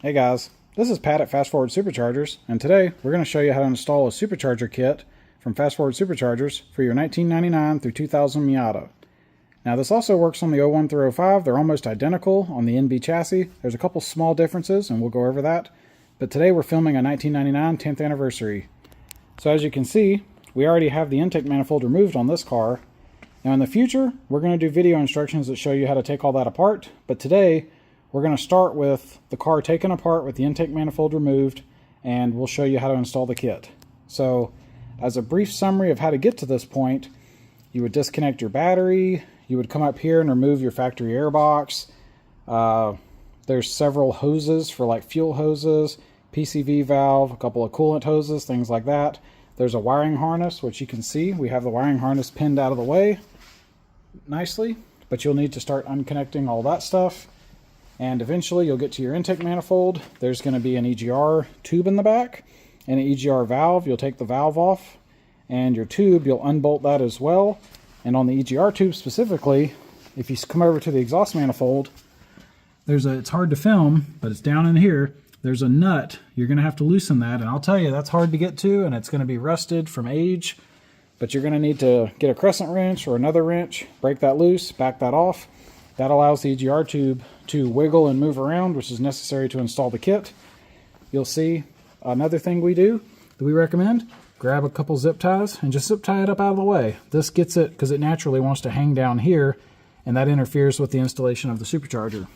Hey guys, this is Pat at Fast Forward Superchargers, and today we're going to show you how to install a Supercharger kit from Fast Forward Superchargers for your 1999 through 2000 Miata. Now this also works on the 01 through 05, they're almost identical on the NB chassis. There's a couple small differences and we'll go over that, but today we're filming a 1999 10th anniversary. So as you can see, we already have the intake manifold removed on this car. Now in the future, we're going to do video instructions that show you how to take all that apart, but today we're going to start with the car taken apart with the intake manifold removed, and we'll show you how to install the kit. So, as a brief summary of how to get to this point, you would disconnect your battery, you would come up here and remove your factory air box. There's several hoses for like fuel hoses, PCV valve, a couple of coolant hoses, things like that. There's a wiring harness, which you can see. We have the wiring harness pinned out of the way nicely, but you'll need to start unconnecting all that stuff. And eventually you'll get to your intake manifold. There's going to be an EGR tube in the back and an EGR valve. You'll take the valve off, and your tube, you'll unbolt that as well. And on the EGR tube specifically, if you come over to the exhaust manifold, it's hard to film, but it's down in here. There's a nut. You're going to have to loosen that, and I'll tell you, that's hard to get to, and it's going to be rusted from age. But you're going to need to get a crescent wrench or another wrench, break that loose, back that off. That allows the EGR tube to wiggle and move around, which is necessary to install the kit. You'll see another thing we do that we recommend: grab a couple zip ties and just zip tie it up out of the way. This gets it, because it naturally wants to hang down here, and that interferes with the installation of the supercharger.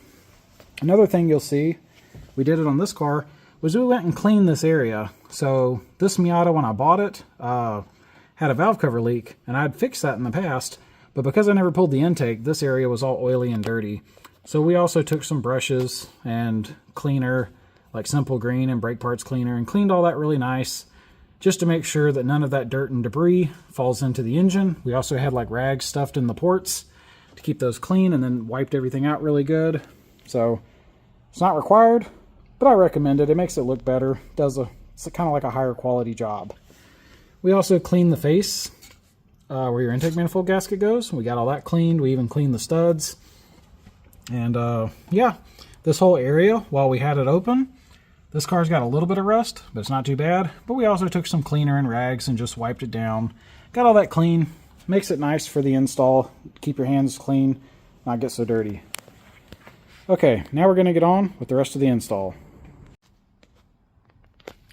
Another thing you'll see, we did it on this car, was we went and cleaned this area. So this Miata, when I bought it, had a valve cover leak, and I'd fixed that in the past. But because I never pulled the intake, this area was all oily and dirty. So we also took some brushes and cleaner, like Simple Green and brake parts cleaner, and cleaned all that really nice, just to make sure that none of that dirt and debris falls into the engine. We also had like rags stuffed in the ports to keep those clean, and then wiped everything out really good. So it's not required, but I recommend it. It makes it look better. It's kind of like a higher quality job. We also cleaned the face where your intake manifold gasket goes. We got all that cleaned. We even cleaned the studs. And yeah, this whole area, while we had it open, this car's got a little bit of rust, but it's not too bad. But we also took some cleaner and rags and just wiped it down. Got all that clean. Makes it nice for the install. Keep your hands clean, not get so dirty. Okay, now we're going to get on with the rest of the install.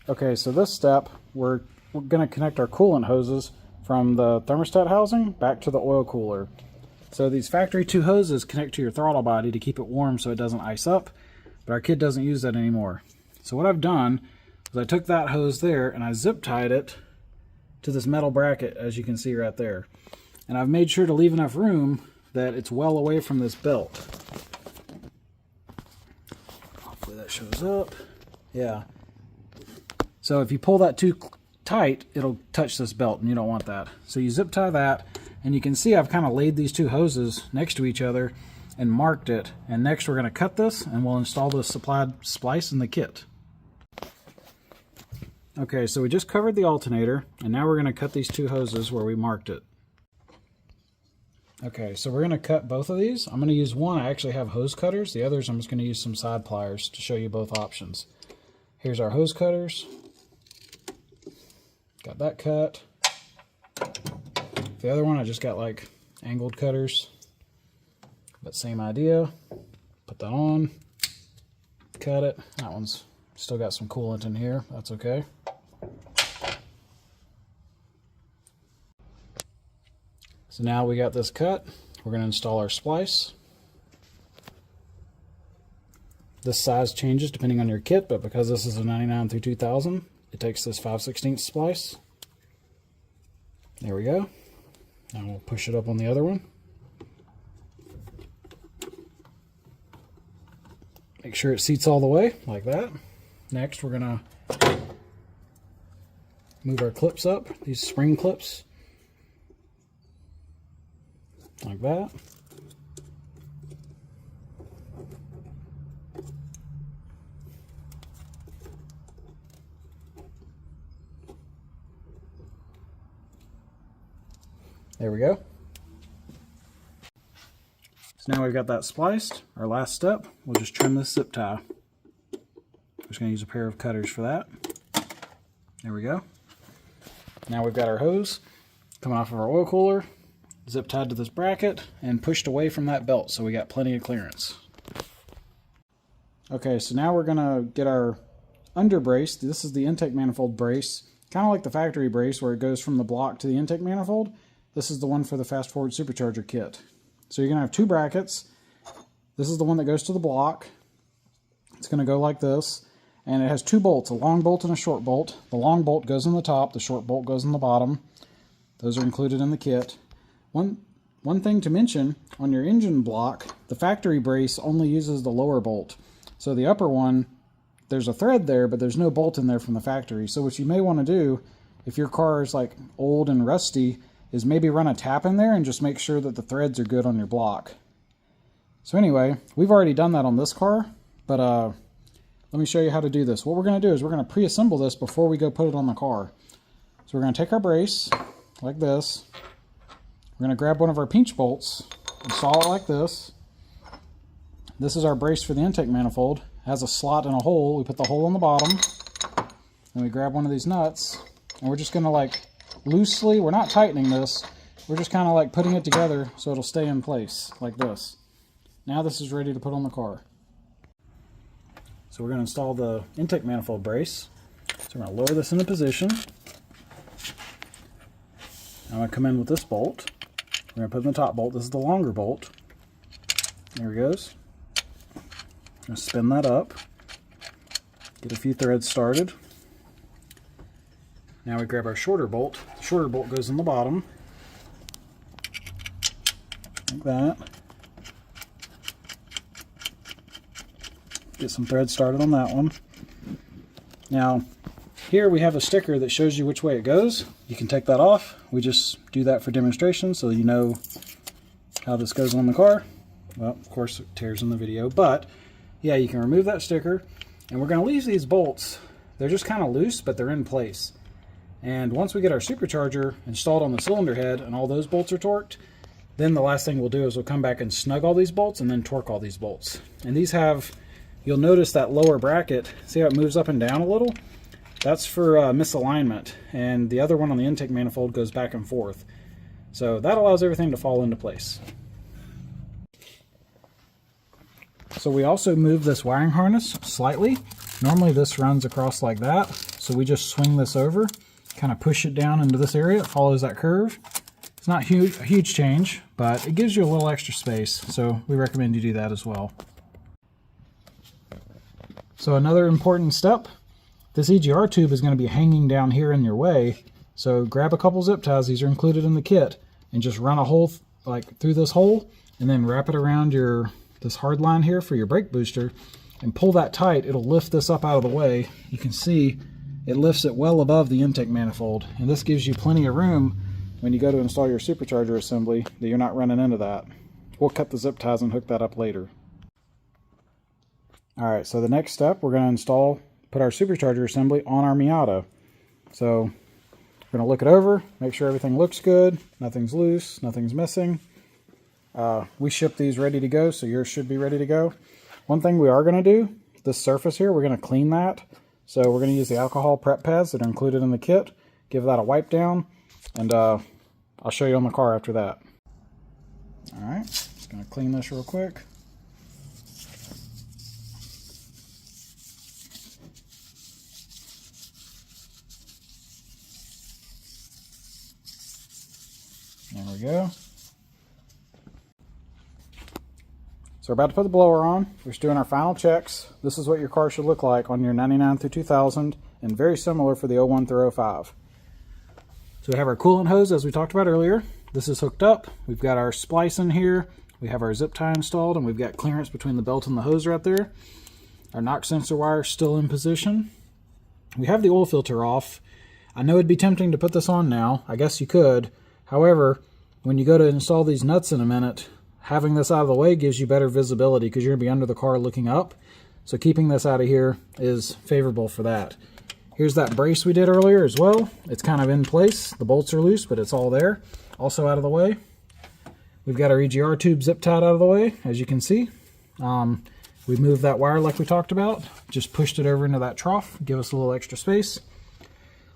Okay, so this step, we're going to connect our coolant hoses from the thermostat housing back to the oil cooler. So these factory 2 hoses connect to your throttle body to keep it warm so it doesn't ice up, but our kid doesn't use that anymore. So what I've done is I took that hose there and I zip tied it to this metal bracket, as you can see right there. And I've made sure to leave enough room that it's well away from this belt. Hopefully that shows up. Yeah. So if you pull that too tight, it'll touch this belt, and you don't want that. So you zip tie that, and you can see I've kind of laid these 2 hoses next to each other and marked it. And next we're going to cut this, and we'll install the supplied splice in the kit. Okay, so we just covered the alternator, and now we're going to cut these 2 hoses where we marked it. Okay, so we're going to cut both of these. I'm going to use one. I actually have hose cutters. The others I'm just going to use some side pliers to show you both options. Here's our hose cutters. Got that cut. The other one I just got like angled cutters, but same idea. Put that on, cut it. That one's still got some coolant in here, that's okay. So now we got this cut, we're going to install our splice. This size changes depending on your kit, but because this is a 99 through 2000, it takes this 5/16 splice. There we go. Now we'll push it up on the other one. Make sure it seats all the way, like that. Next, we're going to move our clips up, these spring clips, like that. There we go. So now we've got that spliced. Our last step, we'll just trim this zip tie. just going to use a pair of cutters for that. There we go. Now we've got our hose coming off of our oil cooler, zip tied to this bracket, and pushed away from that belt, so we got plenty of clearance. Okay, so now we're going to get our under brace. This is the intake manifold brace, kind of like the factory brace where it goes from the block to the intake manifold. This is the one for the fast forward supercharger kit. So you're going to have two brackets. This is the one that goes to the block. It's going to go like this, and it has two bolts, a long bolt and a short bolt. The long bolt goes in the top, the short bolt goes in the bottom. Those are included in the kit. One thing to mention, on your engine block, the factory brace only uses the lower bolt. So the upper one, there's a thread there, but there's no bolt in there from the factory. So what you may want to do, if your car is like old and rusty, is maybe run a tap in there and just make sure that the threads are good on your block. So anyway, we've already done that on this car, but let me show you how to do this. What we're going to do is we're going to pre-assemble this before we go put it on the car. So we're going to take our brace like this. We're going to grab one of our pinch bolts, install it like this. This is our brace for the intake manifold. It has a slot and a hole. We put the hole in the bottom, and we grab one of these nuts, and we're just going to like loosely, we're not tightening this, we're just kind of like putting it together so it'll stay in place like this. Now this is ready to put on the car. So we're going to install the intake manifold brace. So we're going to lower this into position. I'm going to come in with this bolt. We're going to put in the top bolt. This is the longer bolt. There it goes. I'm going to spin that up. Get a few threads started. Now we grab our shorter bolt. The shorter bolt goes in the bottom. Like that. Get some threads started on that one. Now, here we have a sticker that shows you which way it goes. You can take that off. We just do that for demonstration so you know how this goes on the car. Well, of course it tears in the video, but yeah, you can remove that sticker. And we're going to leave these bolts. They're just kind of loose, but they're in place. And once we get our supercharger installed on the cylinder head and all those bolts are torqued, then the last thing we'll do is we'll come back and snug all these bolts and then torque all these bolts. And these have, you'll notice that lower bracket, see how it moves up and down a little? That's for misalignment, and the other one on the intake manifold goes back and forth. So that allows everything to fall into place. So we also move this wiring harness slightly. Normally this runs across like that, so we just swing this over, kind of push it down into this area. It follows that curve. It's not a huge change, but it gives you a little extra space, so we recommend you do that as well. So another important step, this EGR tube is going to be hanging down here in your way, so grab a couple zip ties, these are included in the kit, and just run a hole like through this hole, and then wrap it around this hard line here for your brake booster, and pull that tight. It'll lift this up out of the way. You can see it lifts it well above the intake manifold, and this gives you plenty of room when you go to install your supercharger assembly that you're not running into that. We'll cut the zip ties and hook that up later. Alright, so the next step, we're going to put our supercharger assembly on our Miata. So we're going to look it over, make sure everything looks good, nothing's loose, nothing's missing. We ship these ready to go, so yours should be ready to go. One thing we are going to do, this surface here, we're going to clean that. So we're going to use the alcohol prep pads that are included in the kit, give that a wipe down, and I'll show you on the car after that. Alright, just going to clean this real quick. There we go. So we're about to put the blower on. We're just doing our final checks. This is what your car should look like on your 99 through 2000, and very similar for the 01 through 05. So we have our coolant hose as we talked about earlier. This is hooked up. We've got our splice in here. We have our zip tie installed, and we've got clearance between the belt and the hose right there. Our knock sensor wire is still in position. We have the oil filter off. I know it'd be tempting to put this on now. I guess you could. However, when you go to install these nuts in a minute, having this out of the way gives you better visibility because you're going to be under the car looking up. So keeping this out of here is favorable for that. Here's that brace we did earlier as well. It's kind of in place. The bolts are loose, but it's all there. Also out of the way. We've got our EGR tube zip tied out of the way, as you can see. We moved that wire like we talked about, just pushed it over into that trough, give us a little extra space.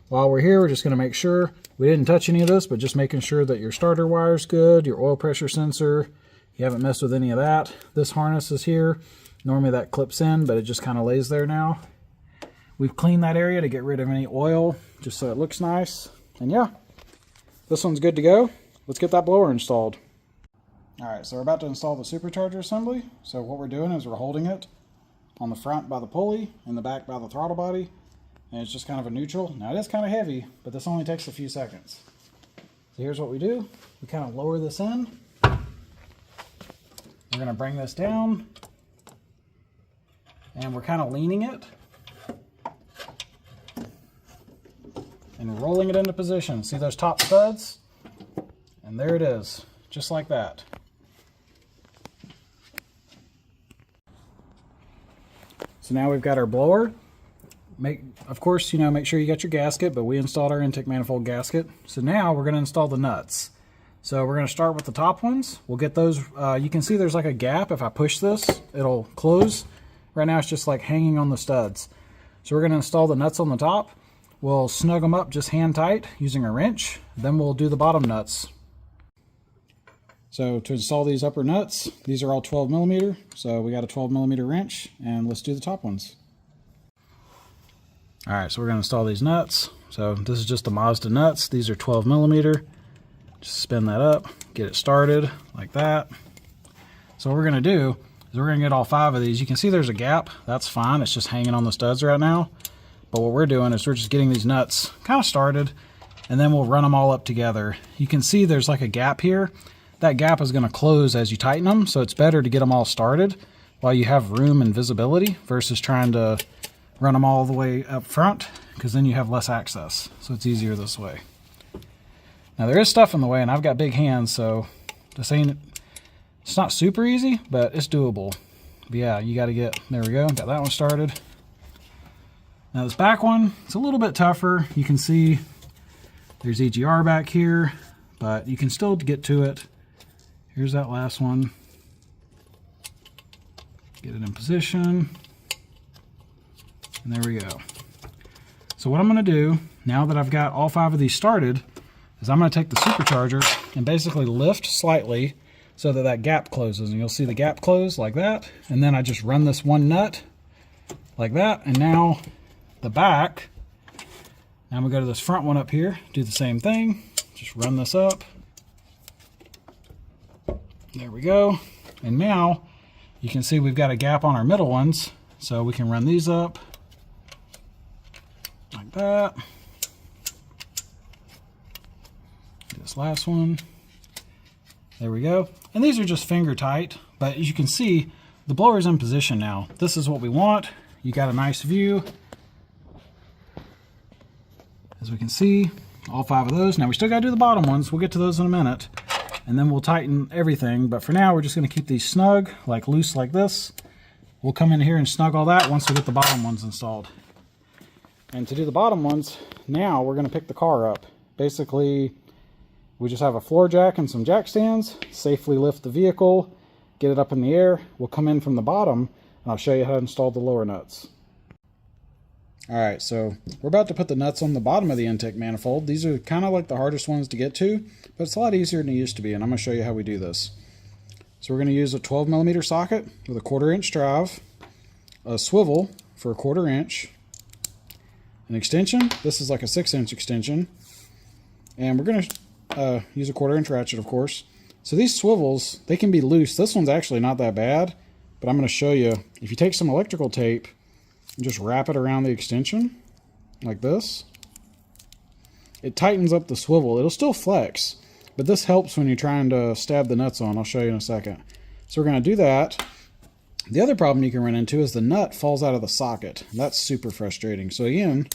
While we're here, we're just going to make sure we didn't touch any of this, but just making sure that your starter wire is good, your oil pressure sensor, you haven't messed with any of that. This harness is here. Normally that clips in, but it just kind of lays there now. We've cleaned that area to get rid of any oil, just so it looks nice. And yeah, this one's good to go. Let's get that blower installed. Alright, so we're about to install the supercharger assembly. So what we're doing is we're holding it on the front by the pulley, in the back by the throttle body, and it's just kind of a neutral. Now it is kind of heavy, but this only takes a few seconds. So here's what we do. We kind of lower this in. We're going to bring this down, and we're kind of leaning it and rolling it into position. See those top studs? And there it is, just like that. So now we've got our blower. Of course, make sure you got your gasket, but we installed our intake manifold gasket. So now we're going to install the nuts. So we're going to start with the top ones. We'll get those, you can see there's like a gap. If I push this, it'll close. Right now it's just like hanging on the studs. So we're going to install the nuts on the top. We'll snug them up just hand tight using a wrench. Then we'll do the bottom nuts. So to install these upper nuts, these are all 12 millimeter. So we got a 12 millimeter wrench, and let's do the top ones. All right, so we're going to install these nuts. So this is just the Mazda nuts. These are 12 millimeter. Just spin that up, get it started like that. So what we're going to do is we're going to get all 5 of these. You can see there's a gap. That's fine. It's just hanging on the studs right now. But what we're doing is we're just getting these nuts kind of started, and then we'll run them all up together. You can see there's like a gap here. That gap is going to close as you tighten them, so it's better to get them all started while you have room and visibility versus trying to run them all the way up front, because then you have less access. So it's easier this way. Now there is stuff in the way, and I've got big hands, so it's not super easy, but it's doable. But yeah, you got to get, there we go, got that one started. Now this back one, it's a little bit tougher. You can see there's EGR back here, but you can still get to it. Here's that last one. Get it in position. And there we go. So what I'm going to do, now that I've got all 5 of these started, is I'm going to take the supercharger and basically lift slightly so that that gap closes. And you'll see the gap close like that. And then I just run this one nut like that. And now the back, now I'm going to go to this front one up here, do the same thing. Just run this up. There we go. And now you can see we've got a gap on our middle ones. So we can run these up like that. This last one. There we go. And these are just finger tight, but as you can see, the blower's in position now. This is what we want. You got a nice view. As we can see, all 5 of those. Now we still got to do the bottom ones. We'll get to those in a minute. And then we'll tighten everything. But for now, we're just going to keep these snug, like loose like this. We'll come in here and snug all that once we get the bottom ones installed. And to do the bottom ones, now we're going to pick the car up. Basically, we just have a floor jack and some jack stands. Safely lift the vehicle, get it up in the air. We'll come in from the bottom, and I'll show you how to install the lower nuts. Alright, so we're about to put the nuts on the bottom of the intake manifold. These are kind of like the hardest ones to get to, but it's a lot easier than it used to be, and I'm going to show you how we do this. So we're going to use a 12 millimeter socket with a 1/4 inch drive, a swivel for a 1/4 inch, an extension. This is like a 6-inch extension, and we're going to use a 1/4 inch ratchet, of course. So these swivels, they can be loose. This one's actually not that bad, but I'm going to show you. If you take some electrical tape and just wrap it around the extension like this, it tightens up the swivel. It'll still flex, but this helps when you're trying to stab the nuts on. I'll show you in a second. So we're going to do that. The other problem you can run into is the nut falls out of the socket. That's super frustrating. So again,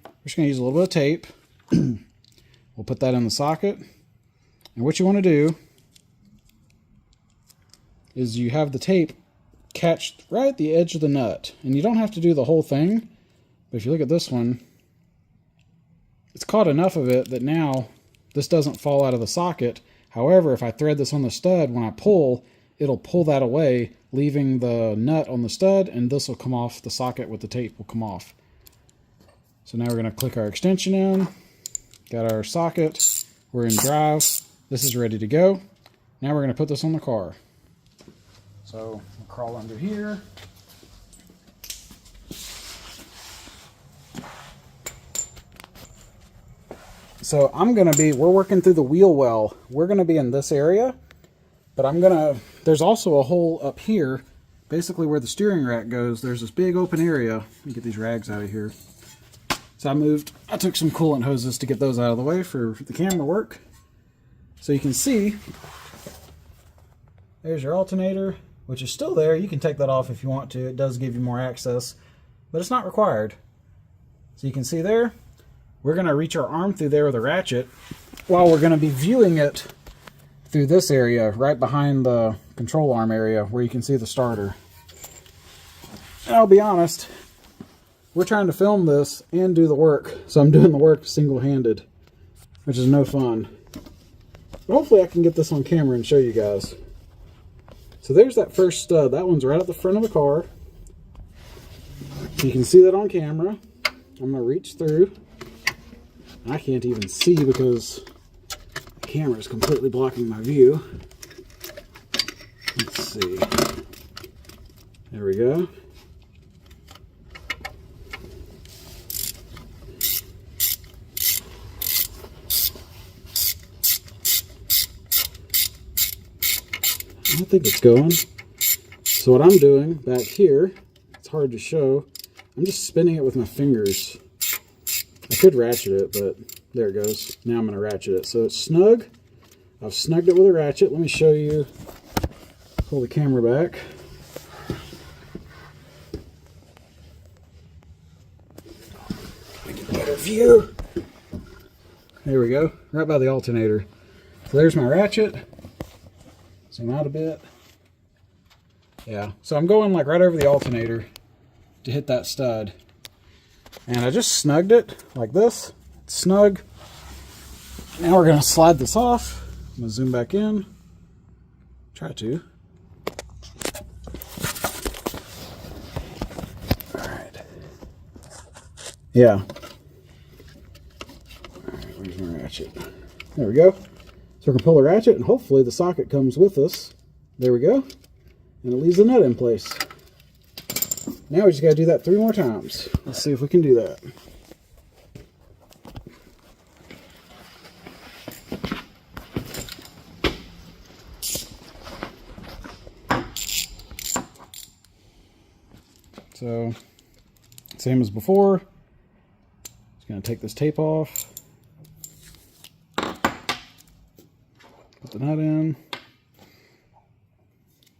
we're just going to use a little bit of tape. We'll put that in the socket. And what you want to do is you have the tape catch right at the edge of the nut. And you don't have to do the whole thing. But if you look at this one, it's caught enough of it that now this doesn't fall out of the socket. However, if I thread this on the stud, when I pull, it'll pull that away, leaving the nut on the stud, and this will come off, the socket with the tape will come off. So now we're going to click our extension in, got our socket, we're in drive, this is ready to go. Now we're going to put this on the car. So we'll crawl under here. So we're working through the wheel well. We're going to be in this area, but there's also a hole up here, basically where the steering rack goes. There's this big open area. Let me get these rags out of here. So I took some coolant hoses to get those out of the way for the camera work. So you can see, there's your alternator, which is still there. You can take that off if you want to. It does give you more access, but it's not required. So you can see there, we're going to reach our arm through there with a ratchet, while we're going to be viewing it through this area, right behind the control arm area, where you can see the starter. And I'll be honest, we're trying to film this and do the work, so I'm doing the work single-handed, which is no fun. But hopefully I can get this on camera and show you guys. So there's that first stud. That one's right at the front of the car. You can see that on camera. I'm going to reach through. I can't even see because the camera is completely blocking my view. Let's see. There we go. I don't think it's going. So what I'm doing back here, it's hard to show, I'm just spinning it with my fingers. I could ratchet it, but there it goes. Now I'm going to ratchet it. So it's snug. I've snugged it with a ratchet. Let me show you. Pull the camera back. Get a better view. There we go. Right by the alternator. So there's my ratchet. Zoom out a bit. Yeah. So I'm going like right over the alternator to hit that stud. And I just snugged it like this. It's snug. Now we're going to slide this off. I'm going to zoom back in. Try to. Alright. Yeah. Alright, where's my ratchet? There we go. So we can pull the ratchet and hopefully the socket comes with us. There we go. And it leaves the nut in place. Now we just got to do that 3 more times. Let's see if we can do that. So, same as before. Just going to take this tape off. Put the nut in.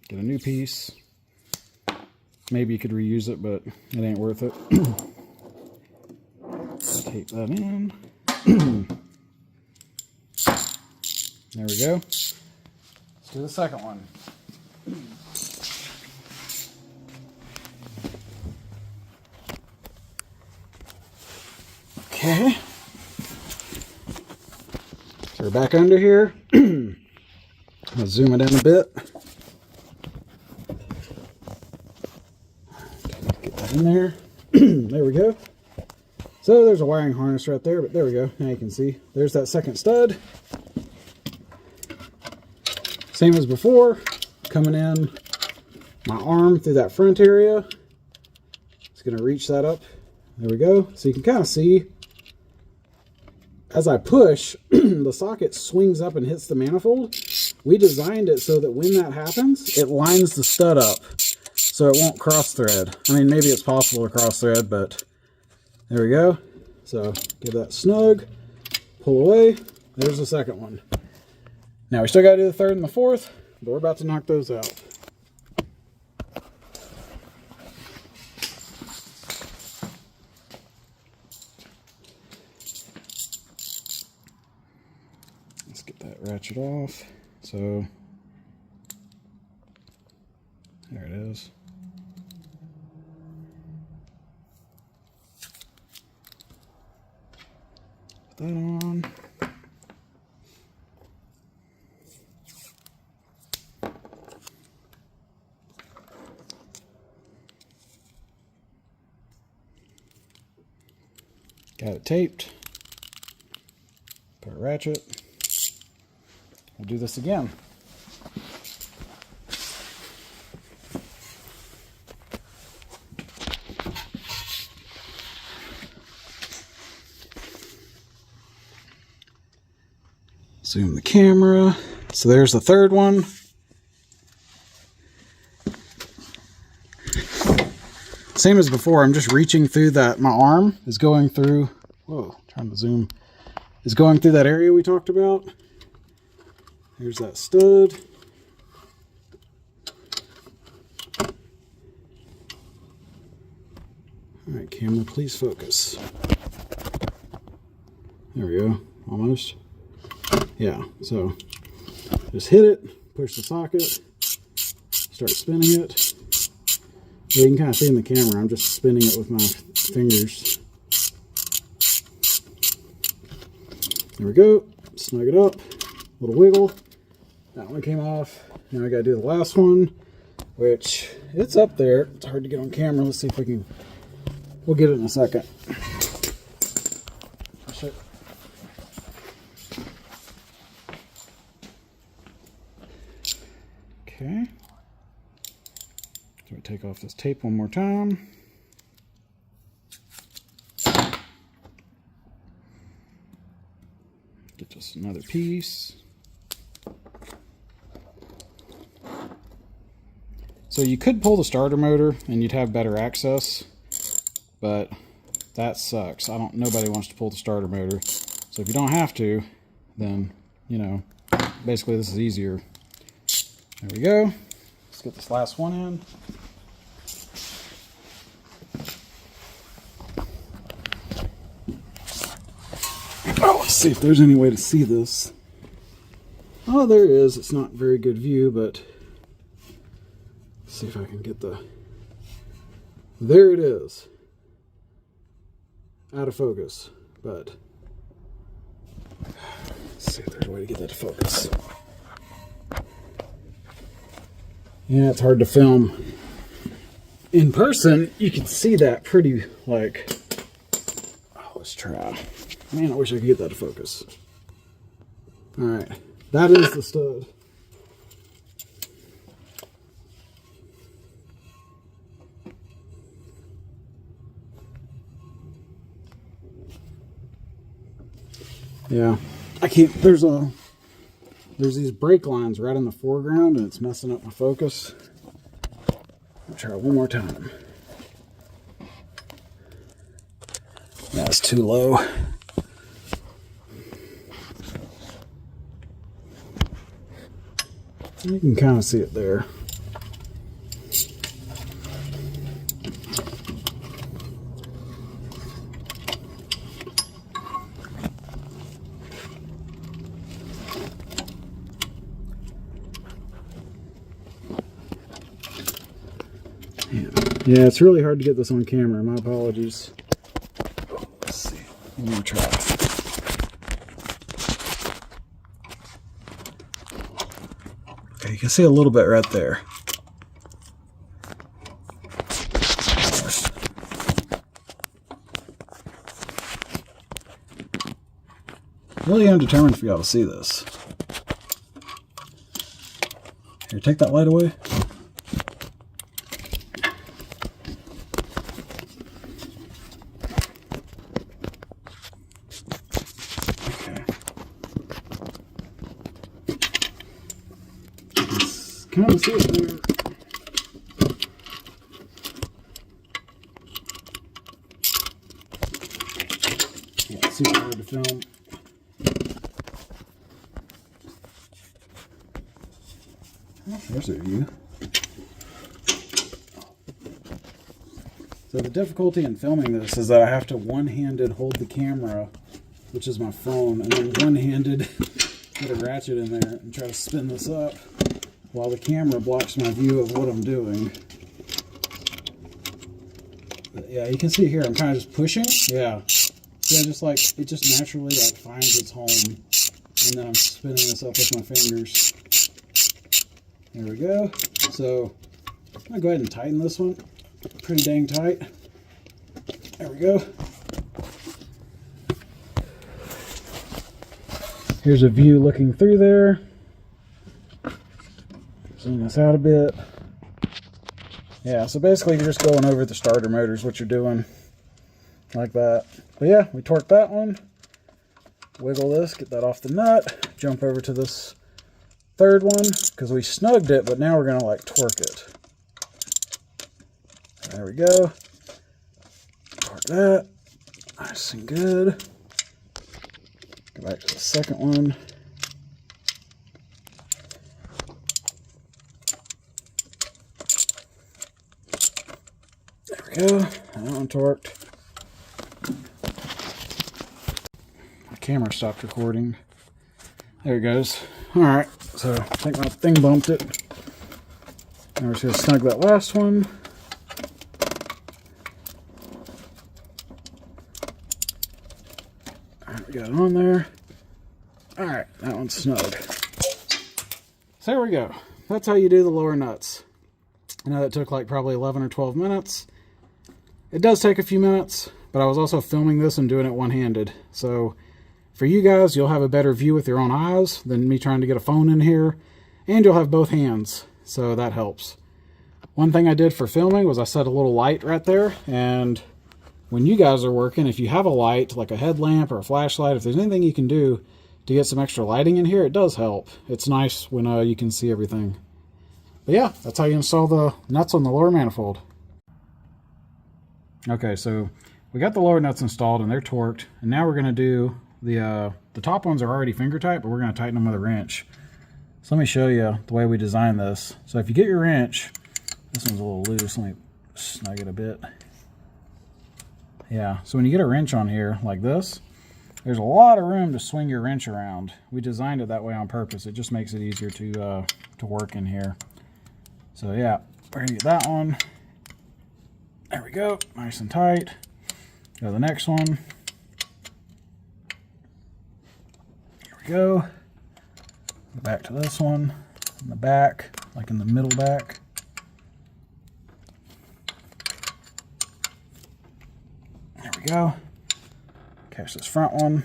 Get a new piece. Maybe you could reuse it, but it ain't worth it. Tape that in. There we go. Let's do the second one. Okay. So we're back under here. I'll zoom it in a bit. Get that in there. There we go. So there's a wiring harness right there, but there we go. Now you can see there's that second stud. Same as before, coming in my arm through that front area. It's going to reach that up. There we go. So you can kind of see as I push, the socket swings up and hits the manifold. We designed it so that when that happens, it lines the stud up so it won't cross thread. I mean, maybe it's possible to cross thread, but there we go. So give that snug, pull away. There's the second one. Now we still got to do the third and the fourth, but we're about to knock those out. Let's get that ratchet off. So there it is. Put that on. Got it taped. Put a ratchet. We'll do this again. Zoom the camera. So there's the third one. Same as before, I'm just reaching through that. My arm is going through, whoa, trying to zoom, is going through that area we talked about. There's that stud. All right, camera, please focus. There we go, almost. Yeah, so just hit it, push the socket, start spinning it. Yeah, you can kind of see in the camera, I'm just spinning it with my fingers. There we go, snug it up, little wiggle. That one came off. Now I gotta do the last one, which it's up there. It's hard to get on camera. Let's see if we can, we'll get it in a second. Okay. So I take off this tape one more time. Get just another piece. So you could pull the starter motor and you'd have better access, but that sucks. Nobody wants to pull the starter motor. So if you don't have to, then, you know, basically this is easier. There we go. Let's get this last one in. Oh, let's see if there's any way to see this. Oh, there is. It's not very good view, but let's see if I can get the... There it is. Out of focus, but let's see if there's a way to get that to focus. Yeah, it's hard to film. In person, you can see that pretty, like... Oh, let's try. Man, I wish I could get that to focus. Alright, that is the stud. Yeah, I can't, there's these brake lines right in the foreground and it's messing up my focus. I'll try one more time. That's too low. You can kind of see it there. Yeah, it's really hard to get this on camera. My apologies. Let's see. One more try. Okay, you can see a little bit right there. Really undetermined if you're able to see this. Here, take that light away. Kind of see it there. Yeah, it's super hard to film. Oh, there's a view. So the difficulty in filming this is that I have to one-handed hold the camera, which is my phone, and then one-handed put a ratchet in there and try to spin this up, while the camera blocks my view of what I'm doing. But yeah, you can see here, I'm kind of just pushing. Yeah, just like, it just naturally like finds its home. And then I'm spinning this up with my fingers. There we go. So, I'm gonna go ahead and tighten this one. Pretty dang tight. There we go. Here's a view looking through there. Zoom this out a bit. Yeah, so basically you're just going over the starter motors, what you're doing, like that. But yeah, we torqued that one. Wiggle this, get that off the nut. Jump over to this third one, because we snugged it, but now we're going to like torque it. There we go. Torque that. Nice and good. Go back to the second one. There we go. That one torqued. My camera stopped recording. There it goes. Alright, so I think my thing bumped it. Now we're just going to snug that last one. Alright, we got it on there. Alright, that one's snug. So there we go. That's how you do the lower nuts. I know that took like probably 11 or 12 minutes. It does take a few minutes, but I was also filming this and doing it one-handed. So for you guys, you'll have a better view with your own eyes than me trying to get a phone in here. And you'll have both hands, so that helps. One thing I did for filming was I set a little light right there. And when you guys are working, if you have a light, like a headlamp or a flashlight, if there's anything you can do to get some extra lighting in here, it does help. It's nice when you can see everything. But yeah, that's how you install the nuts on the lower manifold. Okay, so we got the lower nuts installed and they're torqued. And now we're going to do the top ones are already finger tight, but we're going to tighten them with a wrench. So let me show you the way we designed this. So if you get your wrench, this one's a little loose. Let me snug it a bit. Yeah, so when you get a wrench on here like this, there's a lot of room to swing your wrench around. We designed it that way on purpose. It just makes it easier to work in here. So yeah, we're gonna get that one. There we go, nice and tight. Go to the next one. Here we go. Go back to this one in the back, like in the middle back. There we go. Catch this front one.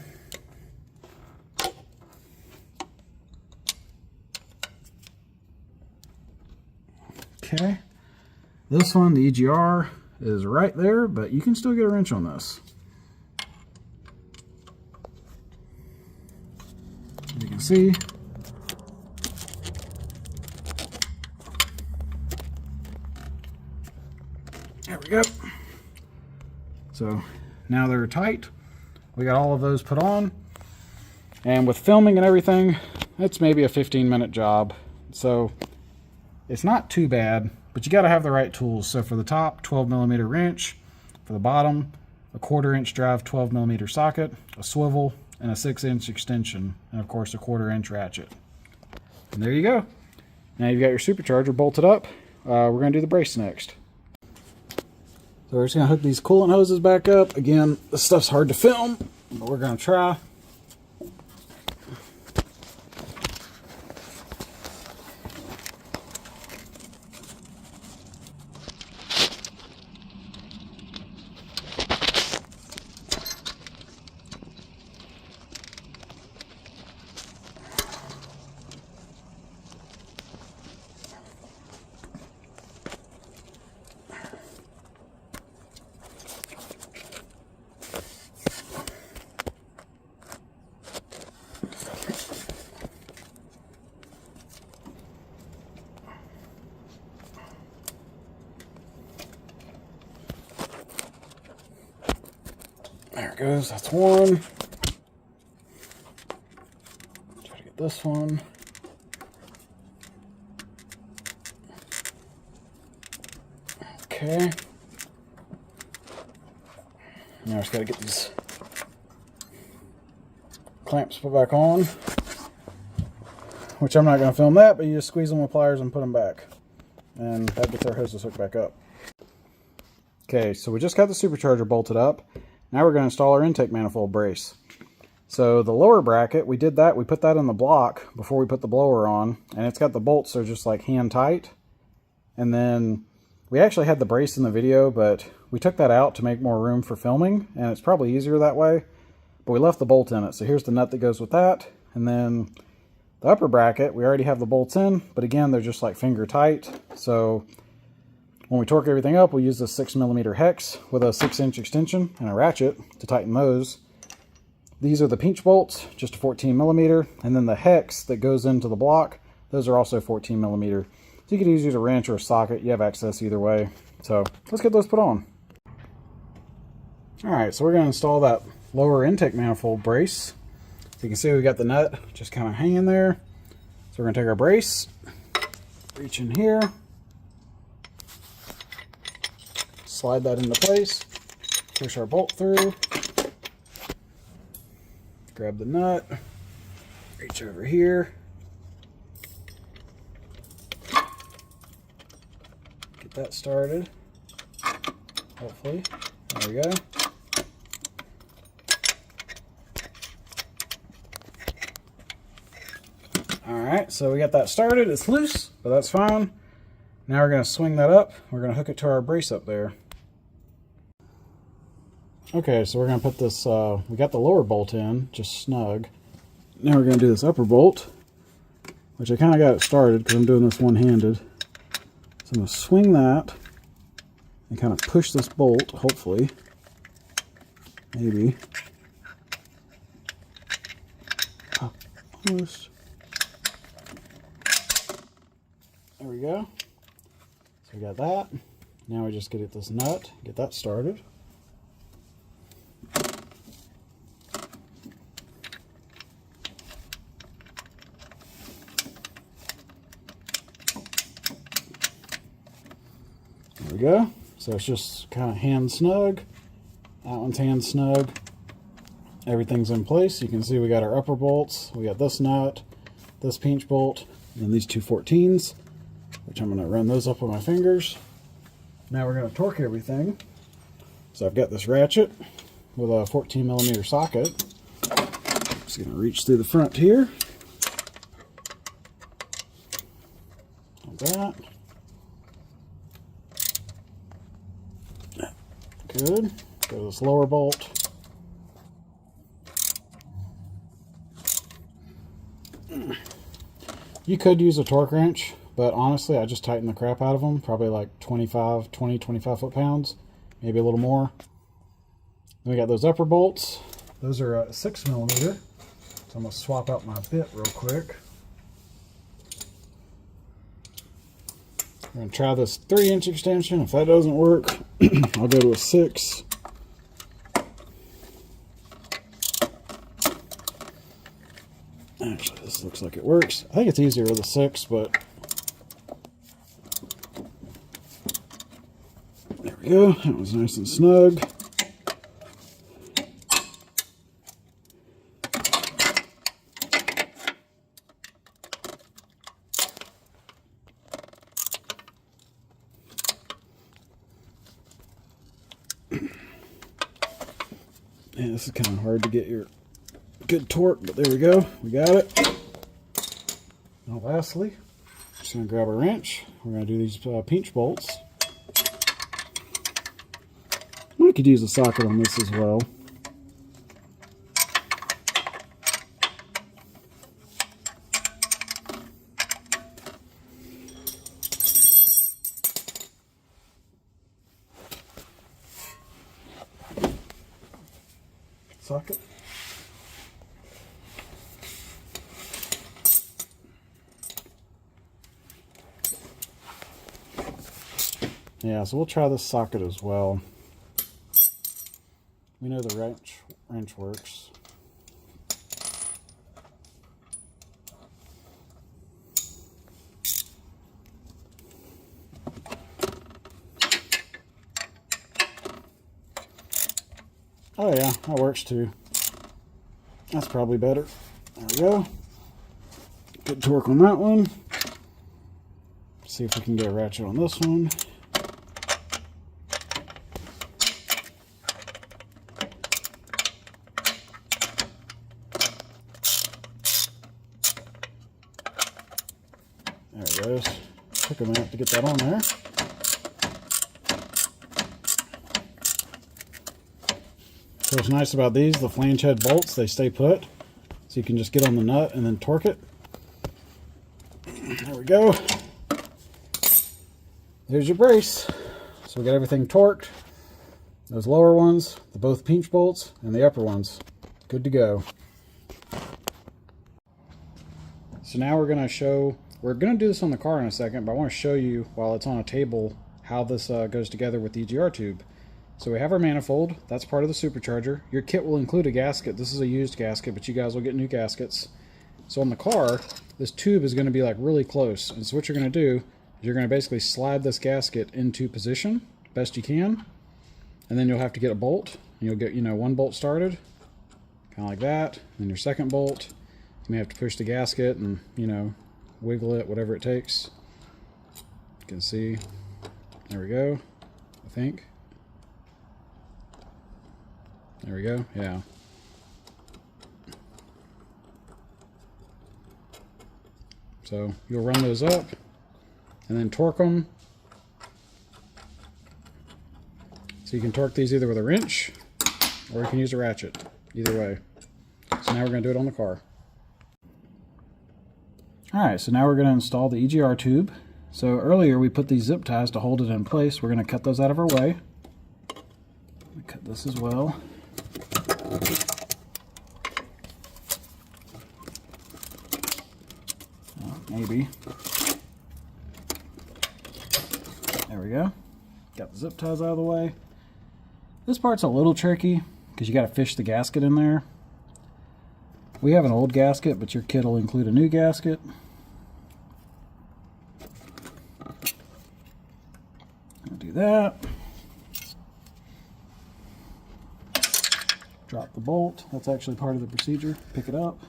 Okay. This one, the EGR, is right there, but you can still get a wrench on this. As you can see. There we go. So now they're tight. We got all of those put on. And with filming and everything, it's maybe a 15-minute job. So it's not too bad, but you got to have the right tools. So for the top, 12mm wrench. For the bottom, a 1/4-inch drive 12mm socket, a swivel, and a 6-inch extension. And of course, a 1/4-inch ratchet. And there you go. Now you've got your supercharger bolted up. We're going to do the brace next. So we're just going to hook these coolant hoses back up. Again, this stuff's hard to film, but we're going to try. There it goes, that's one. Try to get this one. Okay. Now I just gotta get these clamps put back on. Which I'm not gonna film that, but you just squeeze them with pliers and put them back. And that gets our hoses hooked back up. Okay, so we just got the supercharger bolted up. Now we're going to install our intake manifold brace. So the lower bracket, we did that. We put that in the block before we put the blower on. And it's got the bolts, so just like hand tight. And then we actually had the brace in the video, but we took that out to make more room for filming. And it's probably easier that way. But we left the bolt in it. So here's the nut that goes with that. And then the upper bracket, we already have the bolts in, but again, they're just like finger tight. So when we torque everything up, we'll use a 6mm hex with a 6-inch extension and a ratchet to tighten those. These are the pinch bolts, just a 14mm, and then the hex that goes into the block, those are also 14mm. So you could use a wrench or a socket, you have access either way. So let's get those put on. Alright, so we're going to install that lower intake manifold brace. So you can see we got the nut just kind of hanging there. So we're going to take our brace, reach in here, slide that into place, push our bolt through, grab the nut, reach over here, get that started, hopefully. There we go. Alright, so we got that started. It's loose, but that's fine. Now we're going to swing that up. We're going to hook it to our brace up there. Okay, so we're going to put this, we got the lower bolt in, just snug. Now we're going to do this upper bolt, which I kind of got it started because I'm doing this one-handed. So I'm going to swing that and kind of push this bolt, hopefully. Maybe. Oh, almost. There we go. So we got that. Now we just get this nut, get that started. There we go. So it's just kind of hand snug. That one's hand snug. Everything's in place. You can see we got our upper bolts. We got this nut, this pinch bolt, and these two 14s, which I'm going to run those up with my fingers. Now we're going to torque everything. So I've got this ratchet with a 14mm socket. Just going to reach through the front here. Like that. Good. Go to this lower bolt. You could use a torque wrench, but honestly, I just tighten the crap out of them. Probably like 20, 25 foot-pounds, maybe a little more. Then we got those upper bolts. Those are 6mm. So I'm going to swap out my bit real quick. I'm going to try this 3-inch extension. If that doesn't work, I'll go to a 6. Actually, this looks like it works. I think it's easier with a 6, but there we go. That was nice and snug. Yeah, this is kind of hard to get your good torque, but there we go. We got it. Now lastly, just going to grab a wrench. We're going to do these pinch bolts. I could use a socket on this as well. Socket. Yeah, so we'll try this socket as well. We know the wrench works. Oh yeah, that works too. That's probably better. There we go. Good torque on that one. See if we can get a ratchet on this one. There it goes. Took a minute to get that on there. So what's nice about these, the flange head bolts, they stay put. So you can just get on the nut and then torque it. There we go. There's your brace. So we got everything torqued. Those lower ones, the both pinch bolts, and the upper ones. Good to go. So now we're going to do this on the car in a second, but I want to show you while it's on a table how this goes together with the EGR tube. So we have our manifold. That's part of the supercharger. Your kit will include a gasket. This is a used gasket, but you guys will get new gaskets. So on the car, this tube is going to be like really close. And so what you're going to do is you're going to basically slide this gasket into position best you can. And then you'll have to get a bolt. And you'll get, one bolt started, kind of like that. Then your second bolt. You may have to push the gasket and, wiggle it, whatever it takes. You can see. There we go, I think. There we go, yeah. So you'll run those up and then torque them. So you can torque these either with a wrench or you can use a ratchet, either way. So now we're going to do it on the car. Alright, so now we're going to install the EGR tube. So earlier we put these zip ties to hold it in place. We're going to cut those out of our way. Cut this as well. Maybe. There we go. Got the zip ties out of the way. This part's a little tricky because you got to fish the gasket in there. We have an old gasket, but your kit will include a new gasket. I'll do that. Drop the bolt. That's actually part of the procedure. Pick it up.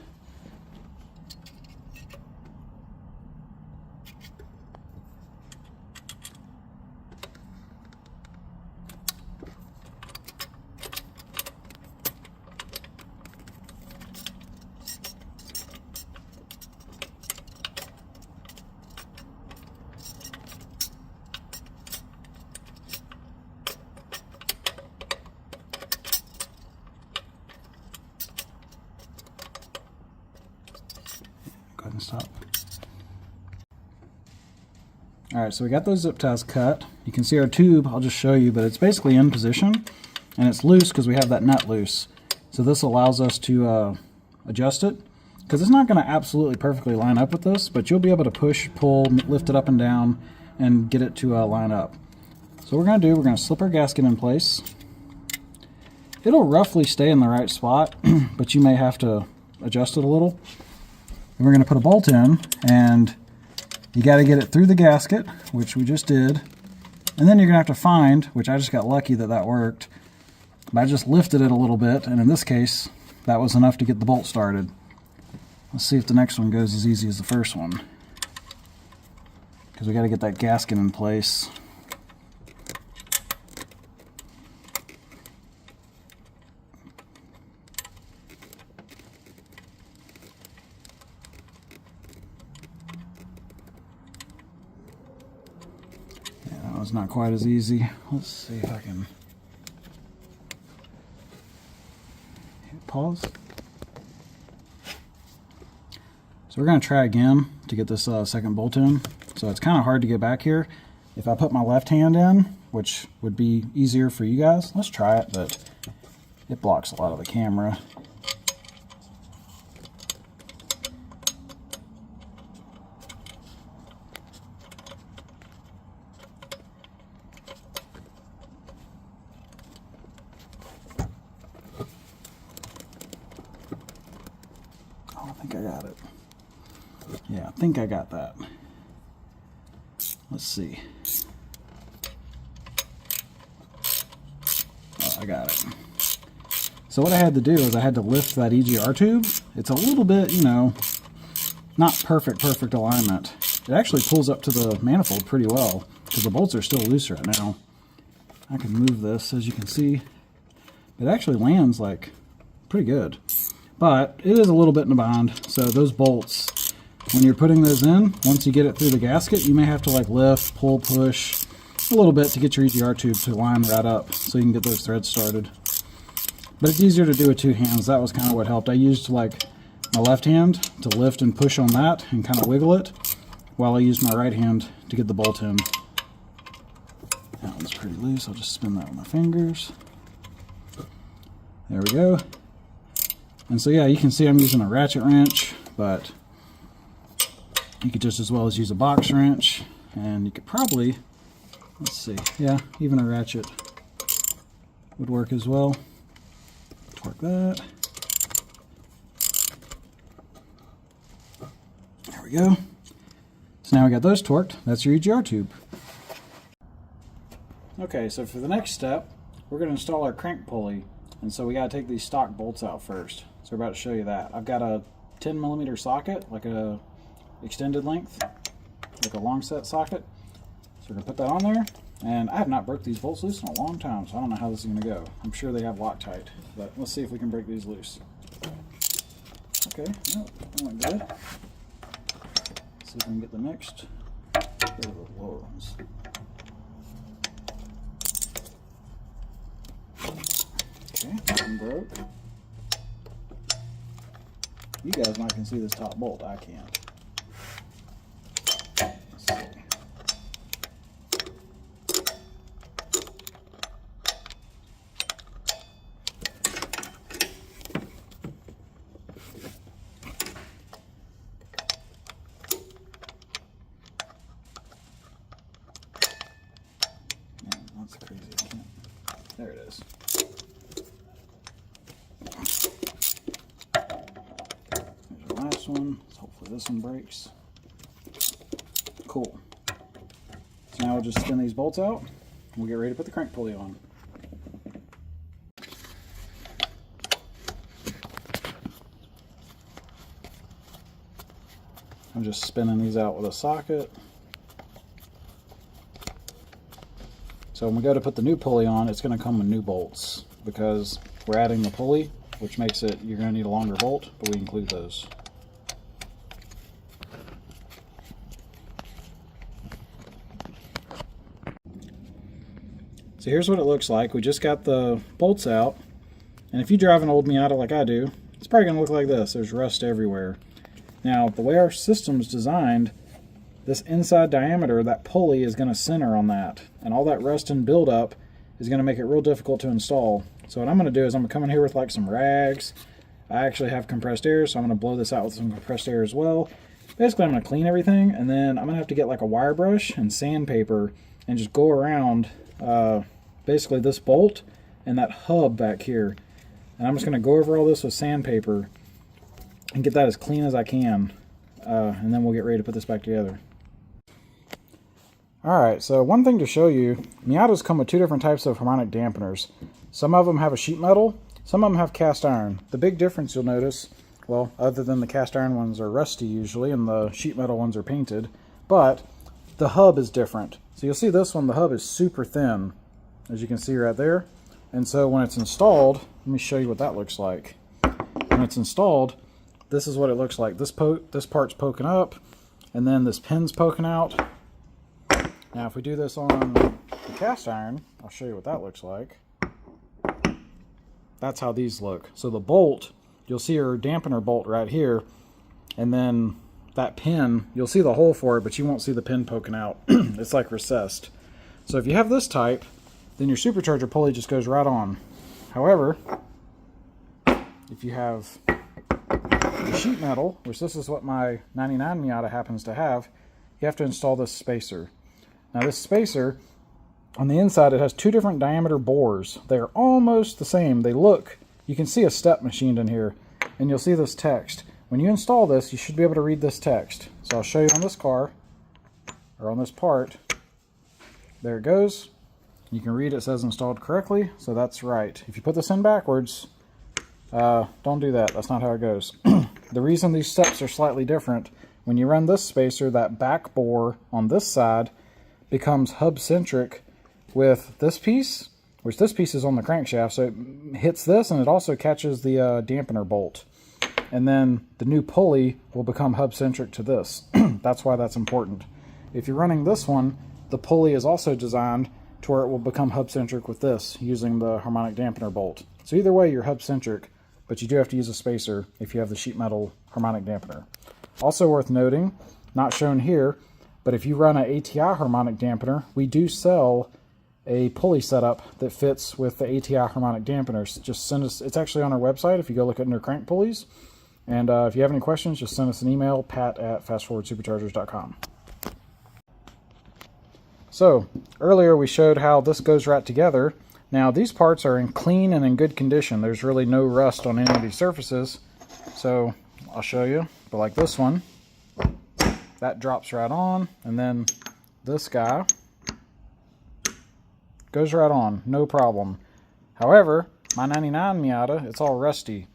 Go ahead and stop. Alright, so we got those zip ties cut. You can see our tube, I'll just show you, but it's basically in position and it's loose because we have that nut loose. So this allows us to adjust it because it's not going to absolutely perfectly line up with this, but you'll be able to push, pull, lift it up and down and get it to line up. So what we're going to do, we're going to slip our gasket in place. It'll roughly stay in the right spot, but you may have to adjust it a little. And we're going to put a bolt in, and you got to get it through the gasket, which we just did. And then you're going to have to find, which I just got lucky that that worked, but I just lifted it a little bit, and in this case, that was enough to get the bolt started. Let's see if the next one goes as easy as the first one, because we got to get that gasket in place. It's not quite as easy. Let's see if I can hit pause. So we're going to try again to get this second bolt in. So it's kind of hard to get back here. If I put my left hand in, which would be easier for you guys, let's try it, but it blocks a lot of the camera. I think I got it. Yeah, I think I got that. Let's see. Oh, I got it. So what I had to do is I had to lift that EGR tube. It's a little bit, not perfect alignment. It actually pulls up to the manifold pretty well because the bolts are still loose right now. I can move this, as you can see. It actually lands like pretty good. But it is a little bit in a bind, so those bolts, when you're putting those in, once you get it through the gasket, you may have to like lift, pull, push a little bit to get your EGR tube to line right up so you can get those threads started. But it's easier to do with two hands. That was kind of what helped. I used like my left hand to lift and push on that and kind of wiggle it, while I use my right hand to get the bolt in. That one's pretty loose. I'll just spin that with my fingers. There we go. And so yeah, you can see I'm using a ratchet wrench, but you could just as well as use a box wrench, and you could probably, let's see, yeah, even a ratchet would work as well. Torque that. There we go. So now we got those torqued. That's your EGR tube. Okay, so for the next step, we're going to install our crank pulley. And so we got to take these stock bolts out first. So we're about to show you that. I've got a 10mm socket, like a extended length, like a long set socket. So we're going to put that on there. And I have not broke these bolts loose in a long time, so I don't know how this is going to go. I'm sure they have Loctite, but let's see if we can break these loose. Okay, no, that went good. Let's see if we can get the next. Get rid of the lower ones. Okay, that one broke. You guys might can see this top bolt, I can't. Let's see. Man, that's crazy, I can't. There it is. Last one, so hopefully this one breaks. Cool. So now we'll just spin these bolts out and we'll get ready to put the crank pulley on. I'm just spinning these out with a socket. So when we go to put the new pulley on, it's going to come with new bolts because we're adding the pulley, which makes it, you're going to need a longer bolt, but we include those. So here's what it looks like. We just got the bolts out, and if you drive an old Miata like I do, it's probably going to look like this. There's rust everywhere. Now, the way our system's designed, this inside diameter, that pulley is going to center on that, and all that rust and buildup is going to make it real difficult to install. So what I'm going to do is I'm going to come in here with like some rags. I actually have compressed air, so I'm going to blow this out with some compressed air as well. Basically, I'm going to clean everything, and then I'm going to have to get like a wire brush and sandpaper and just go around basically this bolt and that hub back here. And I'm just going to go over all this with sandpaper and get that as clean as I can. And then we'll get ready to put this back together. Alright, so one thing to show you, Miatas come with two different types of harmonic dampeners. Some of them have a sheet metal, some of them have cast iron. The big difference you'll notice, well, other than the cast iron ones are rusty usually and the sheet metal ones are painted, but the hub is different. So you'll see this one, the hub is super thin, as you can see right there. And so when it's installed, let me show you what that looks like. When it's installed, this is what it looks like. This part's poking up, and then this pin's poking out. Now if we do this on the cast iron, I'll show you what that looks like. That's how these look. So the bolt, you'll see your dampener bolt right here, and then that pin, you'll see the hole for it, but you won't see the pin poking out. It's like recessed. So if you have this type, then your supercharger pulley just goes right on. However, if you have the sheet metal, which this is what my 99 Miata happens to have, you have to install this spacer. Now this spacer, on the inside it has two different diameter bores. They're almost the same. They look, you can see a step machined in here, and you'll see this text. When you install this, you should be able to read this text. So I'll show you on this car, or on this part. There it goes. You can read it says installed correctly, so that's right. If you put this in backwards, don't do that. That's not how it goes. The reason these steps are slightly different, when you run this spacer, that back bore on this side becomes hub-centric with this piece, which this piece is on the crankshaft, so it hits this and it also catches the dampener bolt. And then the new pulley will become hub-centric to this. That's why that's important. If you're running this one, the pulley is also designed to where it will become hub-centric with this, using the harmonic dampener bolt. So either way, you're hub-centric, but you do have to use a spacer if you have the sheet metal harmonic dampener. Also worth noting, not shown here, but if you run an ATI harmonic dampener, we do sell a pulley setup that fits with the ATI harmonic dampeners. Just send us, it's actually on our website if you go look at under crank pulleys. And if you have any questions, just send us an email, pat@fastforwardsuperchargers.com. So earlier we showed how this goes right together. Now these parts are in clean and in good condition. There's really no rust on any of these surfaces. So I'll show you, but like this one, that drops right on, and then this guy goes right on, no problem. However, my 99 Miata, it's all rusty.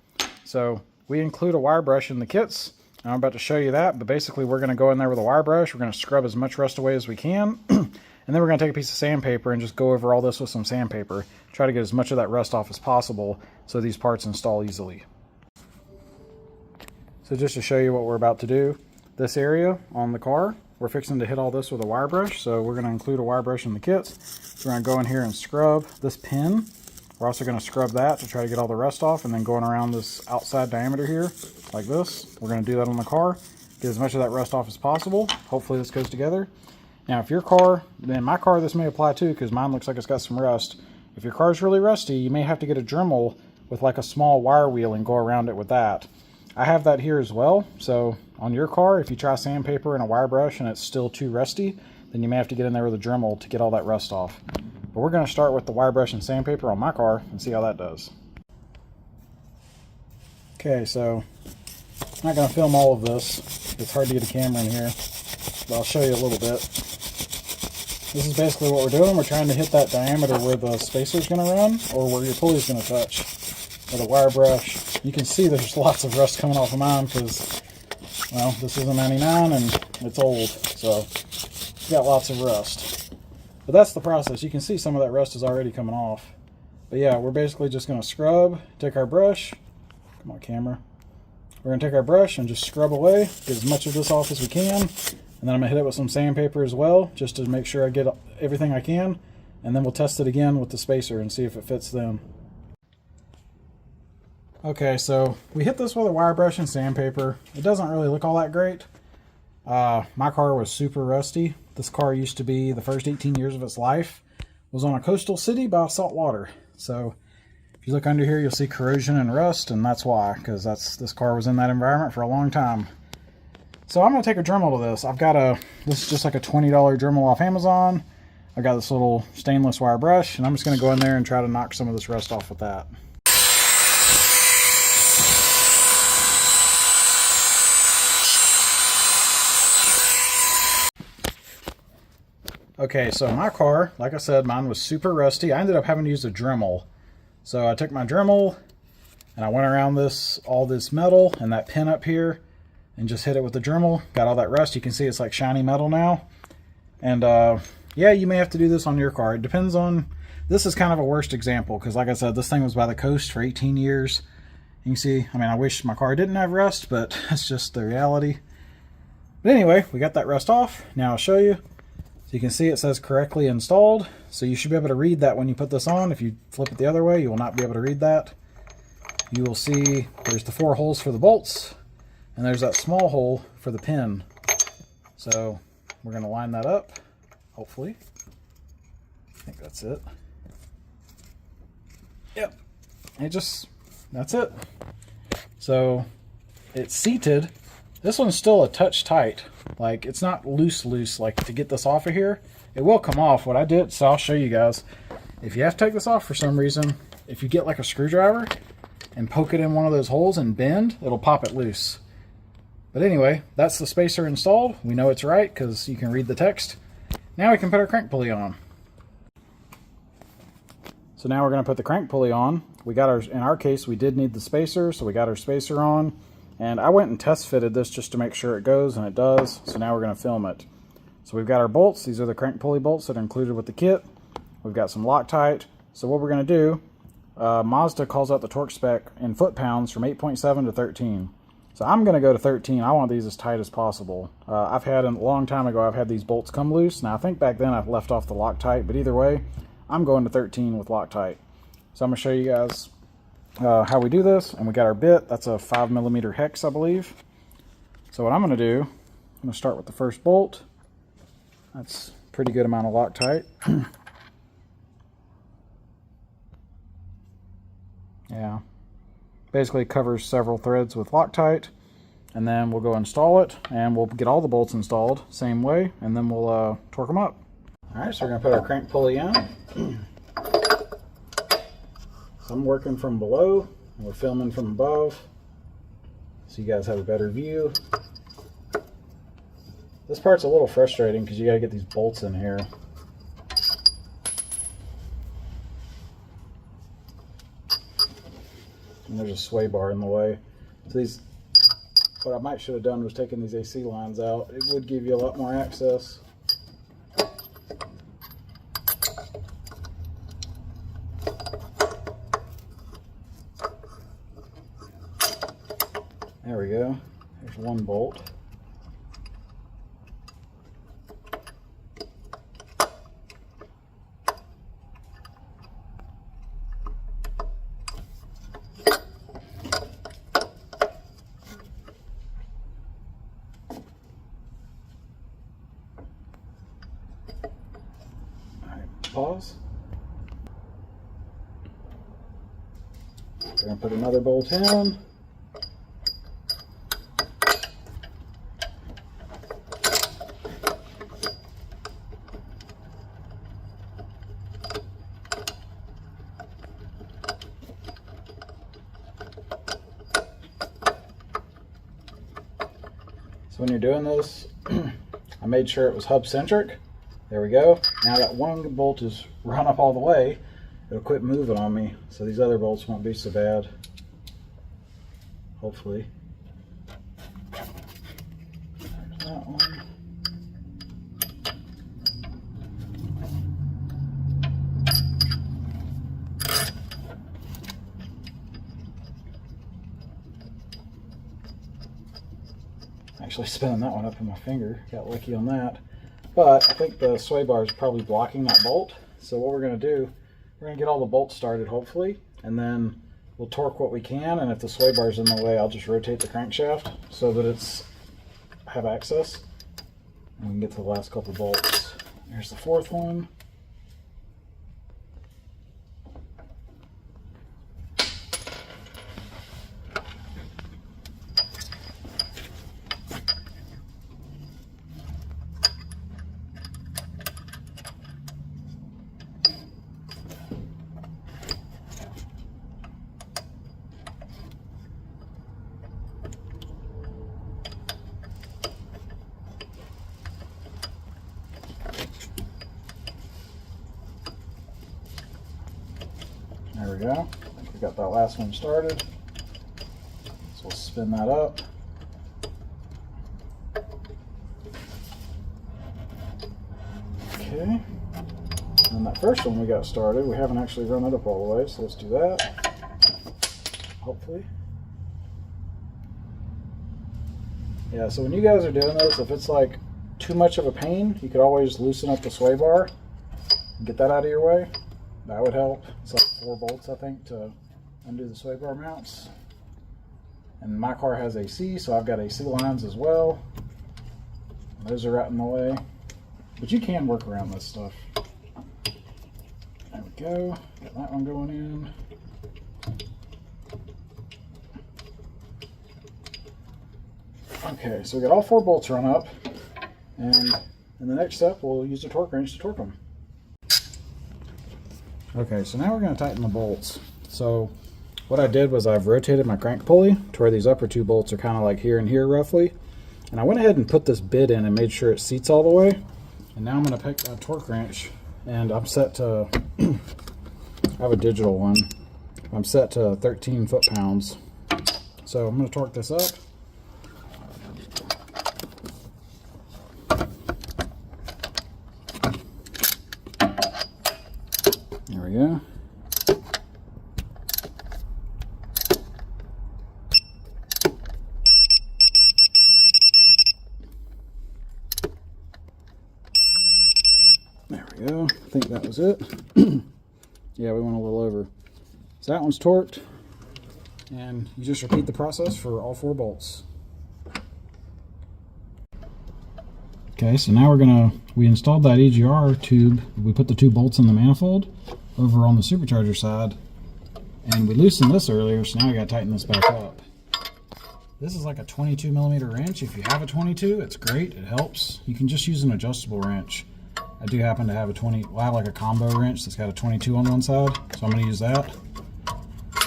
So we include a wire brush in the kits, and I'm about to show you that, but basically we're going to go in there with a wire brush, we're going to scrub as much rust away as we can, and then we're going to take a piece of sandpaper and just go over all this with some sandpaper, try to get as much of that rust off as possible so these parts install easily. So just to show you what we're about to do, this area on the car, we're fixing to hit all this with a wire brush, so we're going to include a wire brush in the kits. So we're going to go in here and scrub this pin. We're also going to scrub that to try to get all the rust off, and then going around this outside diameter here, like this. We're going to do that on the car, get as much of that rust off as possible. Hopefully this goes together. Now if your car, then my car this may apply too, because mine looks like it's got some rust. If your car is really rusty, you may have to get a Dremel with like a small wire wheel and go around it with that. I have that here as well, so on your car, if you try sandpaper and a wire brush and it's still too rusty, then you may have to get in there with a Dremel to get all that rust off. But we're going to start with the wire brush and sandpaper on my car and see how that does. Okay, so I'm not going to film all of this. It's hard to get a camera in here, but I'll show you a little bit. This is basically what we're doing. We're trying to hit that diameter where the spacer is going to run, or where your pulley is going to touch, with a wire brush. You can see there's lots of rust coming off of mine because, well, this is a 99 and it's old, so it's got lots of rust. But that's the process. You can see some of that rust is already coming off. But yeah, we're basically just going to scrub, take our brush, come on camera, we're going to take our brush and just scrub away, get as much of this off as we can, and then I'm going to hit it with some sandpaper as well, just to make sure I get everything I can, and then we'll test it again with the spacer and see if it fits then. Okay, so we hit this with a wire brush and sandpaper. It doesn't really look all that great. My car was super rusty. This car used to be, the first 18 years of its life, was on a coastal city by salt water. So if you look under here, you'll see corrosion and rust, and that's why, because this car was in that environment for a long time. So I'm going to take a Dremel to this. This is just like a $20 Dremel off Amazon. I got this little stainless wire brush, and I'm just going to go in there and try to knock some of this rust off with that. Okay, so my car, like I said, mine was super rusty. I ended up having to use a Dremel. So I took my Dremel and I went around all this metal and that pin up here and just hit it with the Dremel. Got all that rust. You can see it's like shiny metal now. And yeah, you may have to do this on your car. It depends on, this is kind of a worst example because like I said, this thing was by the coast for 18 years. You can see, I mean, I wish my car didn't have rust, but that's just the reality. But anyway, we got that rust off. Now I'll show you. So you can see it says correctly installed. So you should be able to read that when you put this on. If you flip it the other way, you will not be able to read that. You will see there's the 4 holes for the bolts, and there's that small hole for the pin. So we're going to line that up, hopefully. I think that's it. Yep. That's it. So it's seated. This one's still a touch tight. Like, it's not loose, like to get this off of here. It will come off. What I did, so I'll show you guys. If you have to take this off for some reason, if you get like a screwdriver and poke it in one of those holes and bend, it'll pop it loose. But anyway, that's the spacer installed. We know it's right because you can read the text. Now we can put our crank pulley on. So now we're going to put the crank pulley on. In our case, we did need the spacer, so we got our spacer on. And I went and test fitted this just to make sure it goes, and it does. So now we're going to film it. So we've got our bolts. These are the crank pulley bolts that are included with the kit. We've got some Loctite. So what we're going to do, Mazda calls out the torque spec in foot-pounds from 8.7 to 13. So I'm going to go to 13. I want these as tight as possible. A long time ago, I've had these bolts come loose. Now I think back then I've left off the Loctite, but either way, I'm going to 13 with Loctite. So I'm going to show you guys how we do this, and we got our bit. That's a 5mm hex, I believe. So what I'm going to do, I'm going to start with the first bolt. That's a pretty good amount of Loctite. Yeah, basically covers several threads with Loctite, and then we'll go install it, and we'll get all the bolts installed same way, and then we'll torque them up. All right, so we're going to put our crank pulley in. So I'm working from below, and we're filming from above, so you guys have a better view. This part's a little frustrating because you got to get these bolts in here. And there's a sway bar in the way. So these, what I should have done was taken these AC lines out. It would give you a lot more access. There we go. There's one bolt. Pause. We're going to put another bolt in. So when you're doing this, I made sure it was hub centric. There we go. Now that one bolt is run up all the way, it'll quit moving on me, so these other bolts won't be so bad. Hopefully. There's that one. Actually spinning that one up in my finger. Got lucky on that. But I think the sway bar is probably blocking that bolt. So what we're going to do, we're going to get all the bolts started hopefully, and then we'll torque what we can, and if the sway bar is in the way, I'll just rotate the crankshaft so that it's have access, and we can get to the last couple bolts. There's the fourth one. There we go. I think we got that last one started. So we'll spin that up. Okay. And that first one we got started, we haven't actually run it up all the way, so let's do that. Hopefully. Yeah, so when you guys are doing this, if it's like too much of a pain, you could always loosen up the sway bar and get that out of your way. That would help. It's like 4 bolts, I think, to undo the sway bar mounts. And my car has AC, so I've got AC lines as well. Those are right in the way. But you can work around this stuff. There we go. Got that one going in. Okay, so we got all 4 bolts run up. And in the next step, we'll use the torque wrench to torque them. Okay, so now we're going to tighten the bolts. So what I did was I've rotated my crank pulley to where these upper 2 bolts are kind of like here and here roughly. And I went ahead and put this bit in and made sure it seats all the way. And now I'm going to pick a torque wrench, and I'm set to, I have a digital one. I'm set to 13 foot-pounds. So I'm going to torque this up. There we go. There we go. I think that was it. Yeah, we went a little over. So that one's torqued. And you just repeat the process for all 4 bolts. Okay, so now we installed that EGR tube. We put the 2 bolts in the manifold over on the supercharger side, and we loosened this earlier, so now we got to tighten this back up. This is like a 22 millimeter wrench. If you have a 22, it's great, it helps. You can just use an adjustable wrench. I do happen to have I have like a combo wrench that's got a 22 on one side, so I'm going to use that.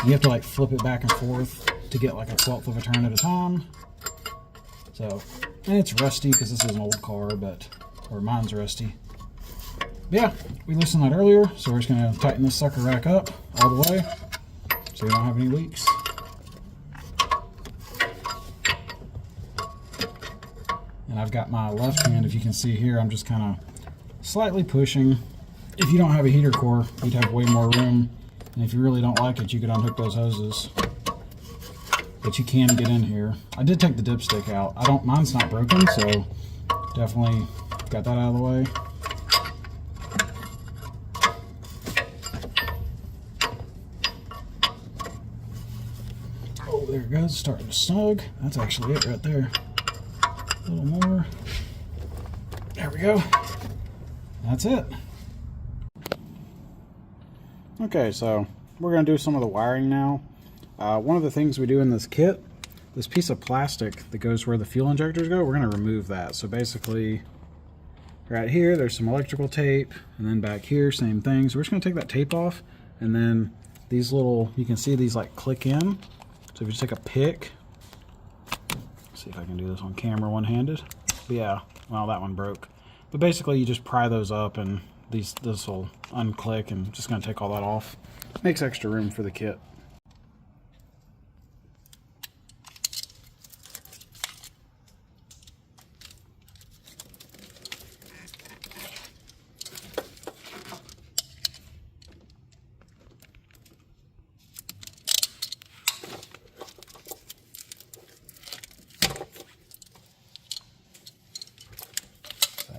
You have to like flip it back and forth to get like a 1/12 of a turn at a time. So, and it's rusty because this is an old car, or mine's rusty. But yeah, we loosened that earlier, so we're just going to tighten this sucker rack up all the way so you don't have any leaks. And I've got my left hand, if you can see here, I'm just kind of slightly pushing. If you don't have a heater core, you'd have way more room. And if you really don't like it, you could unhook those hoses. But you can get in here. I did take the dipstick out. Mine's not broken, so definitely got that out of the way. Oh, there it goes, starting to snug. That's actually it right there. A little more. There we go. That's it. Okay, so we're going to do some of the wiring now. One of the things we do in this kit, this piece of plastic that goes where the fuel injectors go, we're going to remove that. So basically, right here, there's some electrical tape, and then back here, same thing. So we're just going to take that tape off, and then these little, you can see these like click in. So if you just take a pick, see if I can do this on camera one-handed. Yeah, well, that one broke. But basically, you just pry those up, and this will unclick, and just going to take all that off. Makes extra room for the kit.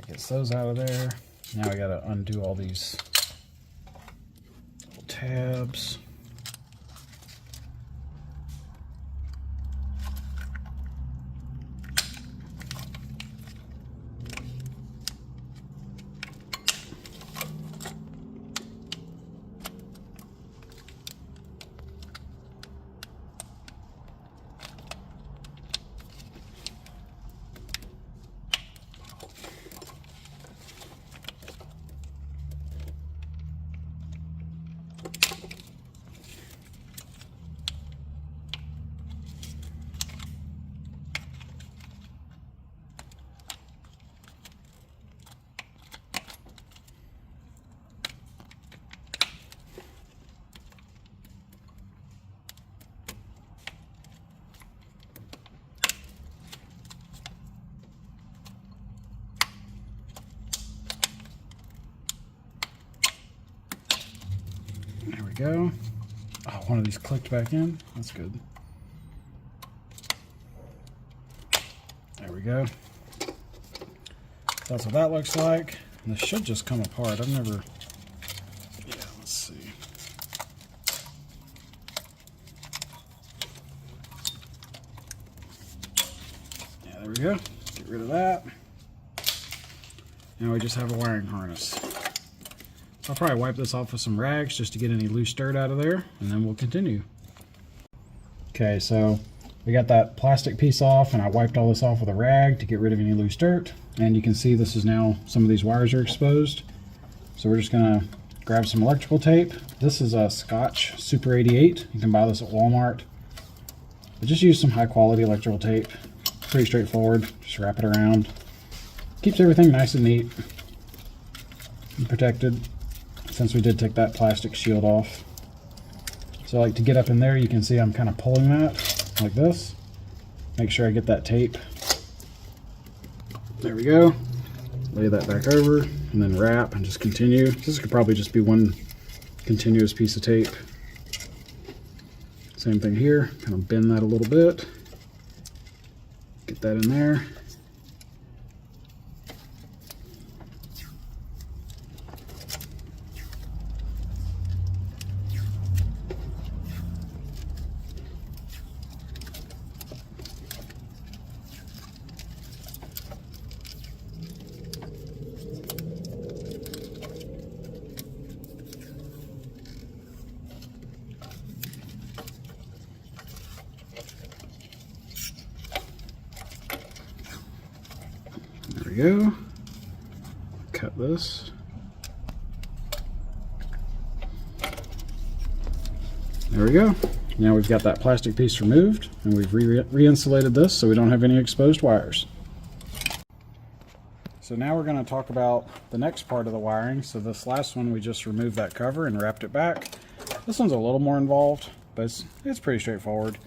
Gets those out of there. Now I gotta undo all these little tabs. There we go. Oh, one of these clicked back in. That's good. There we go. That's what that looks like. And this should just come apart. I've never... Yeah, let's see. Yeah, there we go. Get rid of that. Now we just have a wiring harness. I'll probably wipe this off with some rags just to get any loose dirt out of there, and then we'll continue. Okay, so we got that plastic piece off, and I wiped all this off with a rag to get rid of any loose dirt. And you can see this is now, some of these wires are exposed. So we're just gonna grab some electrical tape. This is a Scotch Super 88. You can buy this at Walmart. But just use some high quality electrical tape. Pretty straightforward, just wrap it around. Keeps everything nice and neat and protected, since we did take that plastic shield off. So like to get up in there, you can see I'm kind of pulling that like this. Make sure I get that tape. There we go. Lay that back over and then wrap and just continue. This could probably just be one continuous piece of tape. Same thing here, kind of bend that a little bit. Get that in there. we go. Cut this. There we go. Now we've got that plastic piece removed, and we've re-insulated this so we don't have any exposed wires. So now we're going to talk about the next part of the wiring. So this last one, we just removed that cover and wrapped it back. This one's a little more involved, but it's pretty straightforward.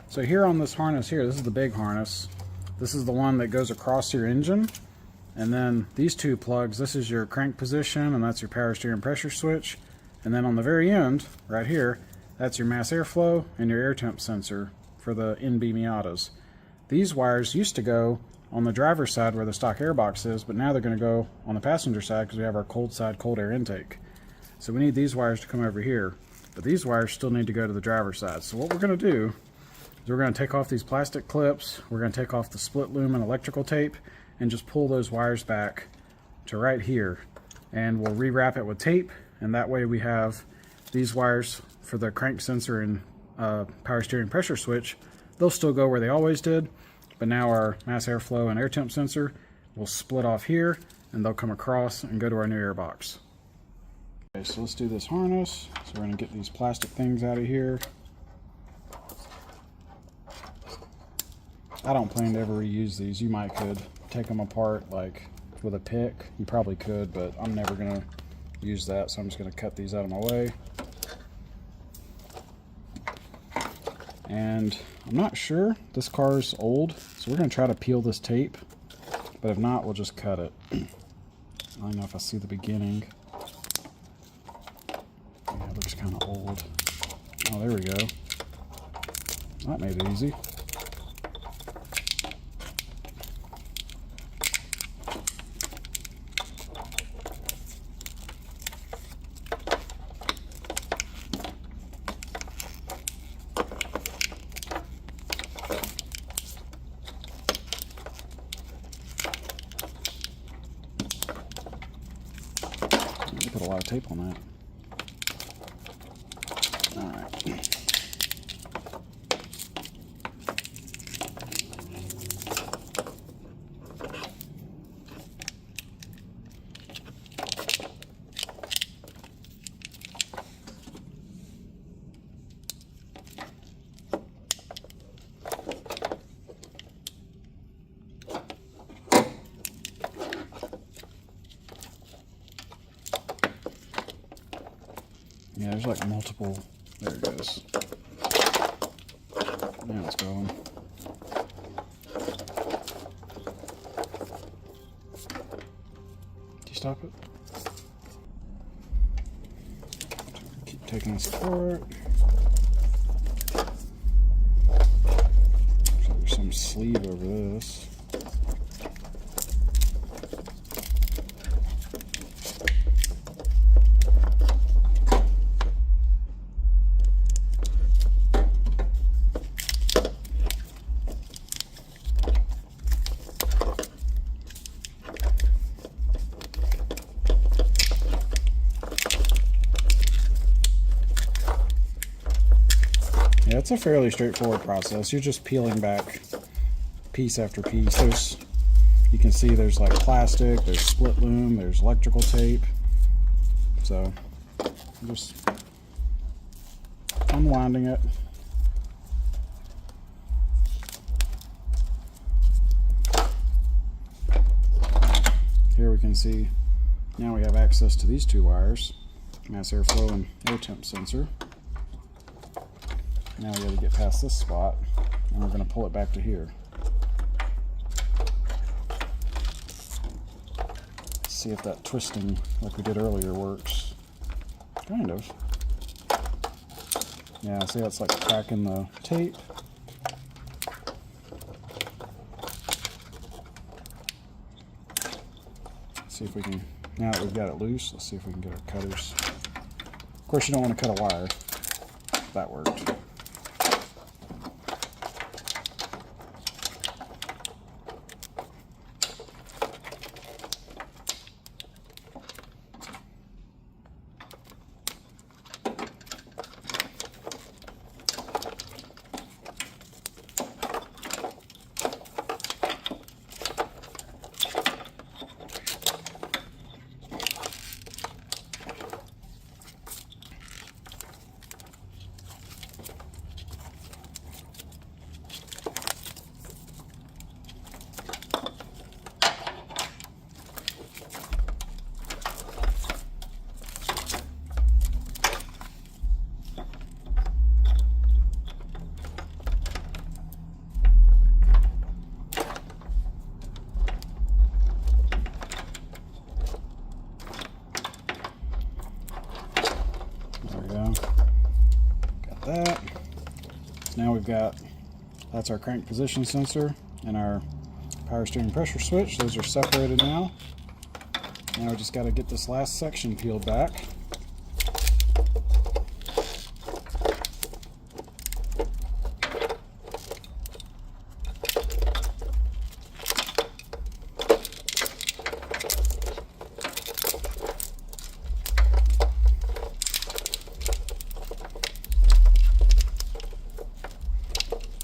So here on this harness here, this is the big harness. This is the one that goes across your engine. And then these two plugs, this is your crank position, and that's your power steering pressure switch. And then on the very end, right here, that's your mass airflow and your air temp sensor for the NB Miatas. These wires used to go on the driver's side where the stock airbox is, but now they're going to go on the passenger side because we have our cold side cold air intake. So we need these wires to come over here, but these wires still need to go to the driver's side. So what we're going to do is we're going to take off these plastic clips, we're going to take off the split loom and electrical tape, and just pull those wires back to right here. And we'll rewrap it with tape, and that way we have these wires for the crank sensor and power steering pressure switch. They'll still go where they always did, but now our mass airflow and air temp sensor will split off here, and they'll come across and go to our new air box. Okay, so let's do this harness. So we're going to get these plastic things out of here. I don't plan to ever reuse these. You might could take them apart like with a pick. You probably could, but I'm never going to use that, so I'm just going to cut these out of my way. And I'm not sure, this car's old, so we're going to try to peel this tape, but if not, we'll just cut it. I don't know if I see the beginning. Yeah, it looks kind of old. Oh, there we go. That made it easy. Put a lot of tape on that. All right. Yeah, there's like multiple. There it goes. Now it's going. Do you stop it? Keep taking this apart. So there's some sleeve over this. Yeah, it's a fairly straightforward process. You're just peeling back piece after piece. You can see there's like plastic, there's split loom, there's electrical tape. So I'm just unwinding it. Here we can see now we have access to these two wires, mass airflow and air temp sensor. Now we got to get past this spot, and we're going to pull it back to here. See if that twisting like we did earlier works. Kind of. Yeah, see how it's like cracking the tape. See if we can, now that we've got it loose, let's see if we can get our cutters. Of course you don't want to cut a wire. That worked. go. Got that. Now we've got, that's our crank position sensor and our power steering pressure switch. Those are separated now. Now we just got to get this last section peeled back.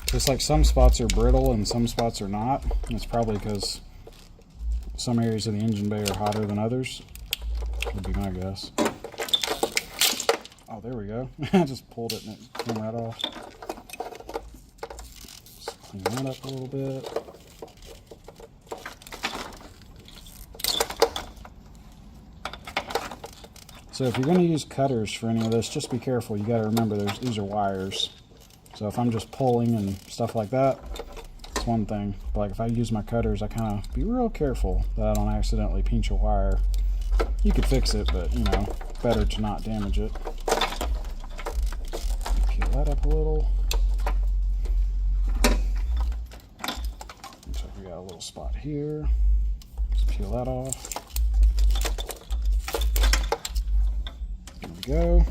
Just like some spots are brittle and some spots are not, and it's probably because some areas of the engine bay are hotter than others, would be my guess. Oh, there we go. I just pulled it and it came right off. Just clean that up a little bit. So if you're going to use cutters for any of this, just be careful. You got to remember these are wires. So if I'm just pulling and stuff like that, it's one thing. But like if I use my cutters, I kind of be real careful that I don't accidentally pinch a wire. You could fix it, but you know, better to not damage it. Peel that up a little. Looks like we got a little spot here. Just peel that off. There we go.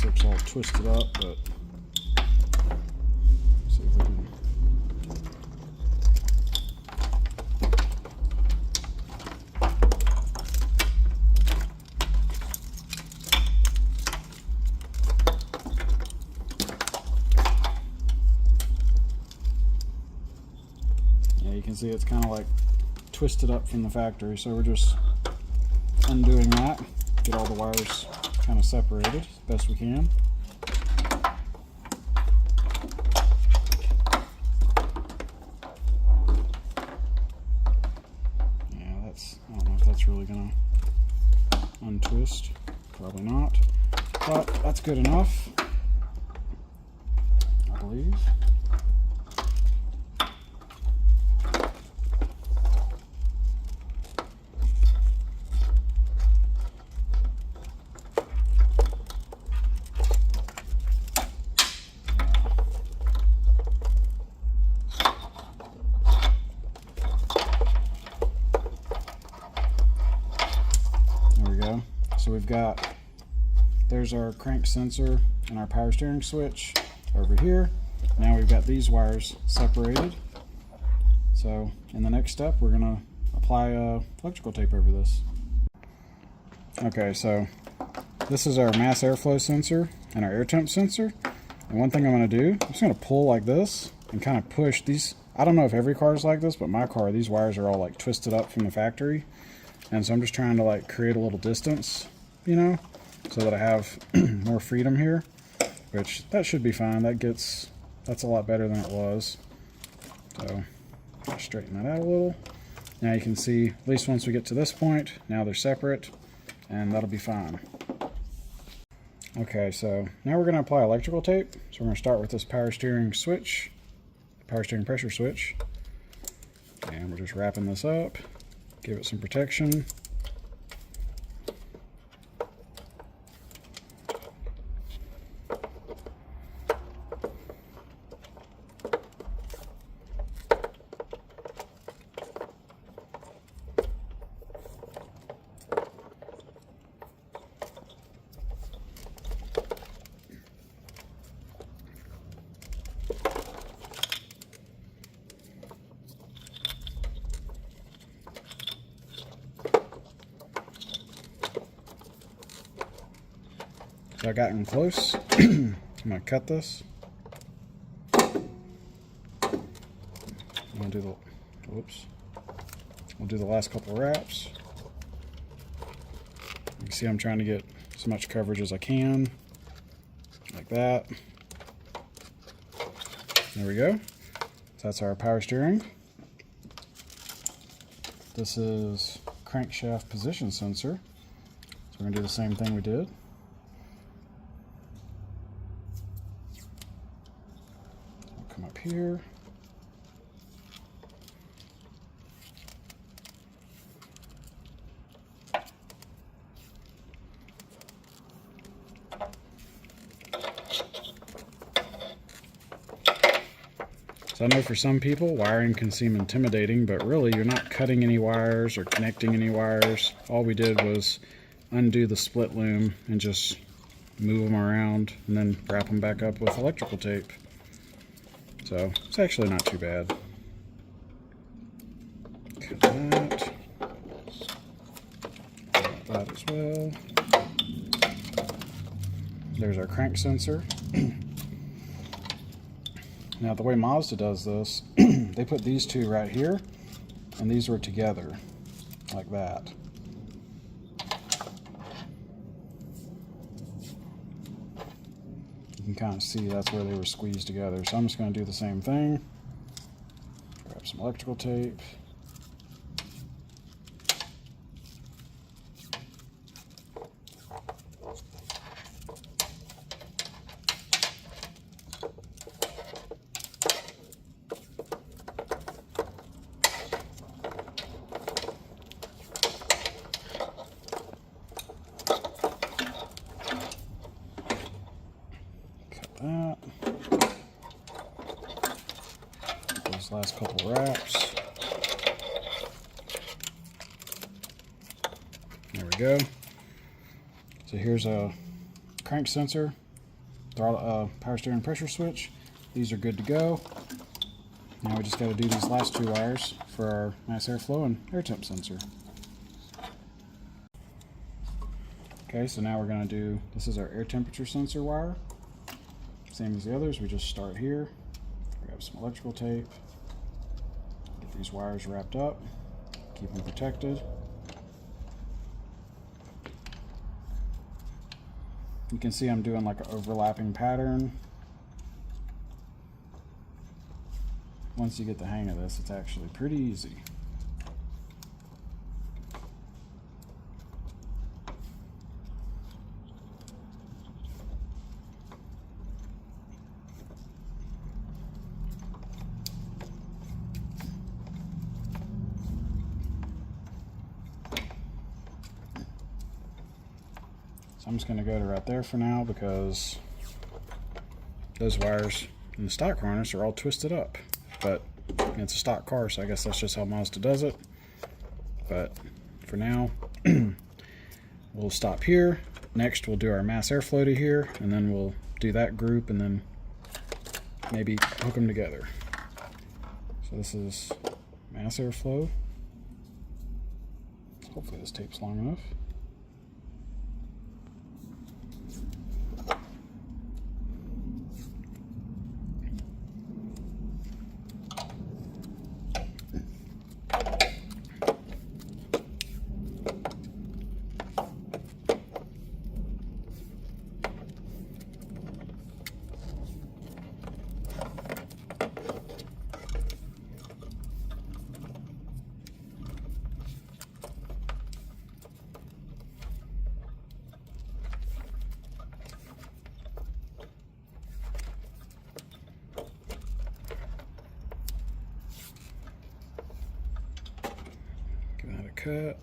Looks all twisted up, but see if we can. Yeah, you can see it's kind of like twisted up from the factory, so we're just undoing that, get all the wires kind of separated as best we can. Yeah, I don't know if that's really gonna untwist. Probably not. But that's good enough, I believe. So we've got, there's our crank sensor and our power steering switch over here. Now we've got these wires separated. So in the next step, we're gonna apply electrical tape over this. Okay, so this is our mass airflow sensor and our air temp sensor. And one thing I'm gonna do, I'm just gonna pull like this and kind of push these. I don't know if every car is like this, but my car, these wires are all like twisted up from the factory. And so I'm just trying to like create a little distance, you know, so that I have more freedom here, which that should be fine. That's a lot better than it was. So just straighten that out a little. Now you can see, at least once we get to this point, now they're separate, and that'll be fine. Okay, so now we're gonna apply electrical tape. So we're gonna start with this power steering switch, power steering pressure switch. And we're just wrapping this up. Give it some protection. So I got in close. I'm going to cut this. We'll do the last couple of wraps. You can see I'm trying to get as much coverage as I can, like that. There we go. So that's our power steering. This is crankshaft position sensor. So we're going to do the same thing we did. Come up here. So I know for some people, wiring can seem intimidating, but really you're not cutting any wires or connecting any wires. All we did was undo the split loom and just move them around and then wrap them back up with electrical tape. So it's actually not too bad. Cut that. Cut that as well. There's our crank sensor. Now the way Mazda does this, they put these two right here, and these were together, like that. You can kind of see that's where they were squeezed together. So I'm just going to do the same thing. Grab some electrical tape. That. Those last couple wraps. There we go. So here's a crank sensor, power steering pressure switch. These are good to go. Now we just got to do these last two wires for our mass airflow and air temp sensor. Okay, so now we're going to do, this is our air temperature sensor wire. Same as the others, we just start here, grab some electrical tape, get these wires wrapped up, keep them protected. You can see I'm doing like an overlapping pattern. Once you get the hang of this, it's actually pretty easy. So I'm just going to go to right there for now because those wires in the stock harness are all twisted up. But it's a stock car, so I guess that's just how Mazda does it. But for now, we'll stop here. Next, we'll do our mass airflow to here, and then we'll do that group, and then maybe hook them together. So this is mass airflow. Hopefully this tape's long enough. Give that a cut.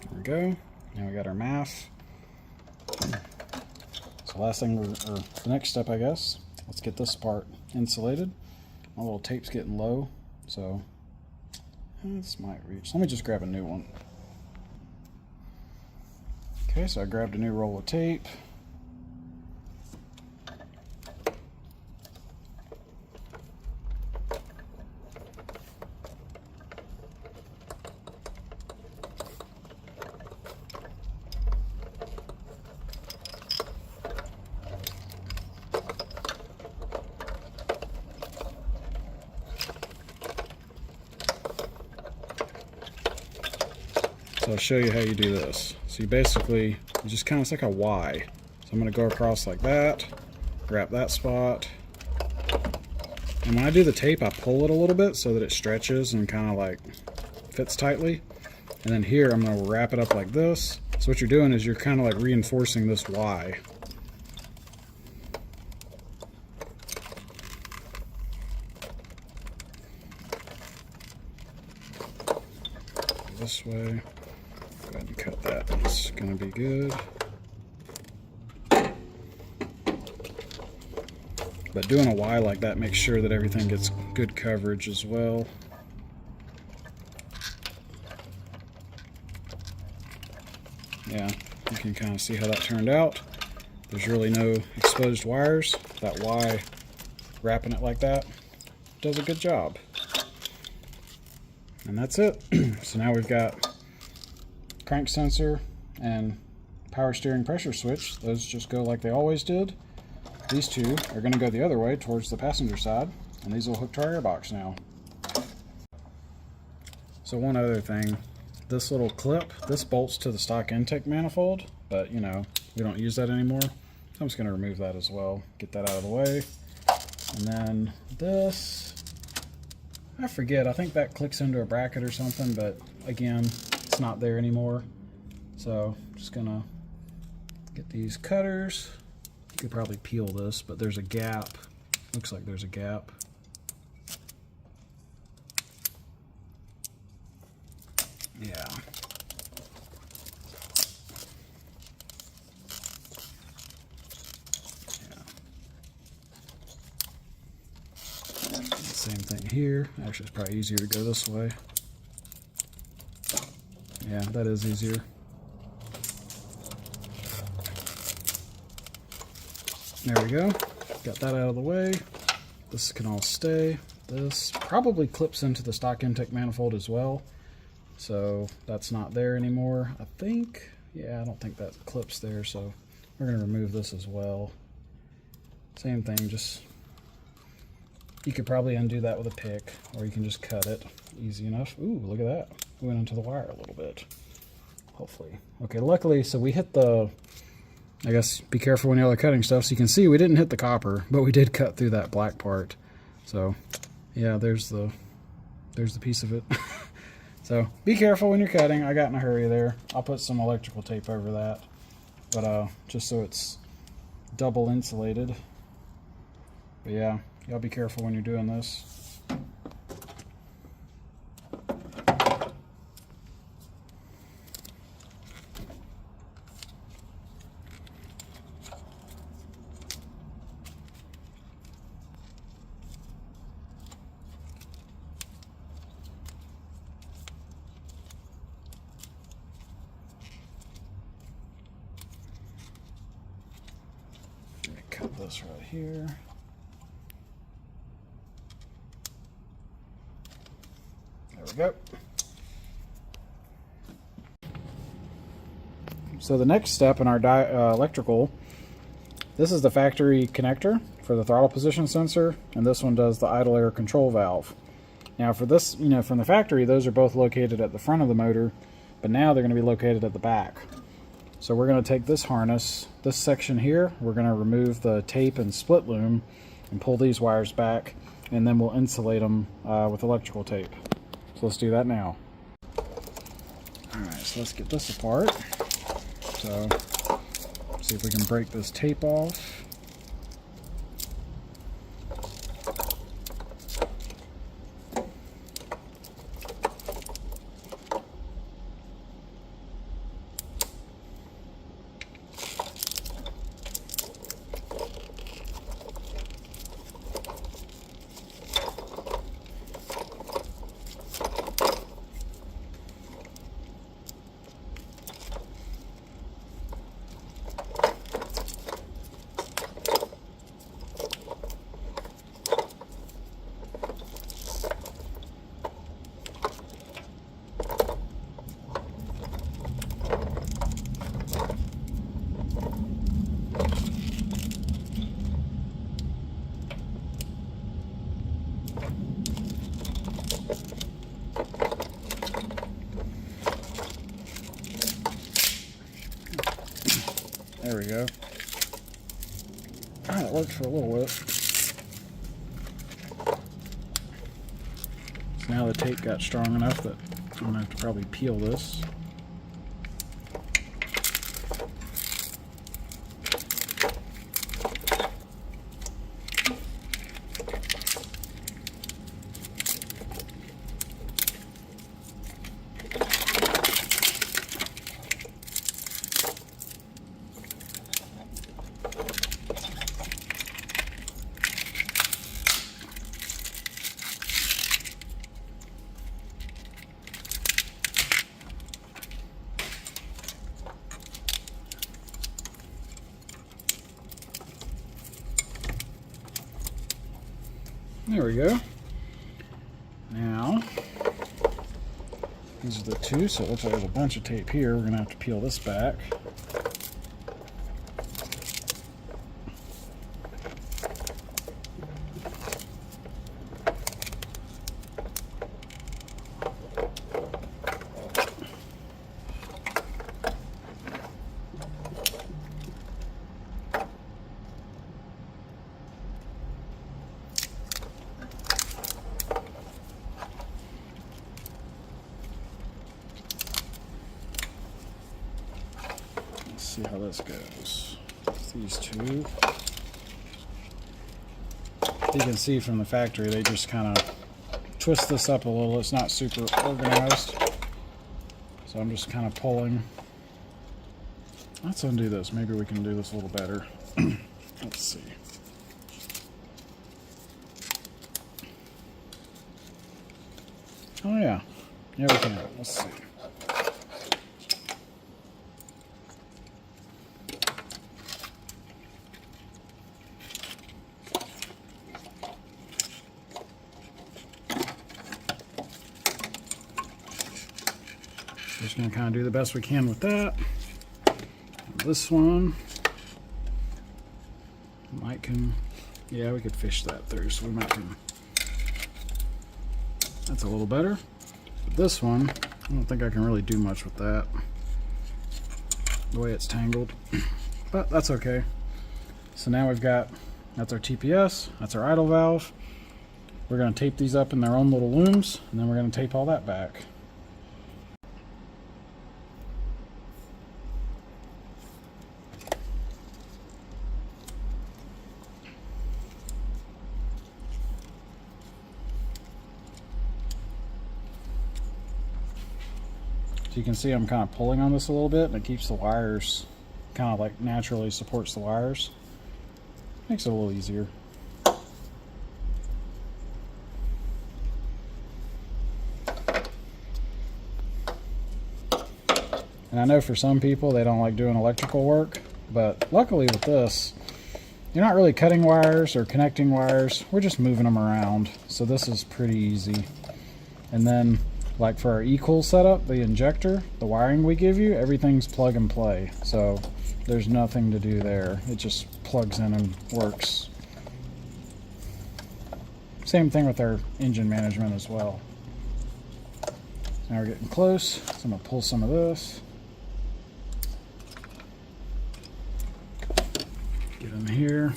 There we go. Now we got our mass. So last thing, or the next step, I guess, let's get this part insulated. My little tape's getting low, so this might reach. Let me just grab a new one. Okay, so I grabbed a new roll of tape. So I'll show you how you do this. So you basically, you just kind of, it's like a Y. So I'm going to go across like that, wrap that spot. And when I do the tape, I pull it a little bit so that it stretches and kind of like fits tightly. And then here, I'm going to wrap it up like this. So what you're doing is you're kind of like reinforcing this Y. This way. Go ahead and cut that. It's going to be good. But doing a Y like that makes sure that everything gets good coverage as well. Yeah, you can kind of see how that turned out. There's really no exposed wires. That Y wrapping it like that does a good job. And that's it. So now we've got crank sensor and power steering pressure switch. Those just go like they always did. These two are going to go the other way towards the passenger side, and these will hook to our airbox now. So one other thing, this little clip, this bolts to the stock intake manifold, but you know, we don't use that anymore. So I'm just going to remove that as well, get that out of the way. And then this, I forget, I think that clicks into a bracket or something, but again, it's not there anymore. So just gonna get these cutters. You could probably peel this, but there's a gap. Looks like there's a gap. Yeah. Same thing here. Actually, it's probably easier to go this way. Yeah, that is easier. There we go. Got that out of the way. This can all stay. This probably clips into the stock intake manifold as well. So that's not there anymore, I think. Yeah, I don't think that clips there, so we're going to remove this as well. Same thing, just you could probably undo that with a pick, or you can just cut it. Easy enough. Ooh, look at that. We went into the wire a little bit. Hopefully. Okay, luckily, so we hit the, I guess be careful when you're cutting stuff. So you can see we didn't hit the copper, but we did cut through that black part. So yeah, there's the piece of it. So be careful when you're cutting. I got in a hurry there. I'll put some electrical tape over that, but just so it's double insulated. But yeah, y'all be careful when you're doing this. Cut this right here. There we go. So the next step in our electrical, this is the factory connector for the throttle position sensor, and this one does the idle air control valve. Now for this, you know, from the factory, those are both located at the front of the motor, but now they're going to be located at the back. So we're going to take this harness, this section here, we're going to remove the tape and split loom and pull these wires back, and then we'll insulate them with electrical tape. So let's do that now. Alright, so let's get this apart. So, see if we can break this tape off. There we go. That worked for a little bit. So now the tape got strong enough that I'm going to have to probably peel this. There we go. Now, these are the two, so it looks like there's a bunch of tape here. We're going to have to peel this back. See how this goes. These two. You can see from the factory they just kind of twist this up a little. It's not super organized. So I'm just kind of pulling. Let's undo this. Maybe we can do this a little better. Let's see. Oh yeah. Yeah, we can. Let's see. Just going to kind of do the best we can with that. This one, might can, yeah, we could fish that through, so we might can. That's a little better. But this one, I don't think I can really do much with that, the way it's tangled. But that's okay. So now we've got, that's our TPS, that's our idle valve. We're going to tape these up in their own little looms, and then we're going to tape all that back. So you can see I'm kind of pulling on this a little bit, and it keeps the wires kind of like naturally supports the wires. Makes it a little easier. And I know for some people they don't like doing electrical work, but luckily with this, you're not really cutting wires or connecting wires. We're just moving them around. So this is pretty easy. And then like for our E-Cool setup, the injector, the wiring we give you, everything's plug and play. So there's nothing to do there. It just plugs in and works. Same thing with our engine management as well. Now we're getting close, so I'm going to pull some of this. Get in here.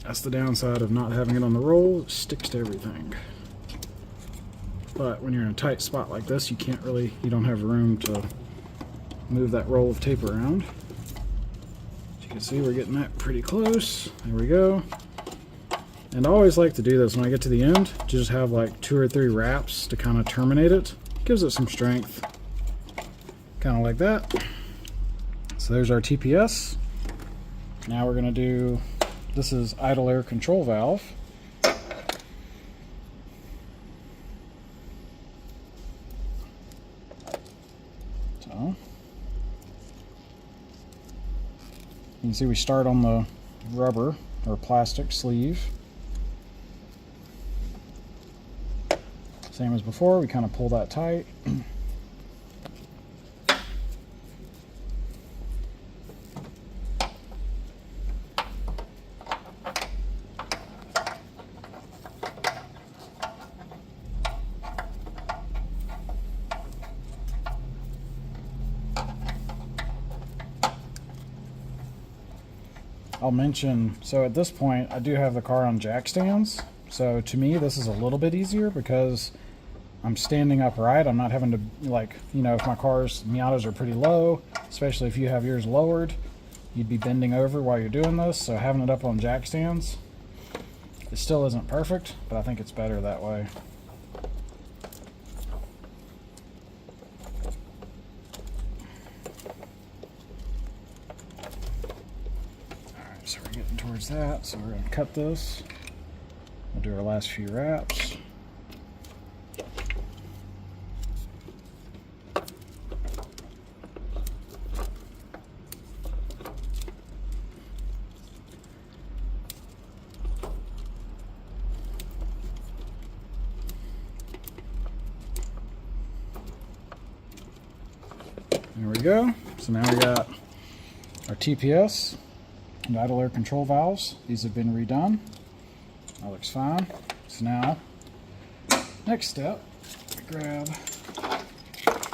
That's the downside of not having it on the roll. It sticks to everything. But when you're in a tight spot like this, you can't really, you don't have room to move that roll of tape around. As you can see, we're getting that pretty close. There we go. And I always like to do this when I get to the end, to just have like 2 or 3 wraps to kind of terminate it. Gives it some strength. Kind of like that. So there's our TPS. Now we're going to do, this is idle air control valve. So you can see we start on the rubber or plastic sleeve. Same as before, we kind of pull that tight. I'll mention, so at this point I do have the car on jack stands, so to me this is a little bit easier because I'm standing upright. I'm not having to, like, you know, if my car's Miatas are pretty low, especially if you have yours lowered, you'd be bending over while you're doing this. So having it up on jack stands, it still isn't perfect, but I think it's better that way. Alright, so we're getting towards that, so we're going to cut this. We'll do our last few wraps. There we go. So now we got our TPS and idle air control valves. These have been redone. That looks fine. So now, next step, we grab,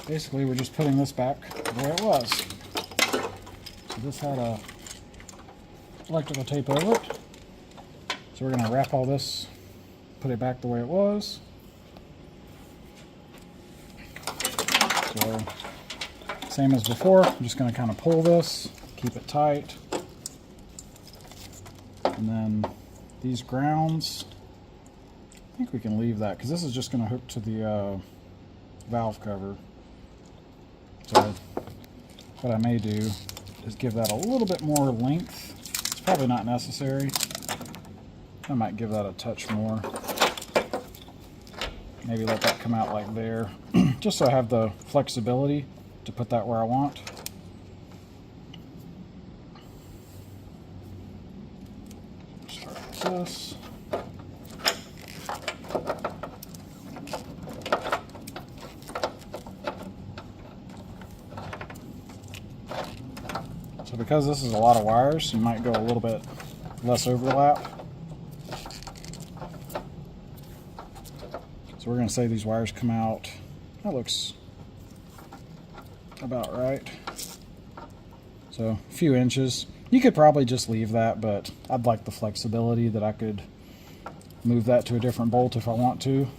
basically we're just putting this back the way it was. So this had a electrical tape over it. So we're going to wrap all this, put it back the way it was. So, same as before, I'm just going to kind of pull this, keep it tight. And then these grounds, I think we can leave that because this is just going to hook to the valve cover. So what I may do is give that a little bit more length. It's probably not necessary. I might give that a touch more. Maybe let that come out like there, just so I have the flexibility to put that where I want. Start with this. So because this is a lot of wires, you might go a little bit less overlap. So we're going to say these wires come out, that looks about right. So a few inches. You could probably just leave that, but I'd like the flexibility that I could move that to a different bolt if I want to.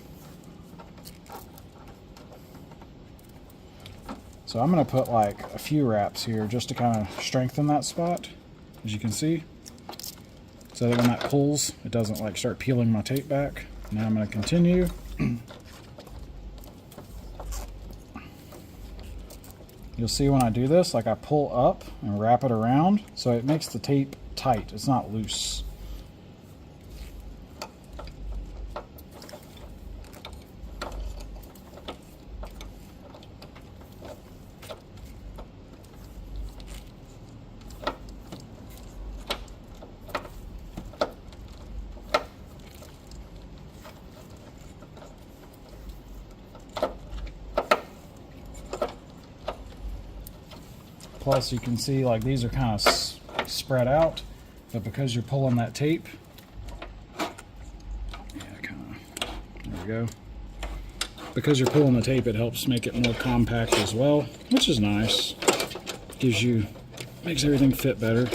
So I'm going to put like a few wraps here just to kind of strengthen that spot, as you can see, so that when that pulls, it doesn't like start peeling my tape back. Now I'm going to continue. You'll see when I do this, like I pull up and wrap it around, so it makes the tape tight. It's not loose. Plus you can see like these are kind of spread out, but because you're pulling that tape, there we go. Because you're pulling the tape, it helps make it more compact as well, which is nice. Makes everything fit better.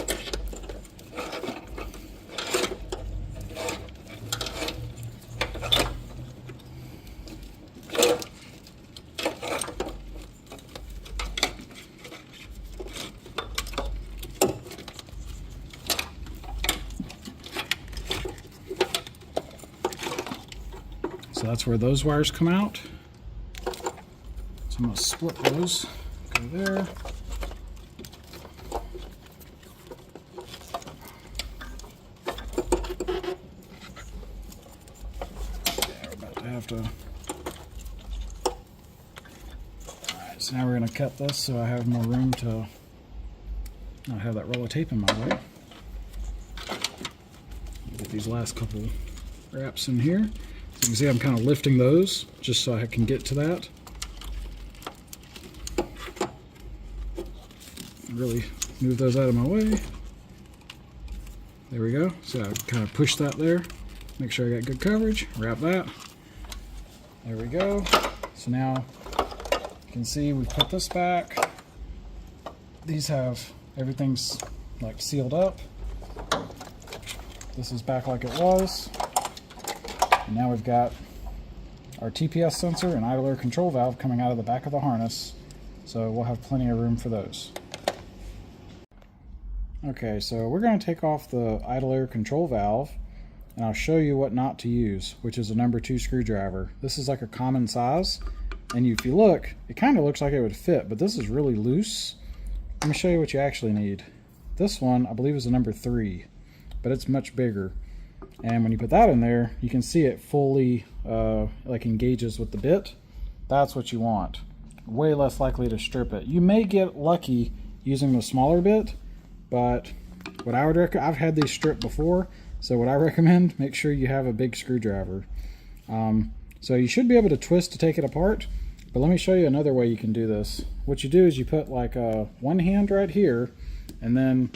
So that's where those wires come out. So I'm going to split those, go there. Yeah, we're about to have to. Alright, so now we're going to cut this so I have more room to not have that roll of tape in my way. Get these last couple wraps in here. So you can see I'm kind of lifting those just so I can get to that. Really move those out of my way. There we go. So I kind of push that there. Make sure I got good coverage. Wrap that. There we go. So now you can see we put this back. These have everything's like sealed up. This is back like it was. And now we've got our TPS sensor and idle air control valve coming out of the back of the harness, so we'll have plenty of room for those. Okay, so we're going to take off the idle air control valve, and I'll show you what not to use, which is a number 2 screwdriver. This is like a common size, and if you look, it kind of looks like it would fit, but this is really loose. Let me show you what you actually need. This one, I believe, is a number 3, but it's much bigger. And when you put that in there, you can see it fully like engages with the bit. That's what you want. Way less likely to strip it. You may get lucky using the smaller bit, but what I would recommend, I've had these stripped before, so what I recommend, make sure you have a big screwdriver. So you should be able to twist to take it apart, But let me show you another way you can do this. What you do is you put like one hand right here, and then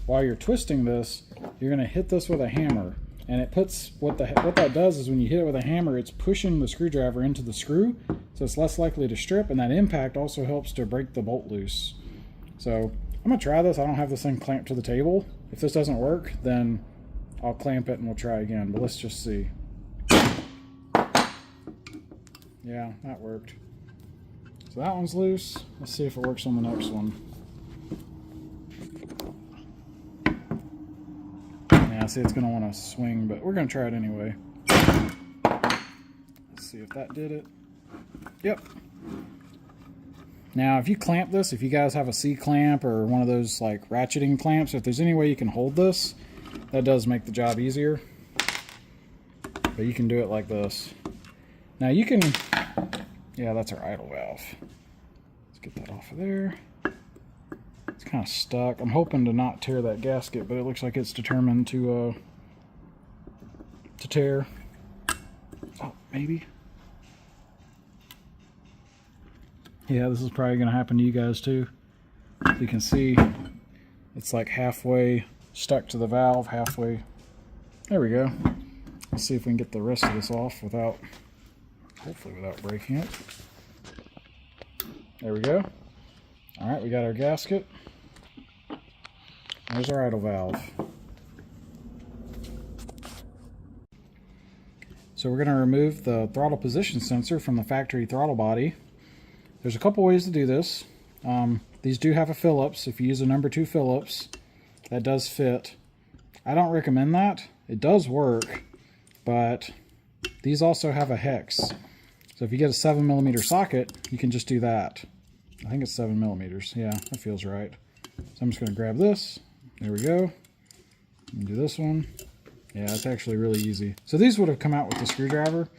while you're twisting this, you're going to hit this with a hammer. And it puts, what that does is when you hit it with a hammer, it's pushing the screwdriver into the screw, so it's less likely to strip, and that impact also helps to break the bolt loose. So I'm going to try this. I don't have this thing clamped to the table. If this doesn't work, then I'll clamp it and we'll try again, but let's just see. Yeah, that worked. So that one's loose. Let's see if it works on the next one. Yeah, see, it's going to want to swing, but we're going to try it anyway. Let's see if that did it. Yep. Now, if you clamp this, if you guys have a C-clamp or one of those like ratcheting clamps, if there's any way you can hold this, that does make the job easier. But you can do it like this. Now you can, yeah, that's our idle valve. Let's get that off of there. It's kind of stuck. I'm hoping to not tear that gasket, but it looks like it's determined to tear. Oh, maybe. Yeah, this is probably going to happen to you guys too. As you can see, it's like halfway stuck to the valve, halfway. There we go. Let's see if we can get the rest of this off without, hopefully without breaking it. There we go. All right, we got our gasket. There's our idle valve. So we're going to remove the throttle position sensor from the factory throttle body. There's a couple ways to do this. These do have a Phillips. If you use a number 2 Phillips, that does fit. I don't recommend that. It does work, but these also have a hex. So if you get a 7mm socket, you can just do that. I think it's 7mm. Yeah, that feels right. So I'm just going to grab this. There we go. And do this one. Yeah, it's actually really easy. So these would have come out with the screwdriver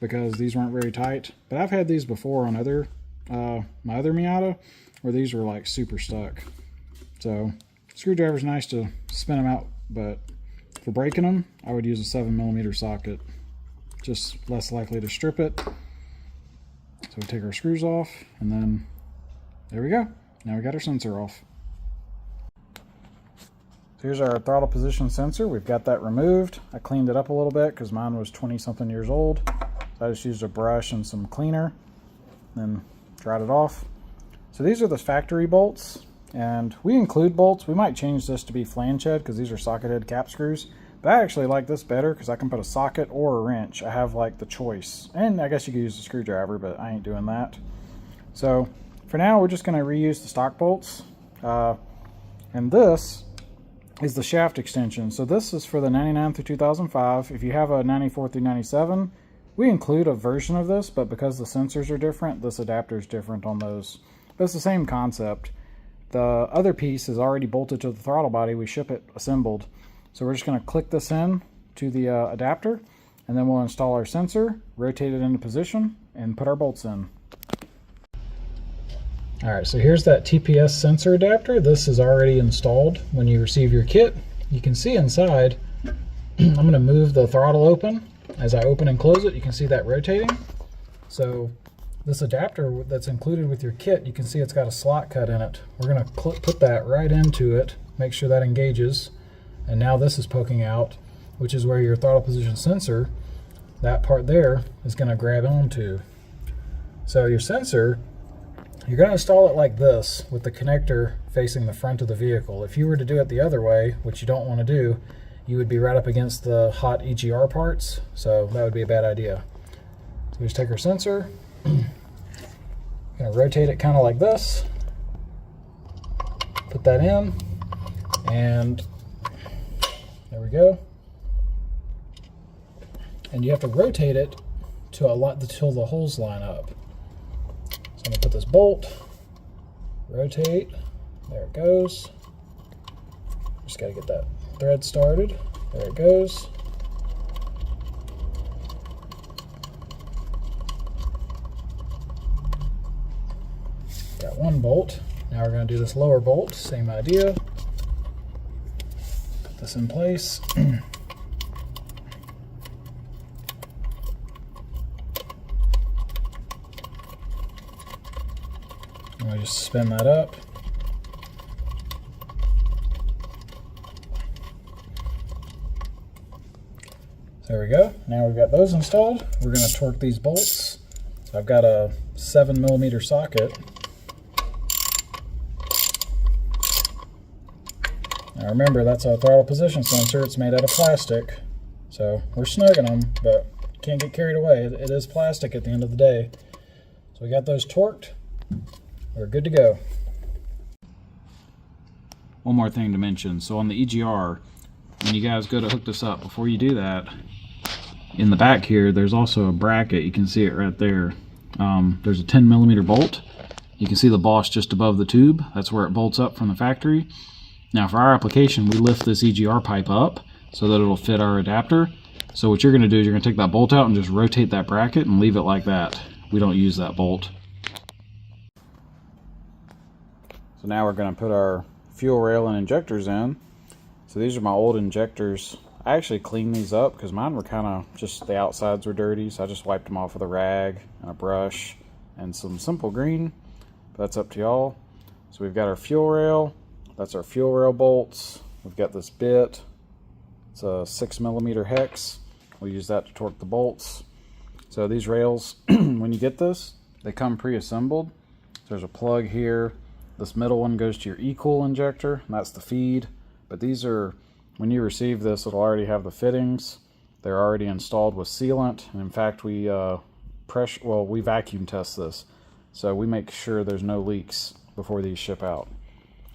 because these weren't very tight. But I've had these before on other my other Miata where these were like super stuck. So screwdriver's nice to spin them out, but for breaking them, I would use a 7mm socket. Just less likely to strip it. So we take our screws off, and then there we go. Now we got our sensor off. So here's our throttle position sensor. We've got that removed. I cleaned it up a little bit because mine was 20-something years old. So I just used a brush and some cleaner, then dried it off. So these are the factory bolts, and we include bolts. We might change this to be flange head because these are socket head cap screws. But I actually like this better because I can put a socket or a wrench. I have like the choice. And I guess you could use a screwdriver, but I ain't doing that. So for now, we're just going to reuse the stock bolts. And this is the shaft extension. So this is for the 99 through 2005. If you have a 94 through 97, we include a version of this, but because the sensors are different, this adapter is different on those. But it's the same concept. The other piece is already bolted to the throttle body. We ship it assembled. So we're just going to click this in to the adapter, and then we'll install our sensor, rotate it into position, and put our bolts in. Alright, so here's that TPS sensor adapter. This is already installed when you receive your kit. You can see inside, I'm going to move the throttle open. As I open and close it, you can see that rotating. So this adapter that's included with your kit, you can see it's got a slot cut in it. We're going to put that right into it, make sure that engages. And now this is poking out, which is where your throttle position sensor, that part there, is going to grab onto. So your sensor, you're going to install it like this with the connector facing the front of the vehicle. If you were to do it the other way, which you don't want to do, you would be right up against the hot EGR parts, so that would be a bad idea. So we just take our sensor, going to rotate it kind of like this, put that in, and there we go. And you have to rotate it till the holes line up. So I'm going to put this bolt, rotate, there it goes. Just got to get that thread started. There it goes. Got one bolt. Now we're going to do this lower bolt, same idea. Put this in place. I'll just spin that up. There we go. Now we've got those installed. We're going to torque these bolts. So I've got a 7mm socket. Now remember, that's a throttle position sensor. It's made out of plastic. So we're snugging them, but can't get carried away. It is plastic at the end of the day. So we got those torqued. We're good to go. One more thing to mention. So on the EGR, when you guys go to hook this up, before you do that, in the back here, there's also a bracket. You can see it right there. There's a 10mm bolt. You can see the boss just above the tube. That's where it bolts up from the factory. Now for our application, we lift this EGR pipe up so that it'll fit our adapter. So what you're going to do is you're going to take that bolt out and just rotate that bracket and leave it like that. We don't use that bolt. So now we're going to put our fuel rail and injectors in. So these are my old injectors. I actually cleaned these up because mine were kind of just, the outsides were dirty, so I just wiped them off with a rag and a brush and some simple green. But that's up to y'all. So we've got our fuel rail. That's our fuel rail bolts. We've got this bit. It's a 6mm hex. We'll use that to torque the bolts. So these rails, when you get this, they come pre-assembled. There's a plug here. This middle one goes to your E-Cool injector, and that's the feed. But these are, when you receive this, it'll already have the fittings. They're already installed with sealant. And in fact, we vacuum test this. So we make sure there's no leaks before these ship out.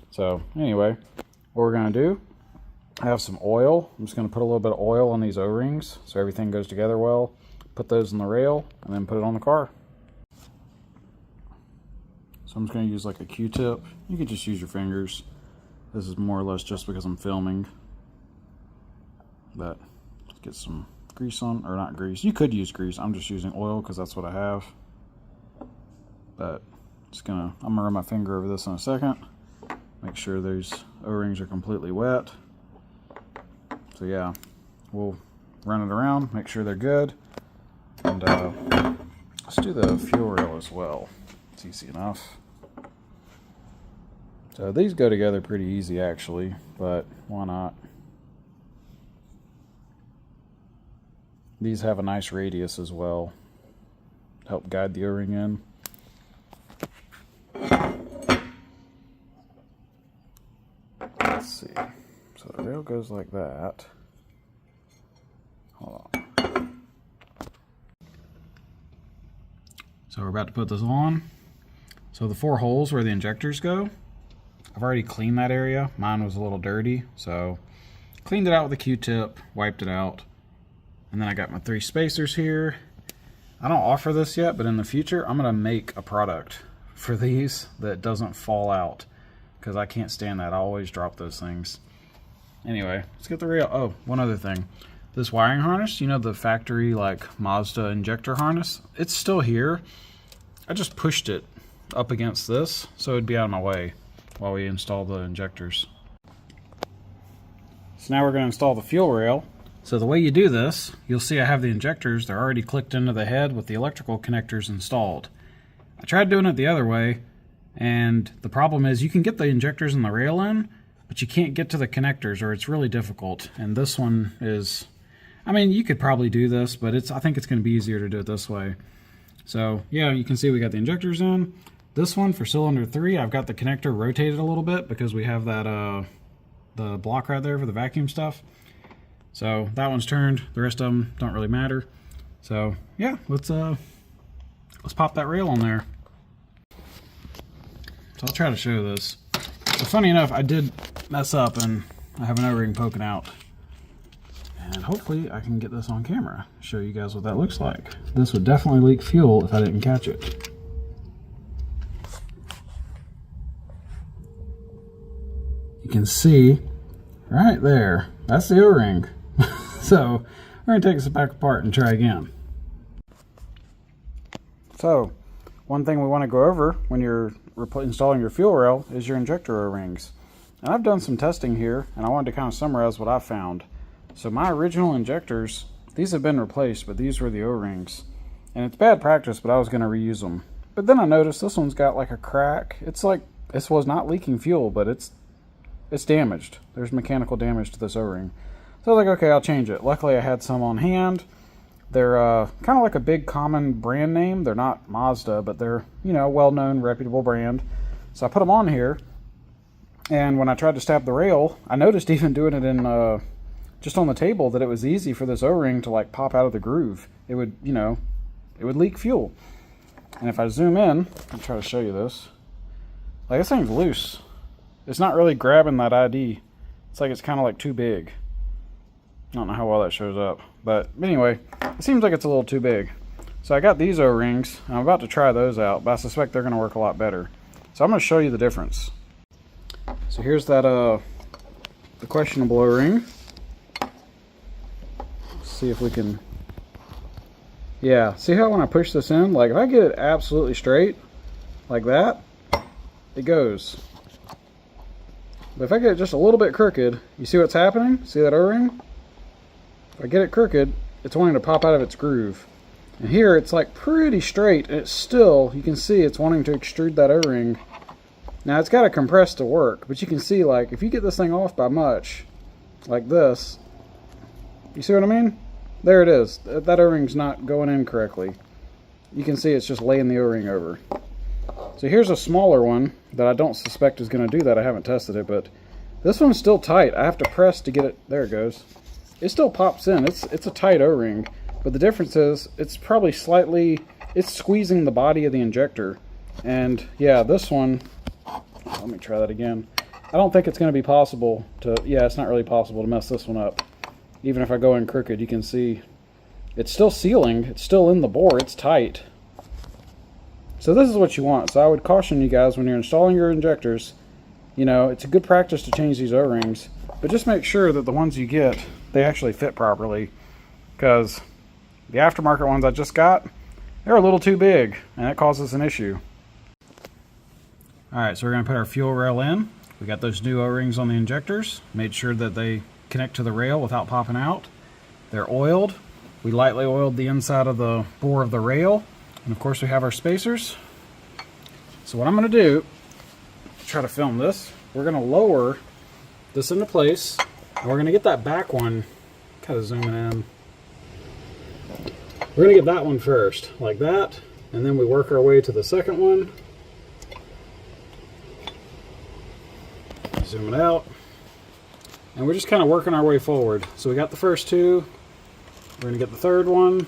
So anyway, what we're going to do, I have some oil. I'm just going to put a little bit of oil on these O-rings so everything goes together well. Put those in the rail and then put it on the car. So I'm just going to use like a Q-tip. You could just use your fingers. This is more or less just because I'm filming. But let's get some grease on, or not grease. You could use grease. I'm just using oil because that's what I have. But I'm gonna run my finger over this in a second. Make sure those O-rings are completely wet. So yeah, we'll run it around, make sure they're good. And let's do the fuel rail as well. It's easy enough. So these go together pretty easy actually, but why not? These have a nice radius as well. Help guide the O-ring in. Let's see. So the rail goes like that. Hold on. So we're about to put this on. So the 4 holes where the injectors go, I've already cleaned that area. Mine was a little dirty, so cleaned it out with a Q-tip, wiped it out. And then I got my 3 spacers here. I don't offer this yet, but in the future, I'm gonna make a product for these that doesn't fall out, because I can't stand that. I always drop those things. Anyway, let's get the rail. Oh, one other thing. This wiring harness, you know, the factory like Mazda injector harness, it's still here. I just pushed it up against this so it'd be out of my way while we install the injectors. So now we're going to install the fuel rail. So the way you do this, you'll see I have the injectors. They're already clicked into the head with the electrical connectors installed. I tried doing it the other way, and the problem is you can get the injectors and the rail in, but you can't get to the connectors, or it's really difficult. And this one is, I mean, you could probably do this, but I think it's going to be easier to do it this way. So yeah, you can see we got the injectors in. This one for cylinder 3, I've got the connector rotated a little bit because we have that the block right there for the vacuum stuff. So that one's turned. The rest of them don't really matter. So yeah, let's pop that rail on there. So I'll try to show this. So funny enough, I did mess up and I have an O-ring poking out. And hopefully I can get this on camera, show you guys what that looks like. This would definitely leak fuel if I didn't catch it. You can see right there, that's the O-ring. So we're going to take this back apart and try again. So one thing we want to go over when you're installing your fuel rail is your injector O-rings. And I've done some testing here, and I wanted to kind of summarize what I found. So my original injectors, these have been replaced, but these were the O-rings. And it's bad practice, but I was going to reuse them. But then I noticed this one's got like a crack. It's like, this was not leaking fuel, but it's damaged. There's mechanical damage to this O-ring. So I was like, okay, I'll change it. Luckily I had some on hand. They're kind of like a big common brand name. They're not Mazda, but they're, you know, well-known, reputable brand. So I put them on here, and when I tried to stab the rail, I noticed even doing it in just on the table that it was easy for this O-ring to like pop out of the groove. It would, you know, it would leak fuel. And if I zoom in, I'll try to show you this. Like, this thing's loose. It's not really grabbing that ID. It's like it's kind of like too big. I don't know how well that shows up. But anyway, it seems like it's a little too big. So I got these O-rings. I'm about to try those out, but I suspect they're going to work a lot better. So I'm going to show you the difference. So here's that the questionable O-ring. See if we can... Yeah, see how when I push this in, like if I get it absolutely straight, like that, it goes. But if I get it just a little bit crooked, you see what's happening? See that O-ring? If I get it crooked, it's wanting to pop out of its groove. And here it's like pretty straight, and it's still, you can see it's wanting to extrude that O-ring. Now it's got to compress to work, but you can see like if you get this thing off by much, like this, you see what I mean? There it is. That O-ring's not going in correctly. You can see it's just laying the O-ring over. So here's a smaller one that I don't suspect is going to do that. I haven't tested it, but this one's still tight. I have to press to get it. There it goes. It still pops in. It's a tight O-ring, but the difference is it's probably slightly, it's squeezing the body of the injector. And yeah, this one, let me try that again. I don't think it's going to be possible to, yeah, it's not really possible to mess this one up. Even if I go in crooked, you can see it's still sealing. It's still in the bore. It's tight. So this is what you want. So I would caution you guys when you're installing your injectors, you know, it's a good practice to change these O-rings, but just make sure that the ones you get, they actually fit properly, because the aftermarket ones I just got, they're a little too big, and it causes an issue. Alright, so we're going to put our fuel rail in. We got those new O-rings on the injectors. Made sure that they connect to the rail without popping out. They're oiled. We lightly oiled the inside of the bore of the rail. And of course we have our spacers. So what I'm going to do, try to film this, we're going to lower this into place. And we're going to get that back one, kind of zooming in. We're going to get that one first, like that. And then we work our way to the second one. Zoom it out. And we're just kind of working our way forward. So we got the first two. We're going to get the third one.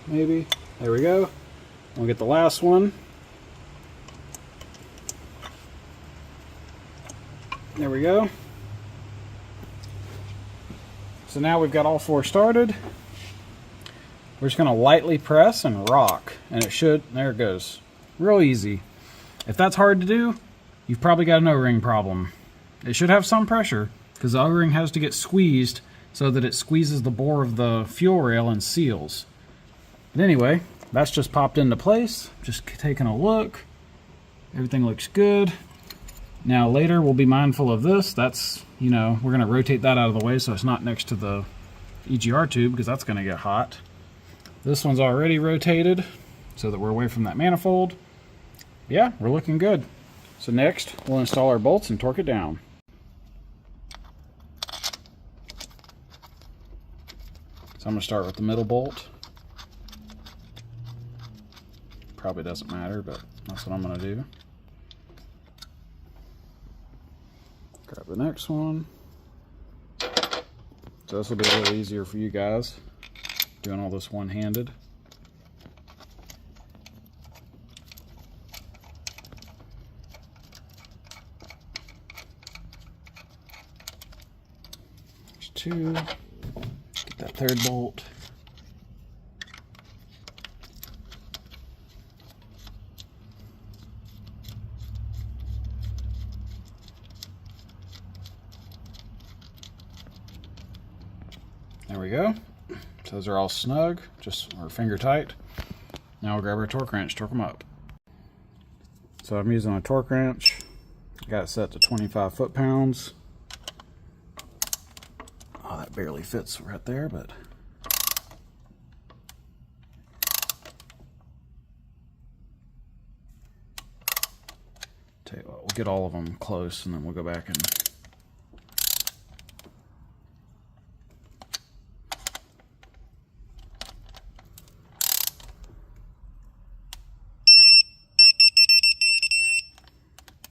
Maybe. There we go. We'll get the last one. There we go. So now we've got all four started. We're just going to lightly press and rock. And it should, there it goes. Real easy. If that's hard to do, you've probably got an O-ring problem. It should have some pressure, because the O-ring has to get squeezed so that it squeezes the bore of the fuel rail and seals. But anyway, that's just popped into place. Just taking a look. Everything looks good. Now later we'll be mindful of this. That's, you know, we're going to rotate that out of the way so it's not next to the EGR tube, because that's going to get hot. This one's already rotated so that we're away from that manifold. Yeah, we're looking good. So next, we'll install our bolts and torque it down. So I'm going to start with the middle bolt. Probably doesn't matter, but that's what I'm going to do. Grab the next one. So this will be a little easier for you guys, doing all this one-handed. There's two. Get that third bolt. There we go. So those are all snug, just or finger tight. Now we'll grab our torque wrench, torque them up. So I'm using a torque wrench. Got it set to 25 foot-pounds. Oh, that barely fits right there, but Tell you what, we'll get all of them close and then we'll go back and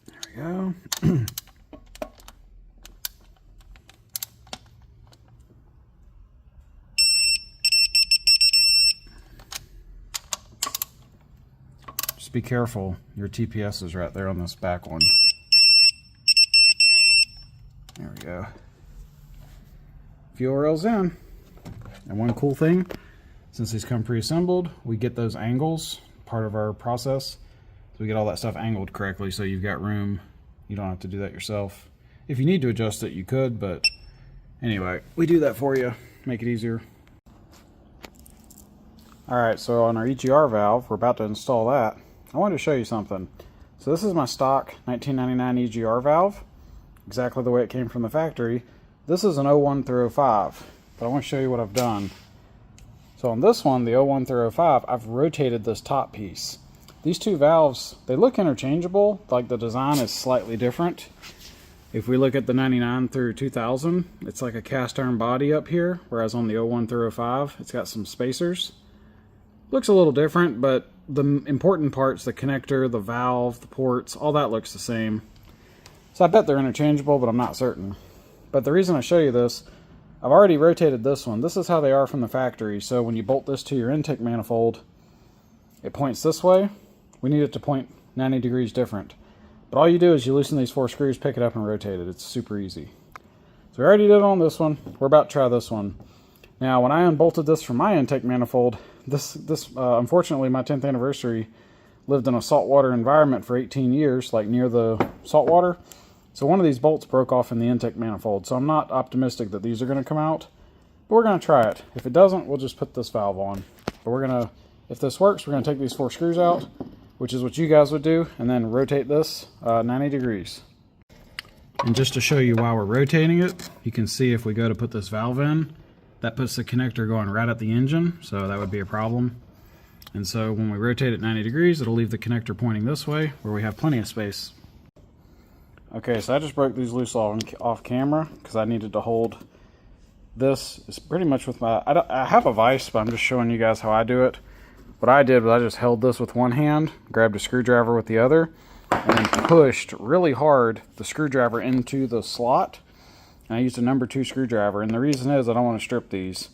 there we go. Just be careful, your TPS is right there on this back one. There we go. Fuel rail's in. And one cool thing, since these come pre-assembled, we get those angles, part of our process. So we get all that stuff angled correctly so you've got room. You don't have to do that yourself. If you need to adjust it, you could, but anyway, we do that for you, make it easier. Alright, so on our EGR valve, we're about to install that. I wanted to show you something. So this is my stock 1999 EGR valve, exactly the way it came from the factory. This is an 01 through 05, but I want to show you what I've done. So on this one, the 01 through 05, I've rotated this top piece. These two valves, they look interchangeable, like the design is slightly different. If we look at the 99 through 2000, it's like a cast iron body up here, whereas on the 01 through 05, it's got some spacers. Looks a little different, but the important parts, the connector, the valve, the ports, all that looks the same. So I bet they're interchangeable, but I'm not certain. But the reason I show you this, I've already rotated this one. This is how they are from the factory. So when you bolt this to your intake manifold, it points this way. We need it to point 90 degrees different. But all you do is you loosen these 4 screws, pick it up, and rotate it. It's super easy. So we already did it on this one. We're about to try this one. Now, when I unbolted this from my intake manifold, unfortunately, my 10th anniversary lived in a saltwater environment for 18 years, like near the saltwater. So one of these bolts broke off in the intake manifold. So I'm not optimistic that these are going to come out, but we're going to try it. If it doesn't, we'll just put this valve on. But if this works, we're going to take these 4 screws out, which is what you guys would do, and then rotate this 90 degrees. And just to show you why we're rotating it, you can see if we go to put this valve in, that puts the connector going right at the engine, so that would be a problem. And so when we rotate it 90 degrees, it'll leave the connector pointing this way, where we have plenty of space. Okay, so I just broke these loose off camera, because I needed to hold this. It's pretty much with my, I have a vise, but I'm just showing you guys how I do it. What I did was I just held this with one hand, grabbed a screwdriver with the other, and then pushed really hard the screwdriver into the slot. And I used a number 2 screwdriver, and the reason is I don't want to strip these.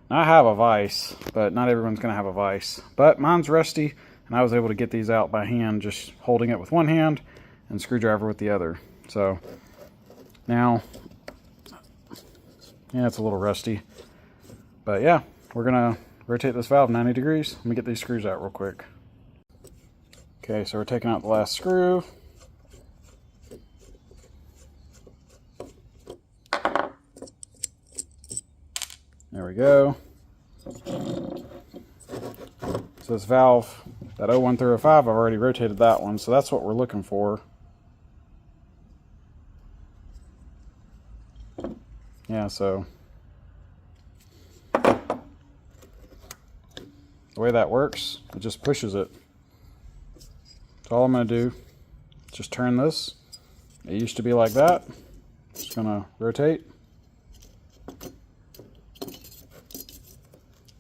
Now I have a vise, but not everyone's going to have a vise. But mine's rusty, and I was able to get these out by hand, just holding it with one hand and screwdriver with the other. So now, yeah, it's a little rusty. But yeah, we're going to rotate this valve 90 degrees. Let me get these screws out real quick. Okay, so we're taking out the last screw. There we go. So this valve, that 01 through 05, I've already rotated that one, so that's what we're looking for. Yeah, so the way that works, it just pushes it. So all I'm going to do is just turn this. It used to be like that. Just going to rotate.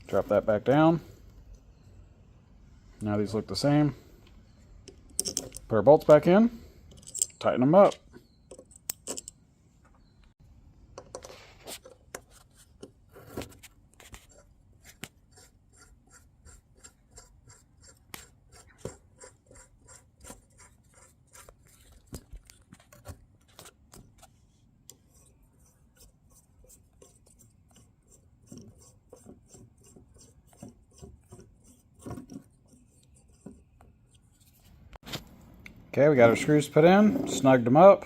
Drop that back down. Now these look the same. Put our bolts back in. Tighten them up. Okay, we got our screws put in, snugged them up.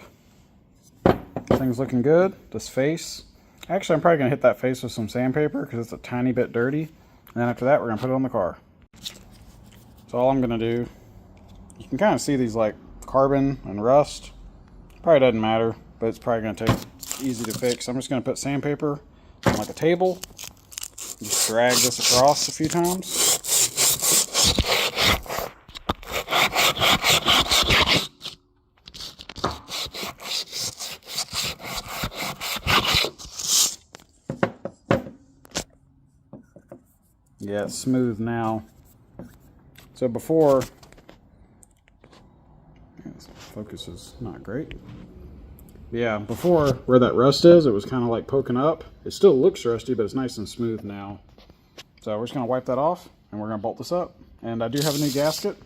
Things looking good. This face. Actually, I'm probably going to hit that face with some sandpaper because it's a tiny bit dirty. And then after that, we're going to put it on the car. So all I'm going to do, you can kind of see these like carbon and rust. Probably doesn't matter, but it's probably going to take easy to fix. I'm just going to put sandpaper on like a table. Just drag this across a few times. Yeah, it's smooth now. So before, focus is not great. Yeah, before where that rust is, it was kind of like poking up. It still looks rusty, but it's nice and smooth now. So we're just going to wipe that off, and we're going to bolt this up. And I do have a new gasket,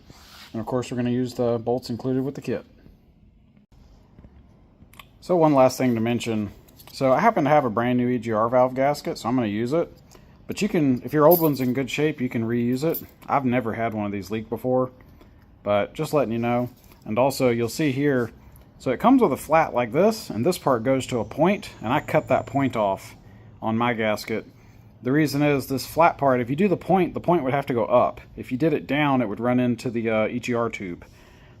and of course we're going to use the bolts included with the kit. So one last thing to mention. So I happen to have a brand new EGR valve gasket, so I'm going to use it. But you can, if your old one's in good shape, you can reuse it. I've never had one of these leak before, but just letting you know. And also you'll see here, so it comes with a flat like this, and this part goes to a point, and I cut that point off on my gasket. The reason is this flat part, if you do the point would have to go up. If you did it down, it would run into the EGR tube.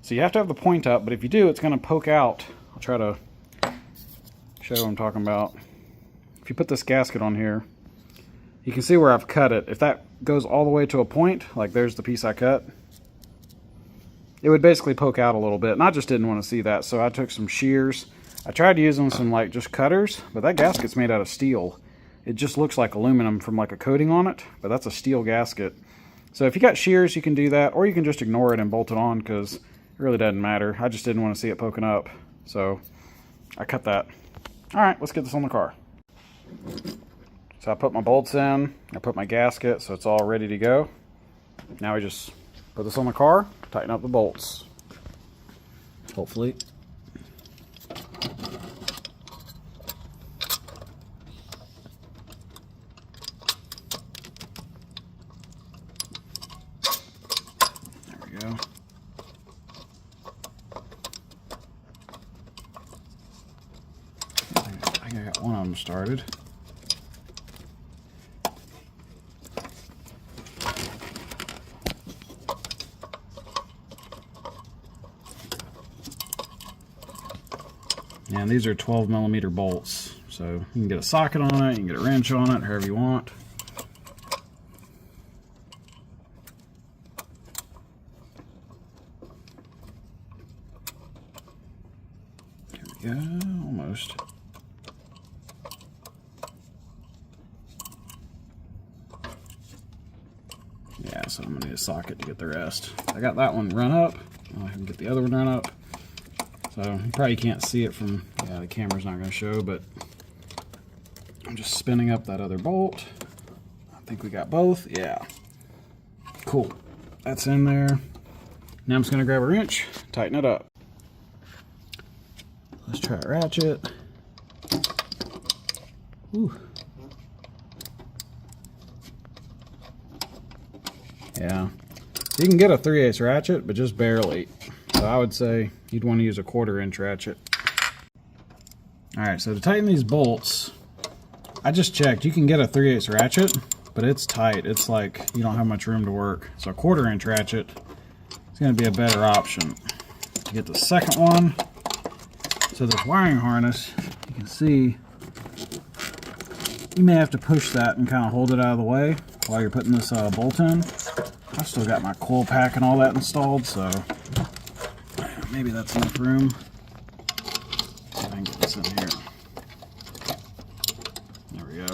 So you have to have the point up, but if you do, it's going to poke out. I'll try to show what I'm talking about. If you put this gasket on here, you can see where I've cut it. If that goes all the way to a point, like there's the piece I cut, it would basically poke out a little bit, and I just didn't want to see that, so I took some shears. I tried using some like just cutters, but that gasket's made out of steel. It just looks like aluminum from like a coating on it, but that's a steel gasket. So if you got shears, you can do that, or you can just ignore it and bolt it on, because it really doesn't matter. I just didn't want to see it poking up, so I cut that. All right, let's get this on the car. So I put my bolts in, I put my gasket, so it's all ready to go. Now we just put this on the car, tighten up the bolts. Hopefully. There we go. I think I got one of them started. And these are 12mm bolts, so you can get a socket on it, you can get a wrench on it, however you want. There we go, almost. Yeah, so I'm gonna need a socket to get the rest. I got that one run up, I can get the other one run up. So you probably can't see it from, yeah, the camera's not going to show, but I'm just spinning up that other bolt. I think we got both. Yeah. Cool. That's in there. Now I'm just going to grab a wrench, tighten it up. Let's try a ratchet. Ooh. Yeah. You can get a 3/8 ratchet, but just barely. So I would say you'd want to use a 1/4 inch ratchet. Alright, so to tighten these bolts, I just checked. You can get a 3/8 ratchet, but it's tight. It's like you don't have much room to work. So a 1/4 inch ratchet is going to be a better option. To get the second one, so this wiring harness, you can see, you may have to push that and kind of hold it out of the way while you're putting this bolt in. I've still got my coil pack and all that installed, so maybe that's enough room. See if I can get this in here. There we go.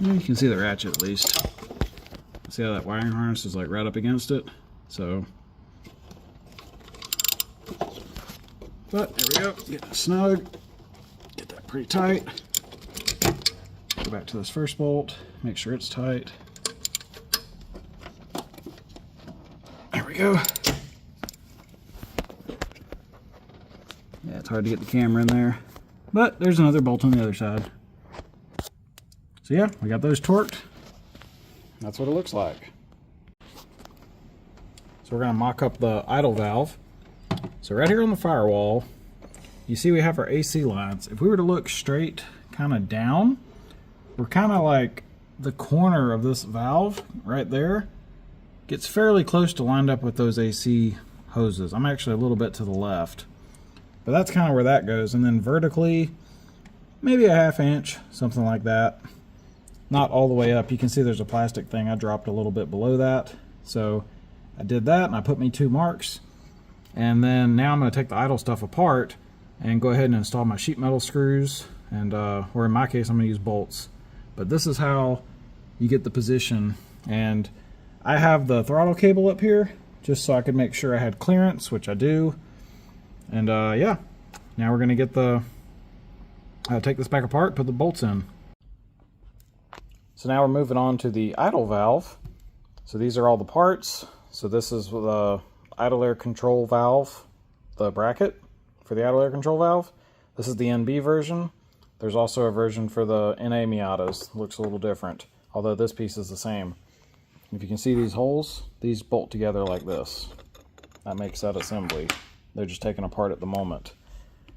Yeah, you can see the ratchet at least. See how that wiring harness is like right up against it? So, but there we go. Get it snug. Get that pretty tight. Go back to this first bolt. Make sure it's tight. There we go. Yeah, it's hard to get the camera in there. But there's another bolt on the other side. So yeah, we got those torqued. That's what it looks like. So we're going to mock up the idle valve. So right here on the firewall, you see we have our AC lines. If we were to look straight kind of down, we're kind of like the corner of this valve right there gets fairly close to lined up with those AC hoses. I'm actually a little bit to the left, but that's kind of where that goes. And then vertically, maybe a 1/2 inch, something like that. Not all the way up. You can see there's a plastic thing. I dropped a little bit below that. So I did that and I put me 2 marks. And then now I'm going to take the idle stuff apart and go ahead and install my sheet metal screws, and or in my case I'm going to use bolts. But this is how you get the position, and I have the throttle cable up here just so I could make sure I had clearance, which I do. And yeah, now we're going to get the take this back apart, put the bolts in. So now we're moving on to the idle valve. So these are all the parts. So this is the idle air control valve, the bracket for the idle air control valve. This is the NB version. There's also a version for the NA Miatas. Looks a little different, although this piece is the same. If you can see these holes, these bolt together like this. That makes that assembly. They're just taken apart at the moment.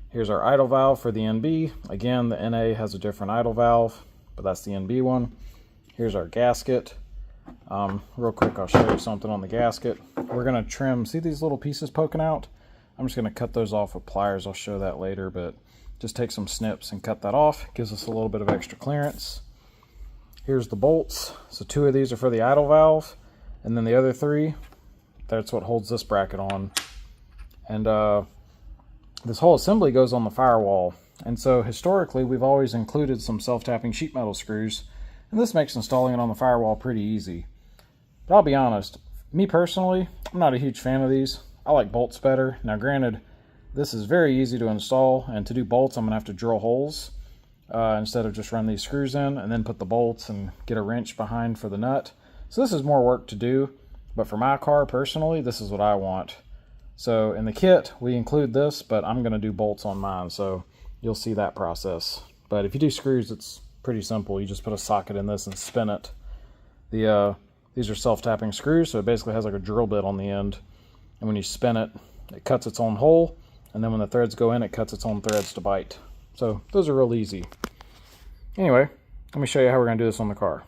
Here's our idle valve for the NB. Again, the NA has a different idle valve, but that's the NB one. Here's our gasket. Real quick, I'll show you something on the gasket. We're going to trim, see these little pieces poking out? I'm just going to cut those off with pliers. I'll show that later, but just take some snips and cut that off. Gives us a little bit of extra clearance. Here's the bolts. So 2 of these are for the idle valve, and then the other 3, that's what holds this bracket on. And this whole assembly goes on the firewall. And so historically, we've always included some self-tapping sheet metal screws, and this makes installing it on the firewall pretty easy. But I'll be honest, me personally, I'm not a huge fan of these. I like bolts better. Now granted, this is very easy to install, and to do bolts I'm going to have to drill holes instead of just run these screws in and then put the bolts and get a wrench behind for the nut. So this is more work to do, but for my car personally, this is what I want. So in the kit, we include this, but I'm going to do bolts on mine, so you'll see that process. But if you do screws, it's pretty simple. You just put a socket in this and spin it. These are self-tapping screws, so it basically has like a drill bit on the end. And when you spin it, it cuts its own hole. And then when the threads go in, it cuts its own threads to bite. So those are real easy. Anyway, let me show you how we're going to do this on the car.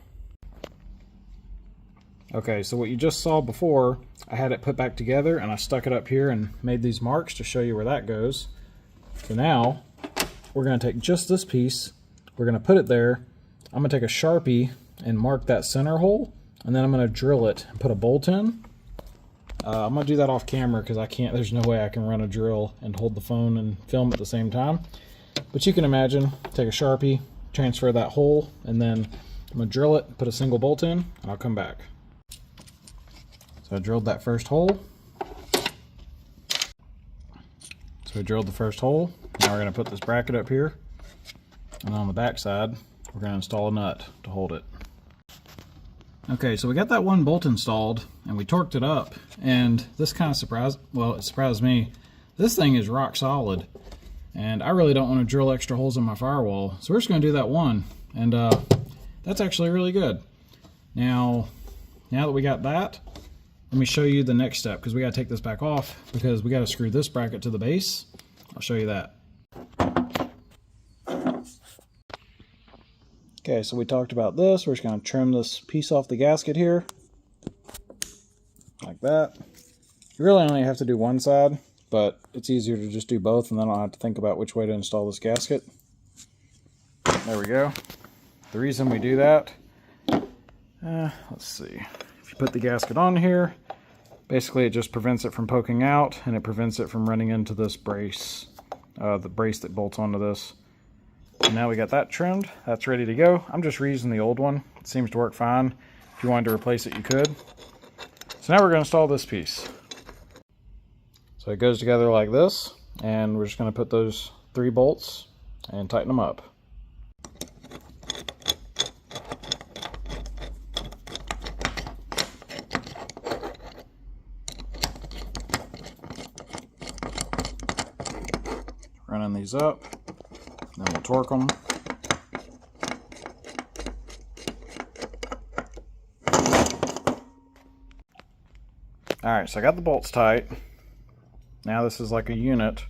Okay, so what you just saw before, I had it put back together and I stuck it up here and made these marks to show you where that goes. So now, we're going to take just this piece, we're going to put it there, I'm going to take a Sharpie and mark that center hole, and then I'm going to drill it and put a bolt in. I'm going to do that off camera because I can't, there's no way I can run a drill and hold the phone and film at the same time. But you can imagine, take a Sharpie, transfer that hole, and then I'm going to drill it, put a single bolt in, and I'll come back. So I drilled that first hole. So I drilled the first hole. Now we're going to put this bracket up here. And on the back side, we're going to install a nut to hold it. Okay, so we got that one bolt installed and we torqued it up. And this kind of surprised, well, it surprised me. This thing is rock solid. And I really don't want to drill extra holes in my firewall. So we're just going to do that one. And that's actually really good. Now that we got that, let me show you the next step, because we got to take this back off because we got to screw this bracket to the base. I'll show you that. Okay, so we talked about this. We're just going to trim this piece off the gasket here, like that. You really only have to do one side, but it's easier to just do both, and then I'll have to think about which way to install this gasket. There we go. The reason we do that, let's see. If you put the gasket on here, basically it just prevents it from poking out, and it prevents it from running into this brace, the brace that bolts onto this. And now we got that trimmed, that's ready to go. I'm just reusing the old one. It seems to work fine. If you wanted to replace it, you could. So now we're going to install this piece. So it goes together like this, and we're just going to put those 3 bolts and tighten them up. Running these up, then we'll torque them. Alright, so I got the bolts tight. Now this is like a unit.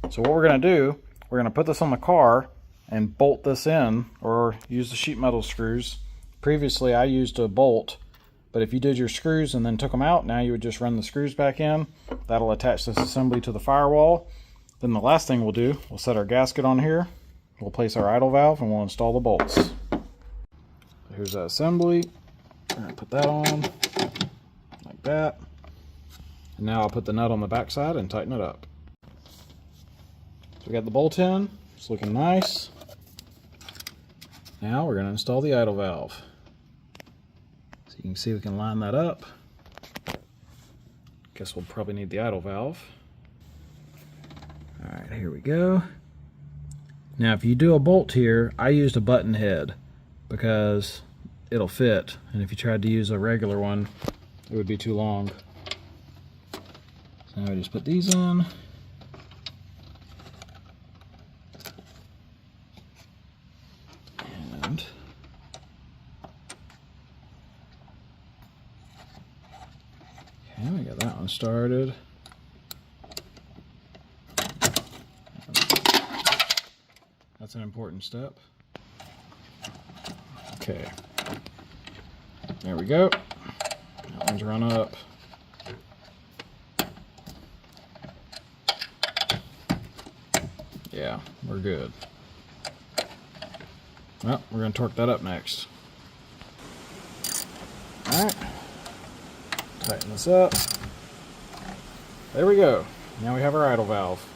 So what we're going to do, we're going to put this on the car and bolt this in, or use the sheet metal screws. Previously I used a bolt, but if you did your screws and then took them out, now you would just run the screws back in. That'll attach this assembly to the firewall. Then the last thing we'll do, we'll set our gasket on here, we'll place our idle valve, and we'll install the bolts. Here's that assembly. We're going to put that on, like that. And now I'll put the nut on the back side and tighten it up. we got the bolt in. It's looking nice. Now we're going to install the idle valve. So you can see we can line that up. Guess we'll probably need the idle valve. Alright, here we go. Now if you do a bolt here, I used a button head because it'll fit. And if you tried to use a regular one, it would be too long. So now we just put these in. And okay, we got that one started. That's an important step. Okay. There we go. That one's run up. Yeah, we're good. Well, we're going to torque that up next. Alright. Tighten this up. There we go. Now we have our idle valve.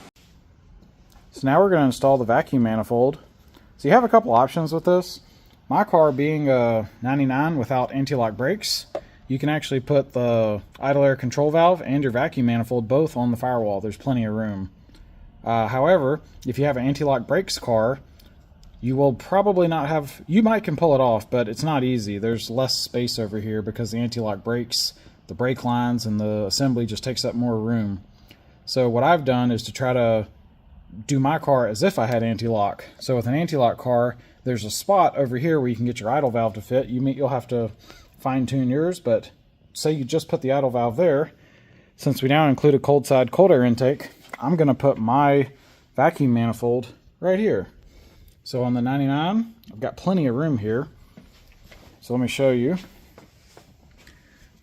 So now we're going to install the vacuum manifold. So you have a couple options with this. My car being a 99 without anti-lock brakes, you can actually put the idle air control valve and your vacuum manifold both on the firewall. There's plenty of room. However, if you have an anti-lock brakes car, you will probably not have, you might can pull it off, but it's not easy. There's less space over here because the anti-lock brakes, the brake lines, and the assembly just takes up more room. So what I've done is to try to do my car as if I had anti-lock. So with an anti-lock car, there's a spot over here where you can get your idle valve to fit. You'll have to fine-tune yours, but say you just put the idle valve there. Since we now include a cold side cold air intake, I'm going to put my vacuum manifold right here. So on the 99, I've got plenty of room here. So let me show you.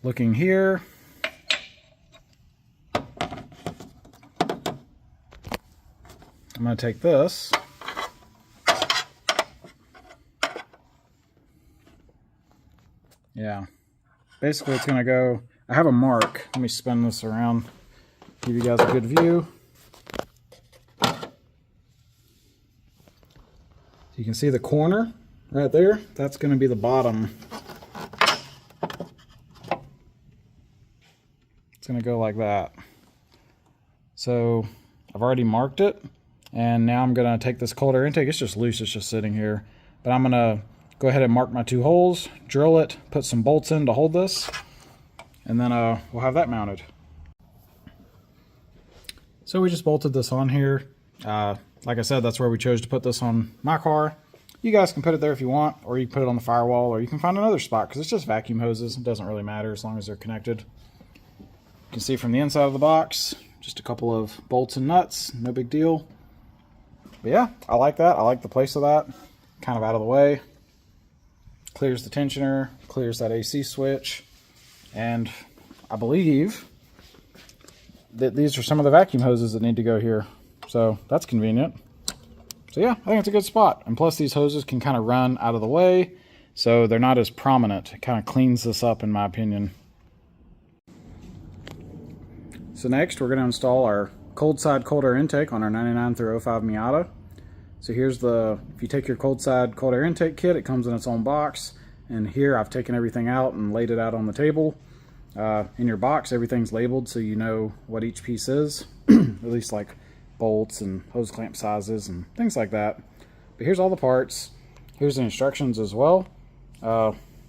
Looking here, I'm going to take this, yeah, basically it's going to go, I have a mark, let me spin this around, give you guys a good view. You can see the corner right there, that's going to be the bottom. It's going to go like that. So I've already marked it. And now I'm going to take this cold air intake. It's just loose, it's just sitting here. But I'm going to go ahead and mark my two holes, drill it, put some bolts in to hold this, and then we'll have that mounted. So we just bolted this on here. Like I said, that's where we chose to put this on my car. You guys can put it there if you want, or you can put it on the firewall, or you can find another spot, because it's just vacuum hoses. It doesn't really matter as long as they're connected. You can see from the inside of the box, just a couple of bolts and nuts, no big deal. But yeah, I like that. I like the place of that. Kind of out of the way. Clears the tensioner, clears that AC switch. And I believe that these are some of the vacuum hoses that need to go here. So that's convenient. So yeah, I think it's a good spot. And plus these hoses can kind of run out of the way, so they're not as prominent. It kind of cleans this up in my opinion. So next we're going to install our cold side cold air intake on our 99 through 05 Miata. So here's the, if you take your cold side cold air intake kit, it comes in its own box. And here I've taken everything out and laid it out on the table. In your box, everything's labeled so you know what each piece is, at least like bolts and hose clamp sizes and things like that. But here's all the parts. Here's the instructions as well.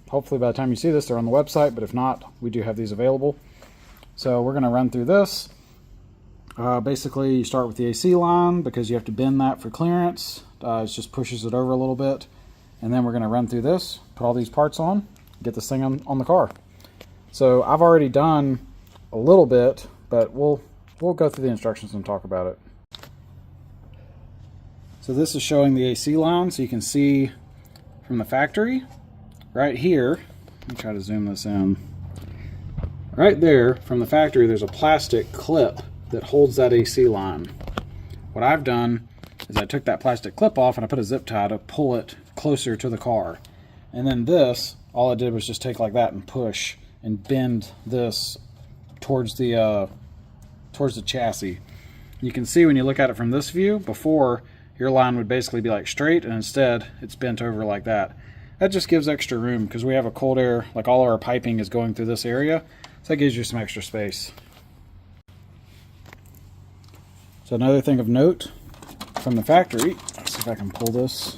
Hopefully by the time you see this, they're on the website, but if not, we do have these available. So we're going to run through this. Basically, you start with the AC line because you have to bend that for clearance. It just pushes it over a little bit. And then we're going to run through this, put all these parts on, get this thing on the car. So I've already done a little bit, but we'll go through the instructions and talk about it. So this is showing the AC line, so you can see from the factory right here. Let me try to zoom this in. Right there from the factory, there's a plastic clip that holds that AC line. What I've done is I took that plastic clip off and I put a zip tie to pull it closer to the car. And then this, all I did was just take like that and push and bend this towards the chassis. You can see when you look at it from this view, before your line would basically be like straight, and instead it's bent over like that. That just gives extra room because we have a cold air, like all our piping is going through this area, so that gives you some extra space. So another thing of note from the factory, let's see if I can pull this.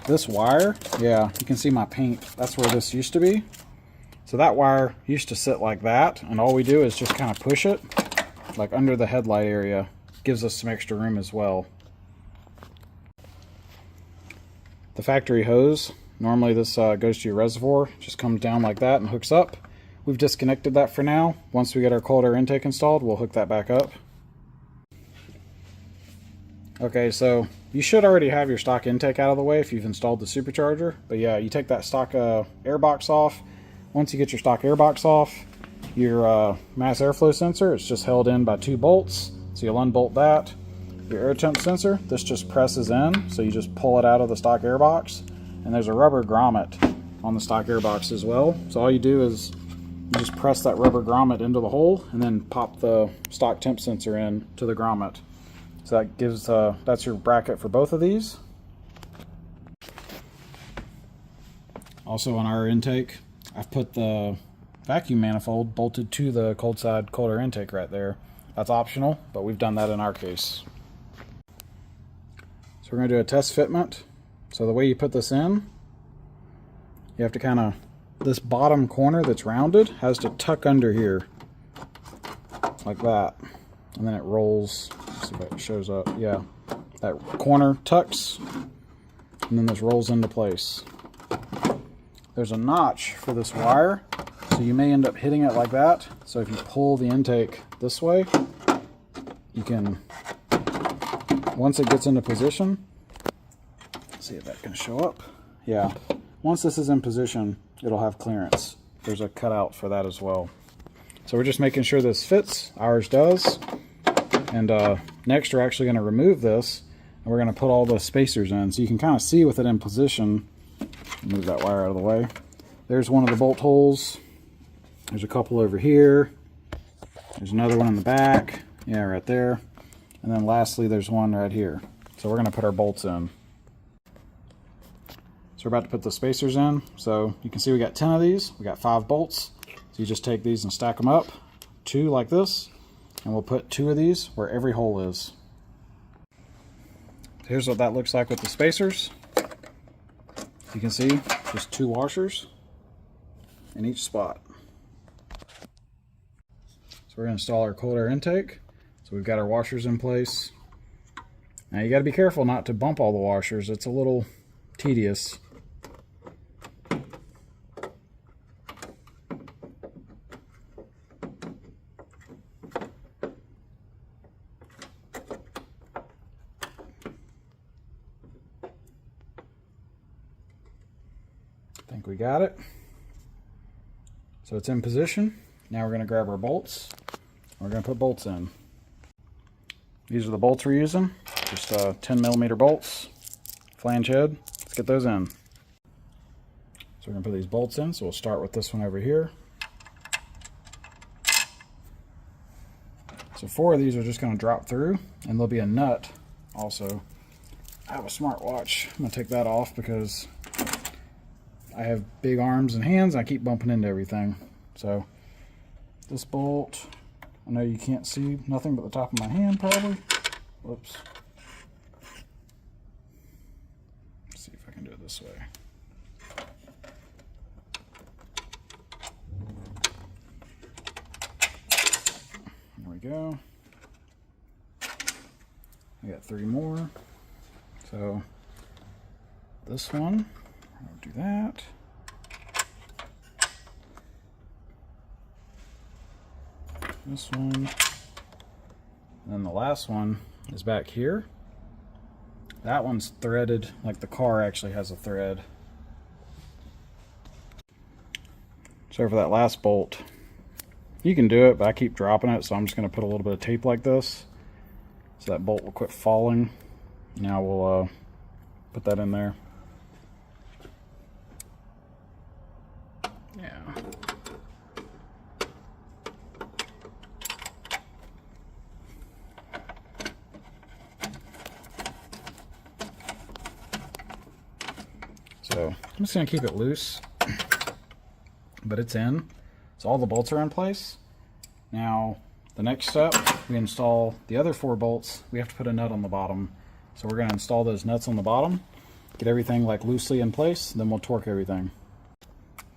This wire, yeah, you can see my paint. That's where this used to be. So that wire used to sit like that, and all we do is just kind of push it, like under the headlight area. Gives us some extra room as well. The factory hose, normally this goes to your reservoir, just comes down like that and hooks up. We've disconnected that for now. Once we get our cold air intake installed, we'll hook that back up. Okay, so you should already have your stock intake out of the way if you've installed the Supercharger. But yeah, you take that stock air box off. Once you get your stock air box off, your mass airflow sensor, it's just held in by 2 bolts. So you'll unbolt that. Your air temp sensor, this just presses in. So you just pull it out of the stock air box. And there's a rubber grommet on the stock air box as well. So all you do is you just press that rubber grommet into the hole and then pop the stock temp sensor in to the grommet. So that gives, that's your bracket for both of these. Also on our intake, I've put the vacuum manifold bolted to the cold side cold air intake right there. That's optional, but we've done that in our case. So we're going to do a test fitment. So the way you put this in, you have to kind of, this bottom corner that's rounded has to tuck under here, like that. And then it rolls. Let's see if it shows up. Yeah, that corner tucks, and then this rolls into place. There's a notch for this wire, so you may end up hitting it like that. So if you pull the intake this way, you can, once it gets into position, let's see if that can show up. Yeah, once this is in position, it'll have clearance. There's a cutout for that as well. So we're just making sure this fits. Ours does. And next we're actually going to remove this, and we're going to put all the spacers in. So you can kind of see with it in position. Move that wire out of the way. There's one of the bolt holes. There's a couple over here. There's another one in the back. Yeah, right there. And then lastly, there's one right here. So we're going to put our bolts in. So we're about to put the spacers in. So you can see we got 10 of these. We got 5 bolts. So you just take these and stack them up. 2 like this. And we'll put 2 of these where every hole is. Here's what that looks like with the spacers. You can see just 2 washers in each spot. So we're going to install our cold air intake. So we've got our washers in place. Now you got to be careful not to bump all the washers. It's a little tedious. I think we got it. So it's in position. Now we're going to grab our bolts. We're going to put bolts in. These are the bolts we're using. Just 10mm bolts, flange head. Let's get those in. So we're going to put these bolts in. So we'll start with this one over here. So 4 of these are just going to drop through, and there'll be a nut also. I have a smartwatch. I'm going to take that off because I have big arms and hands, and I keep bumping into everything. So this bolt, I know you can't see nothing but the top of my hand probably. Whoops. Let's see if I can do it this way. There we go. I got 3 more. So this one, I'll do that. This one. And then the last one is back here. That one's threaded, like the car actually has a thread. So for that last bolt, you can do it, but I keep dropping it, so I'm just going to put a little bit of tape like this so that bolt will quit falling. Now we'll put that in there. Yeah. I'm just going to keep it loose, but it's in. So all the bolts are in place. Now, the next step, we install the other 4 bolts. We have to put a nut on the bottom. So we're going to install those nuts on the bottom, get everything like loosely in place, then we'll torque everything.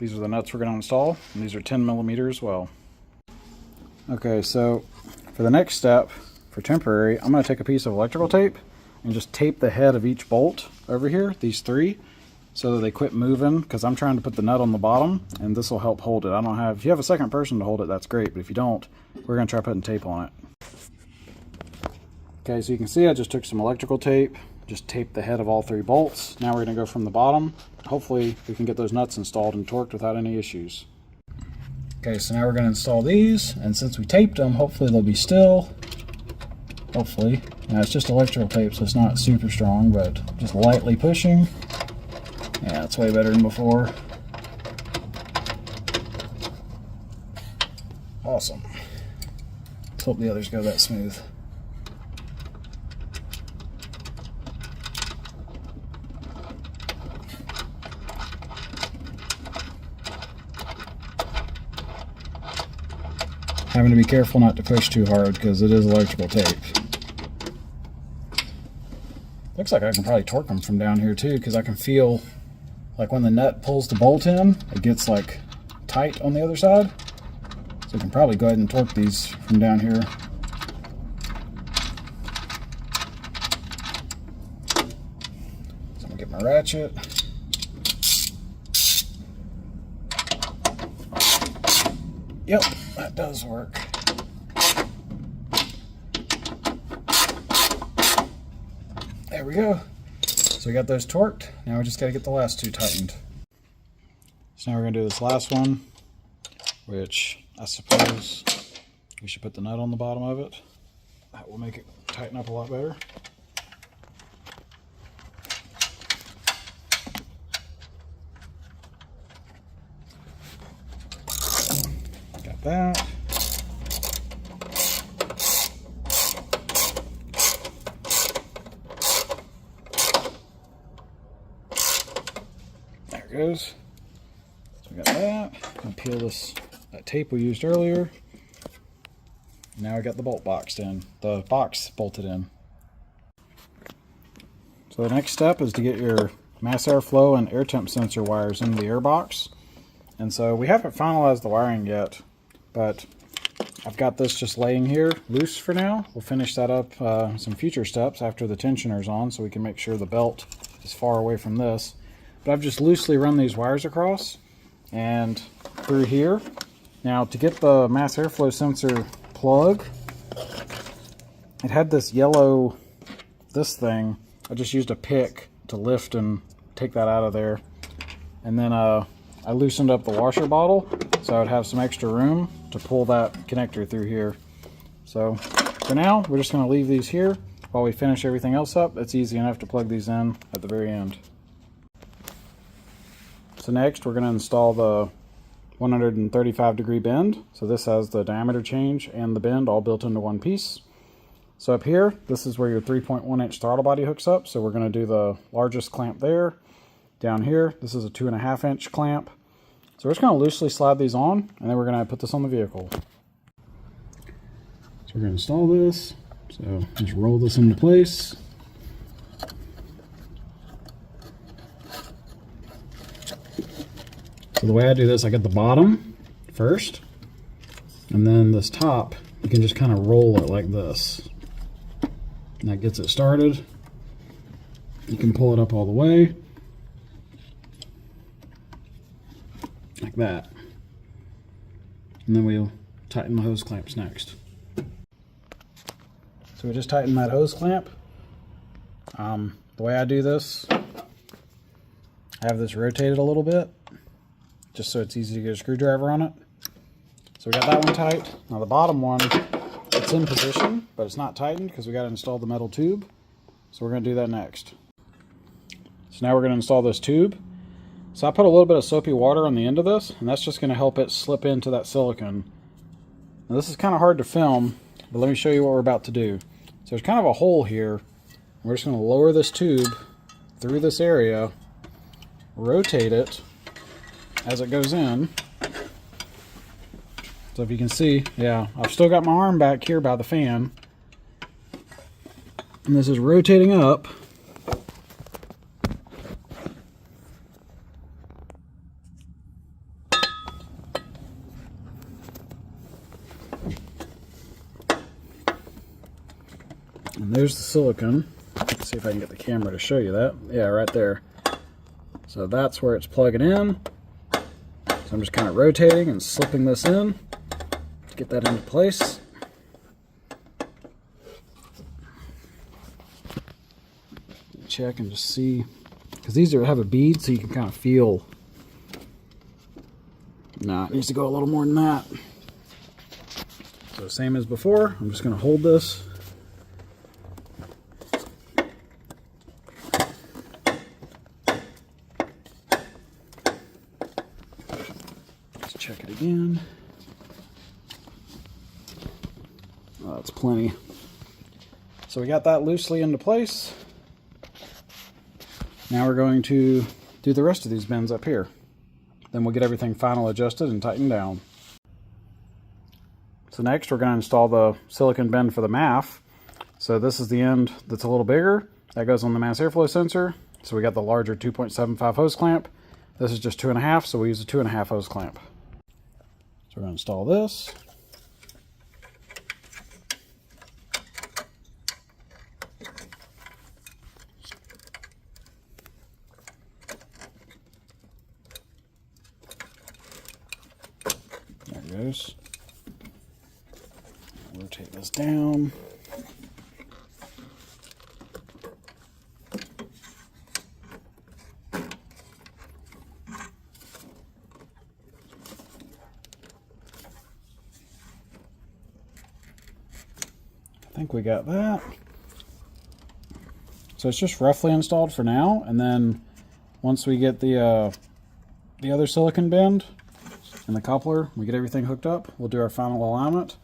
These are the nuts we're going to install, and these are 10mm as well. Okay, so for the next step, for temporary, I'm going to take a piece of electrical tape and just tape the head of each bolt over here, these 3, so that they quit moving, because I'm trying to put the nut on the bottom, and this will help hold it. If you have a second person to hold it, that's great, but if you don't, we're going to try putting tape on it. Okay, so you can see I just took some electrical tape, just taped the head of all 3 bolts. Now we're going to go from the bottom. Hopefully we can get those nuts installed and torqued without any issues. Okay, so now we're going to install these, and since we taped them, hopefully they'll be still. Hopefully. Now it's just electrical tape, so it's not super strong, but just lightly pushing. Yeah, it's way better than before. Awesome. Let's hope the others go that smooth. Having to be careful not to push too hard because it is electrical tape. Looks like I can probably torque them from down here too, because I can feel like when the nut pulls the bolt in, it gets like tight on the other side. So I can probably go ahead and torque these from down here. So I'm gonna get my ratchet. Yep, that does work. There we go. So we got those torqued. Now we just got to get the last 2 tightened. So now we're going to do this last one, which I suppose we should put the nut on the bottom of it. That will make it tighten up a lot better. Got that. There it goes. So we got that. I'm gonna peel that tape we used earlier. Now we got the bolt boxed in, the box bolted in. So the next step is to get your mass airflow and air temp sensor wires into the air box. And so we haven't finalized the wiring yet, but I've got this just laying here loose for now. We'll finish that up some future steps after the tensioner's on, so we can make sure the belt is far away from this. But I've just loosely run these wires across and through here. Now to get the mass airflow sensor plug, it had this yellow, this thing. I just used a pick to lift and take that out of there. And then I loosened up the washer bottle so I would have some extra room to pull that connector through here. So for now, we're just going to leave these here while we finish everything else up. It's easy enough to plug these in at the very end. So next, we're going to install the 135-degree bend. So this has the diameter change and the bend all built into one piece. So up here, this is where your 3.1-inch throttle body hooks up. So we're going to do the largest clamp there. Down here, this is a 2.5-inch clamp. So we're just going to loosely slide these on, and then we're going to put this on the vehicle. So we're going to install this. So just roll this into place. So the way I do this, I get the bottom first, and then this top, you can just kind of roll it like this. And that gets it started. You can pull it up all the way, like that. And then we'll tighten the hose clamps next. So we just tighten that hose clamp. The way I do this, I have this rotated a little bit, just so it's easy to get a screwdriver on it. So we got that one tight. Now the bottom one, it's in position, but it's not tightened because we got to install the metal tube. So we're going to do that next. So now we're going to install this tube. So I put a little bit of soapy water on the end of this, and that's just going to help it slip into that silicone. Now this is kind of hard to film, but let me show you what we're about to do. So there's kind of a hole here. We're just going to lower this tube through this area, rotate it as it goes in. So if you can see, yeah, I've still got my arm back here by the fan. And this is rotating up. And there's the silicone. Let's see if I can get the camera to show you that. Yeah, right there. So that's where it's plugging in. So I'm just kind of rotating and slipping this in to get that into place. Check and just see, because these have a bead, so you can kind of feel. Nah, it needs to go a little more than that. So same as before, I'm just going to hold this. Let's check it again. Oh, that's plenty. So we got that loosely into place. Now we're going to do the rest of these bends up here. Then we'll get everything final adjusted and tightened down. So next we're going to install the silicone bend for the MAF. So this is the end that's a little bigger. That goes on the mass airflow sensor. So we got the larger 2.75 hose clamp. This is just 2.5, so we use a 2.5 hose clamp. So we're going to install this. There it goes. Rotate this down. I think we got that. So it's just roughly installed for now, and then once we get the other silicone bend and the coupler, we get everything hooked up, we'll do our final alignment,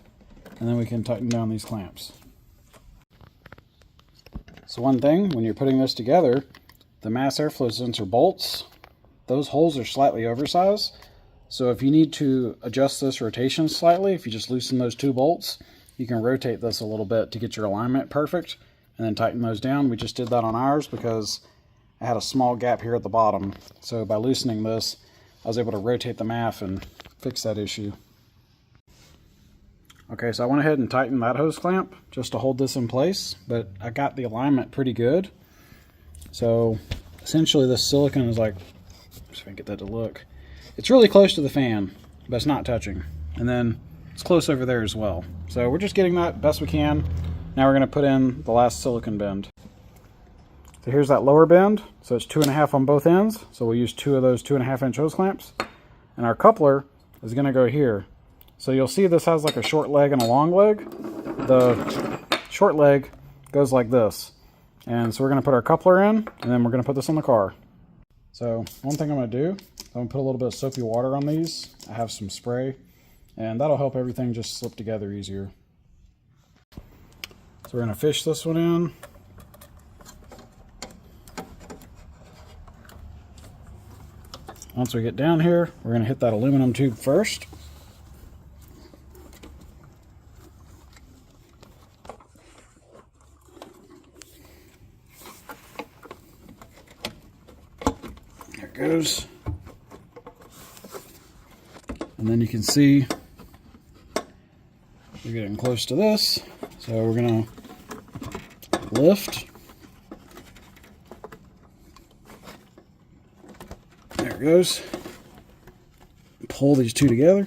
and then we can tighten down these clamps. So one thing, when you're putting this together, the mass airflow sensor bolts, those holes are slightly oversized. So if you need to adjust this rotation slightly, if you just loosen those two bolts, you can rotate this a little bit to get your alignment perfect and then tighten those down. We just did that on ours because I had a small gap here at the bottom. So by loosening this, I was able to rotate the MAF and fix that issue. Okay, so I went ahead and tightened that hose clamp just to hold this in place, but I got the alignment pretty good. So essentially this silicone is like, see if I can get that to look. It's really close to the fan, but it's not touching. And then it's close over there as well. So we're just getting that best we can. Now we're going to put in the last silicone bend. So here's that lower bend. So it's 2.5 on both ends. So we'll use 2 of those 2.5-inch hose clamps. And our coupler is going to go here. So you'll see this has like a short leg and a long leg. The short leg goes like this. And so we're going to put our coupler in, and then we're going to put this on the car. So one thing I'm going to do, I'm going to put a little bit of soapy water on these. I have some spray, and that'll help everything just slip together easier. So we're going to fish this one in. Once we get down here, we're going to hit that aluminum tube first. There it goes. And then you can see we're getting close to this. So we're going to lift. There it goes. Pull these two together.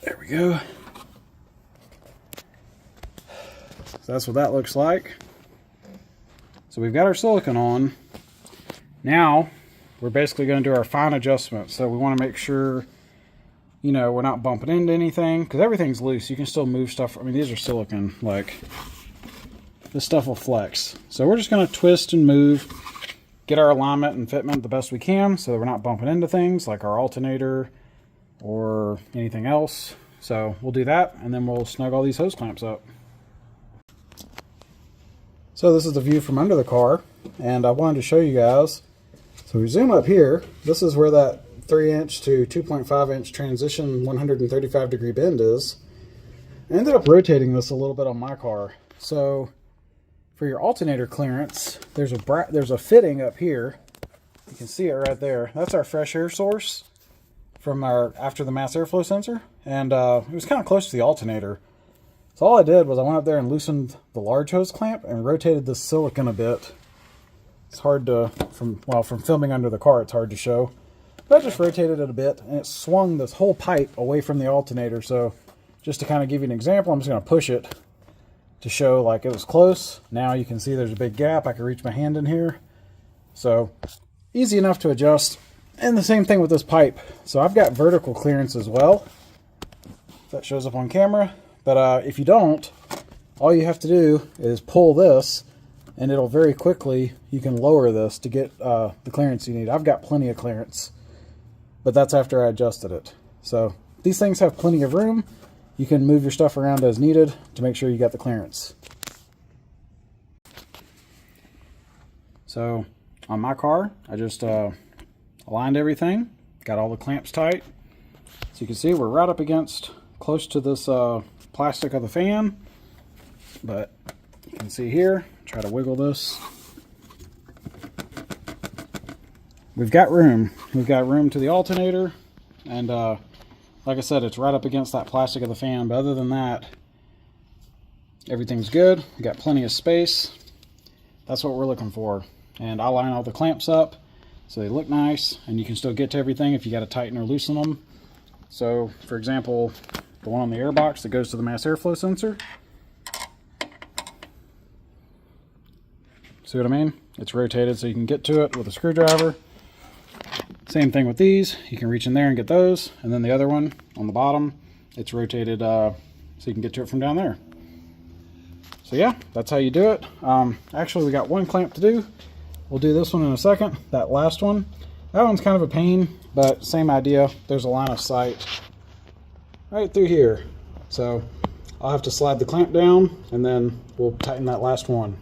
There we go. So that's what that looks like. So we've got our silicone on. Now we're basically going to do our fine adjustment. So we want to make sure, you know, we're not bumping into anything, because everything's loose. You can still move stuff. I mean, these are silicone. Like, this stuff will flex. So we're just going to twist and move, get our alignment and fitment the best we can so that we're not bumping into things like our alternator or anything else. So we'll do that, and then we'll snug all these hose clamps up. So this is the view from under the car, and I wanted to show you guys. So we zoom up here. This is where that 3-inch to 2.5-inch transition 135-degree bend is. I ended up rotating this a little bit on my car. So for your alternator clearance, there's a fitting up here. You can see it right there. That's our fresh air source from after the mass airflow sensor, and it was kind of close to the alternator. So all I did was I went up there and loosened the large hose clamp and rotated this silicone a bit. It's hard to, from filming under the car, it's hard to show. But I just rotated it a bit, and it swung this whole pipe away from the alternator. So just to kind of give you an example, I'm just going to push it to show like it was close. Now you can see there's a big gap. I can reach my hand in here. So easy enough to adjust. And the same thing with this pipe. So I've got vertical clearance as well. That shows up on camera. But if you don't, all you have to do is pull this, and it'll very quickly, you can lower this to get the clearance you need. I've got plenty of clearance, but that's after I adjusted it. So these things have plenty of room. You can move your stuff around as needed to make sure you got the clearance. So on my car, I just aligned everything, got all the clamps tight. So you can see we're right up against, close to this plastic of the fan, but you can see here, try to wiggle this. We've got room to the alternator, and like I said, it's right up against that plastic of the fan, but other than that, everything's good. We got plenty of space. That's what we're looking for. And I'll line all the clamps up so they look nice, and you can still get to everything if you got to tighten or loosen them. So for example, the one on the air box that goes to the mass airflow sensor. See what I mean? It's rotated so you can get to it with a screwdriver. Same thing with these. You can reach in there and get those. And then the other one on the bottom, it's rotated so you can get to it from down there. So yeah, that's how you do it. Actually, we got one clamp to do. We'll do this one in a second. That last one. That one's kind of a pain, but same idea. There's a line of sight right through here. So I'll have to slide the clamp down, and then we'll tighten that last one.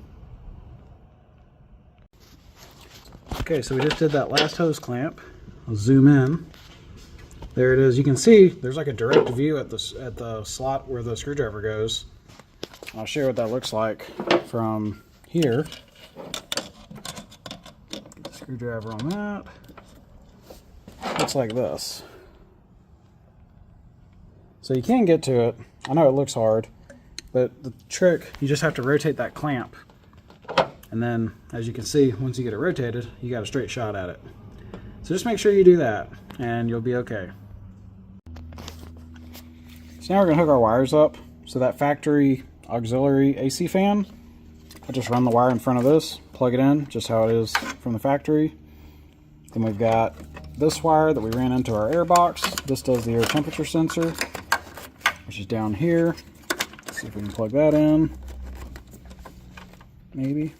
Okay, so we just did that last hose clamp. I'll zoom in. There it is. You can see there's like a direct view at the slot where the screwdriver goes. I'll show you what that looks like from here. Screwdriver on that. Looks like this. So you can get to it. I know it looks hard, but the trick, you just have to rotate that clamp. And then, as you can see, once you get it rotated, you got a straight shot at it. So just make sure you do that, and you'll be okay. So now we're going to hook our wires up. So that factory auxiliary AC fan, I just run the wire in front of this, plug it in, just how it is from the factory. Then we've got this wire that we ran into our air box. This does the air temperature sensor, which is down here. Let's see if we can plug that in. Maybe.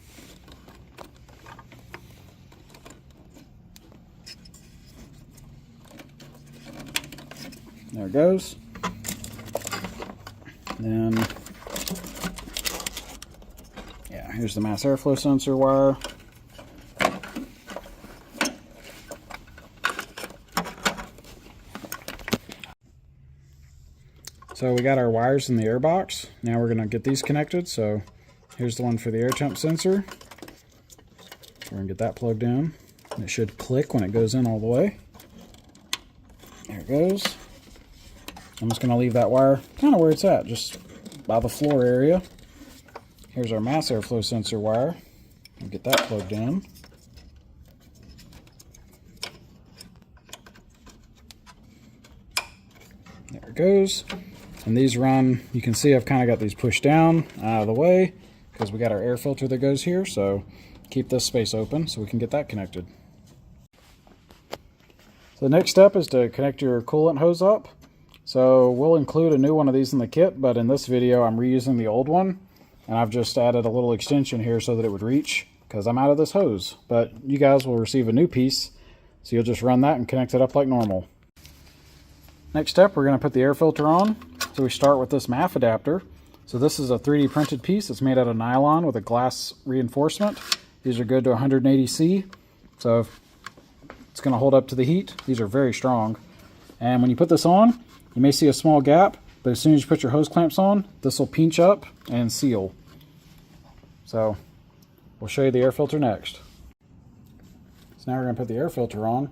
There it goes. Then, yeah, here's the mass airflow sensor wire. So we got our wires in the air box. Now we're going to get these connected. So here's the one for the air temp sensor. We're going to get that plugged in. And it should click when it goes in all the way. There it goes. I'm just going to leave that wire kind of where it's at, just by the floor area. Here's our mass airflow sensor wire. We'll get that plugged in. There it goes. And these run, you can see I've kind of got these pushed down out of the way because we got our air filter that goes here, so keep this space open so we can get that connected. So the next step is to connect your coolant hose up. So we'll include a new one of these in the kit, but in this video I'm reusing the old one, and I've just added a little extension here so that it would reach because I'm out of this hose. But you guys will receive a new piece, so you'll just run that and connect it up like normal. Next step, we're going to put the air filter on. So we start with this MAF adapter. So this is a 3D printed piece. It's made out of nylon with a glass reinforcement. These are good to 180°C, so it's going to hold up to the heat. These are very strong. And when you put this on, you may see a small gap, but as soon as you put your hose clamps on, this will pinch up and seal. So we'll show you the air filter next. So now we're going to put the air filter on.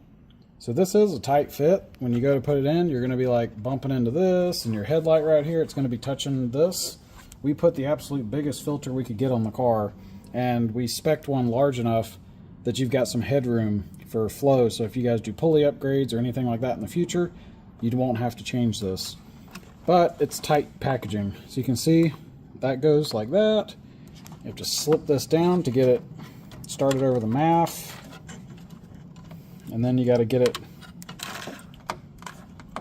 So this is a tight fit. When you go to put it in, you're going to be like bumping into this, and your headlight right here, it's going to be touching this. We put the absolute biggest filter we could get on the car, and we spec'd one large enough that you've got some headroom for flow. So if you guys do pulley upgrades or anything like that in the future, you won't have to change this. But it's tight packaging. So you can see that goes like that. You have to slip this down to get it started over the MAF. And then you got to get it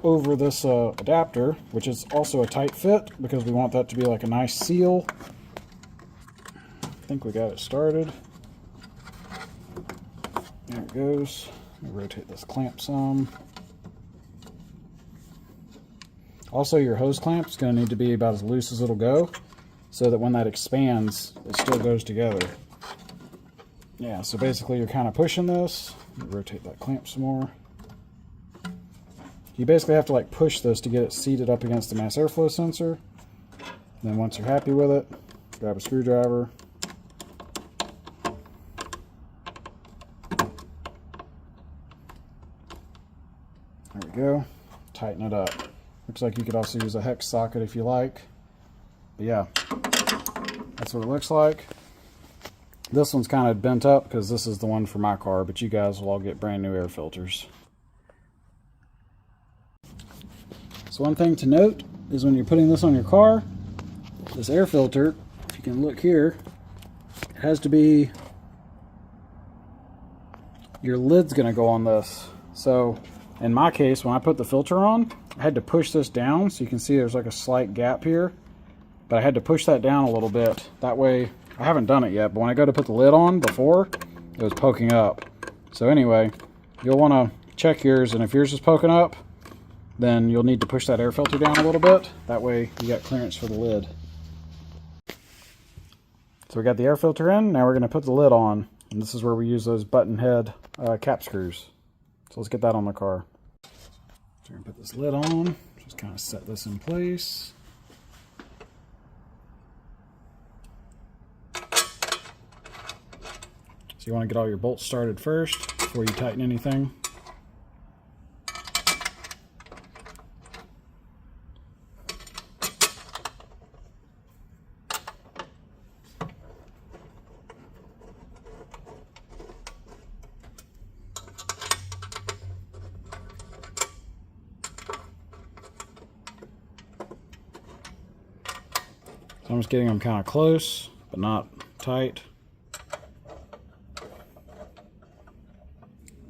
over this adapter, which is also a tight fit because we want that to be like a nice seal. I think we got it started. There it goes. Let me rotate this clamp some. Also, your hose clamp is going to need to be about as loose as it'll go, so that when that expands, it still goes together. Yeah, so basically you're kind of pushing this. Rotate that clamp some more. You basically have to like push this to get it seated up against the mass airflow sensor. And then once you're happy with it, grab a screwdriver. There we go. Tighten it up. Looks like you could also use a hex socket if you like. But yeah, that's what it looks like. This one's kind of bent up because this is the one for my car, but you guys will all get brand new air filters. So one thing to note is when you're putting this on your car, this air filter, if you can look here, it has to be, your lid's going to go on this. So in my case, when I put the filter on, I had to push this down, so you can see there's like a slight gap here, but I had to push that down a little bit. That way, I haven't done it yet, but when I go to put the lid on before, it was poking up. So anyway, you'll want to check yours, and if yours is poking up, then you'll need to push that air filter down a little bit. That way you got clearance for the lid. So we got the air filter in, now we're going to put the lid on, and this is where we use those button head cap screws. So let's get that on the car. So we're going to put this lid on, just kind of set this in place. So you want to get all your bolts started first before you tighten anything. So I'm just getting them kind of close, but not tight.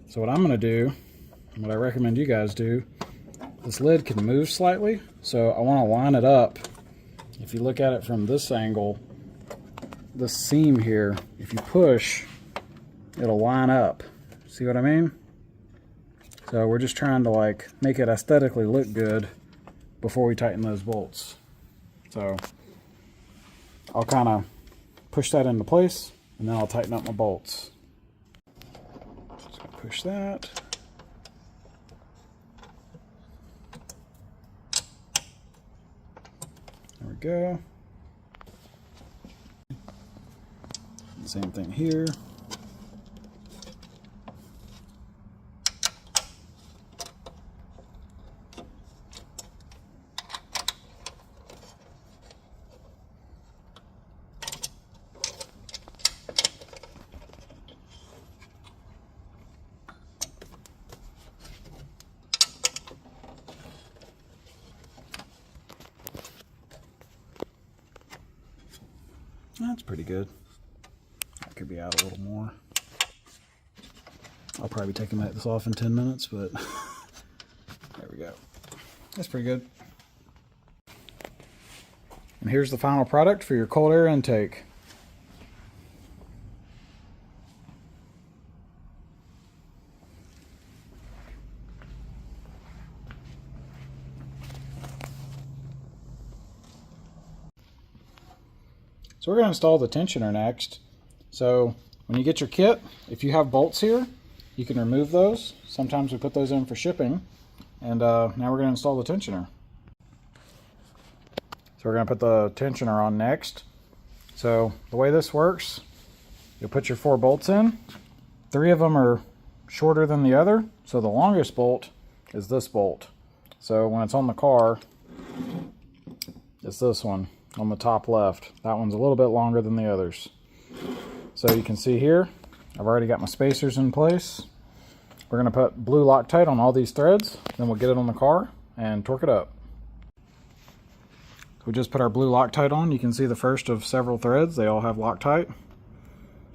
So what I'm going to do, and what I recommend you guys do, this lid can move slightly, so I want to line it up. If you look at it from this angle, this seam here, if you push, it'll line up. See what I mean? So we're just trying to like make it aesthetically look good before we tighten those bolts. So I'll kind of push that into place, and then I'll tighten up my bolts. Push that. There we go. Same thing here. That's pretty good. That could be out a little more. I'll probably be taking this off in 10 minutes, but there we go. That's pretty good. And here's the final product for your cold air intake. So we're going to install the tensioner next. So when you get your kit, if you have bolts here, you can remove those. Sometimes we put those in for shipping. And now we're going to install the tensioner. So we're going to put the tensioner on next. So the way this works, you'll put your 4 bolts in. 3 of them are shorter than the other. So the longest bolt is this bolt. So when it's on the car, it's this one on the top left. That one's a little bit longer than the others. So you can see here, I've already got my spacers in place. We're going to put blue Loctite on all these threads, then we'll get it on the car and torque it up. So we just put our blue Loctite on. You can see the first of several threads. They all have Loctite.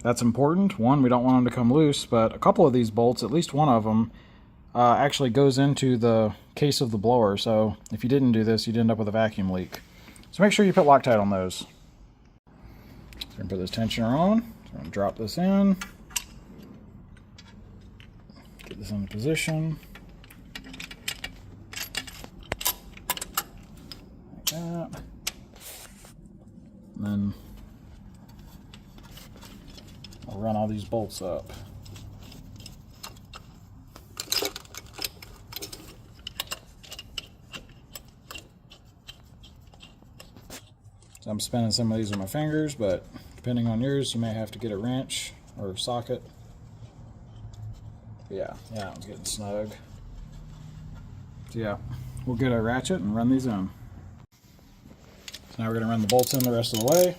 That's important. One, we don't want them to come loose, but a couple of these bolts, at least one of them, actually goes into the case of the blower. So if you didn't do this, you'd end up with a vacuum leak. So make sure you put Loctite on those. So we're going to put this tensioner on. So we're going to drop this in. Get this in position. Like that. And then I'll run all these bolts up. So I'm spinning some of these with my fingers, but depending on yours, you may have to get a wrench or a socket. But yeah, that one's getting snug. So yeah, we'll get a ratchet and run these in. So now we're going to run the bolts in the rest of the way.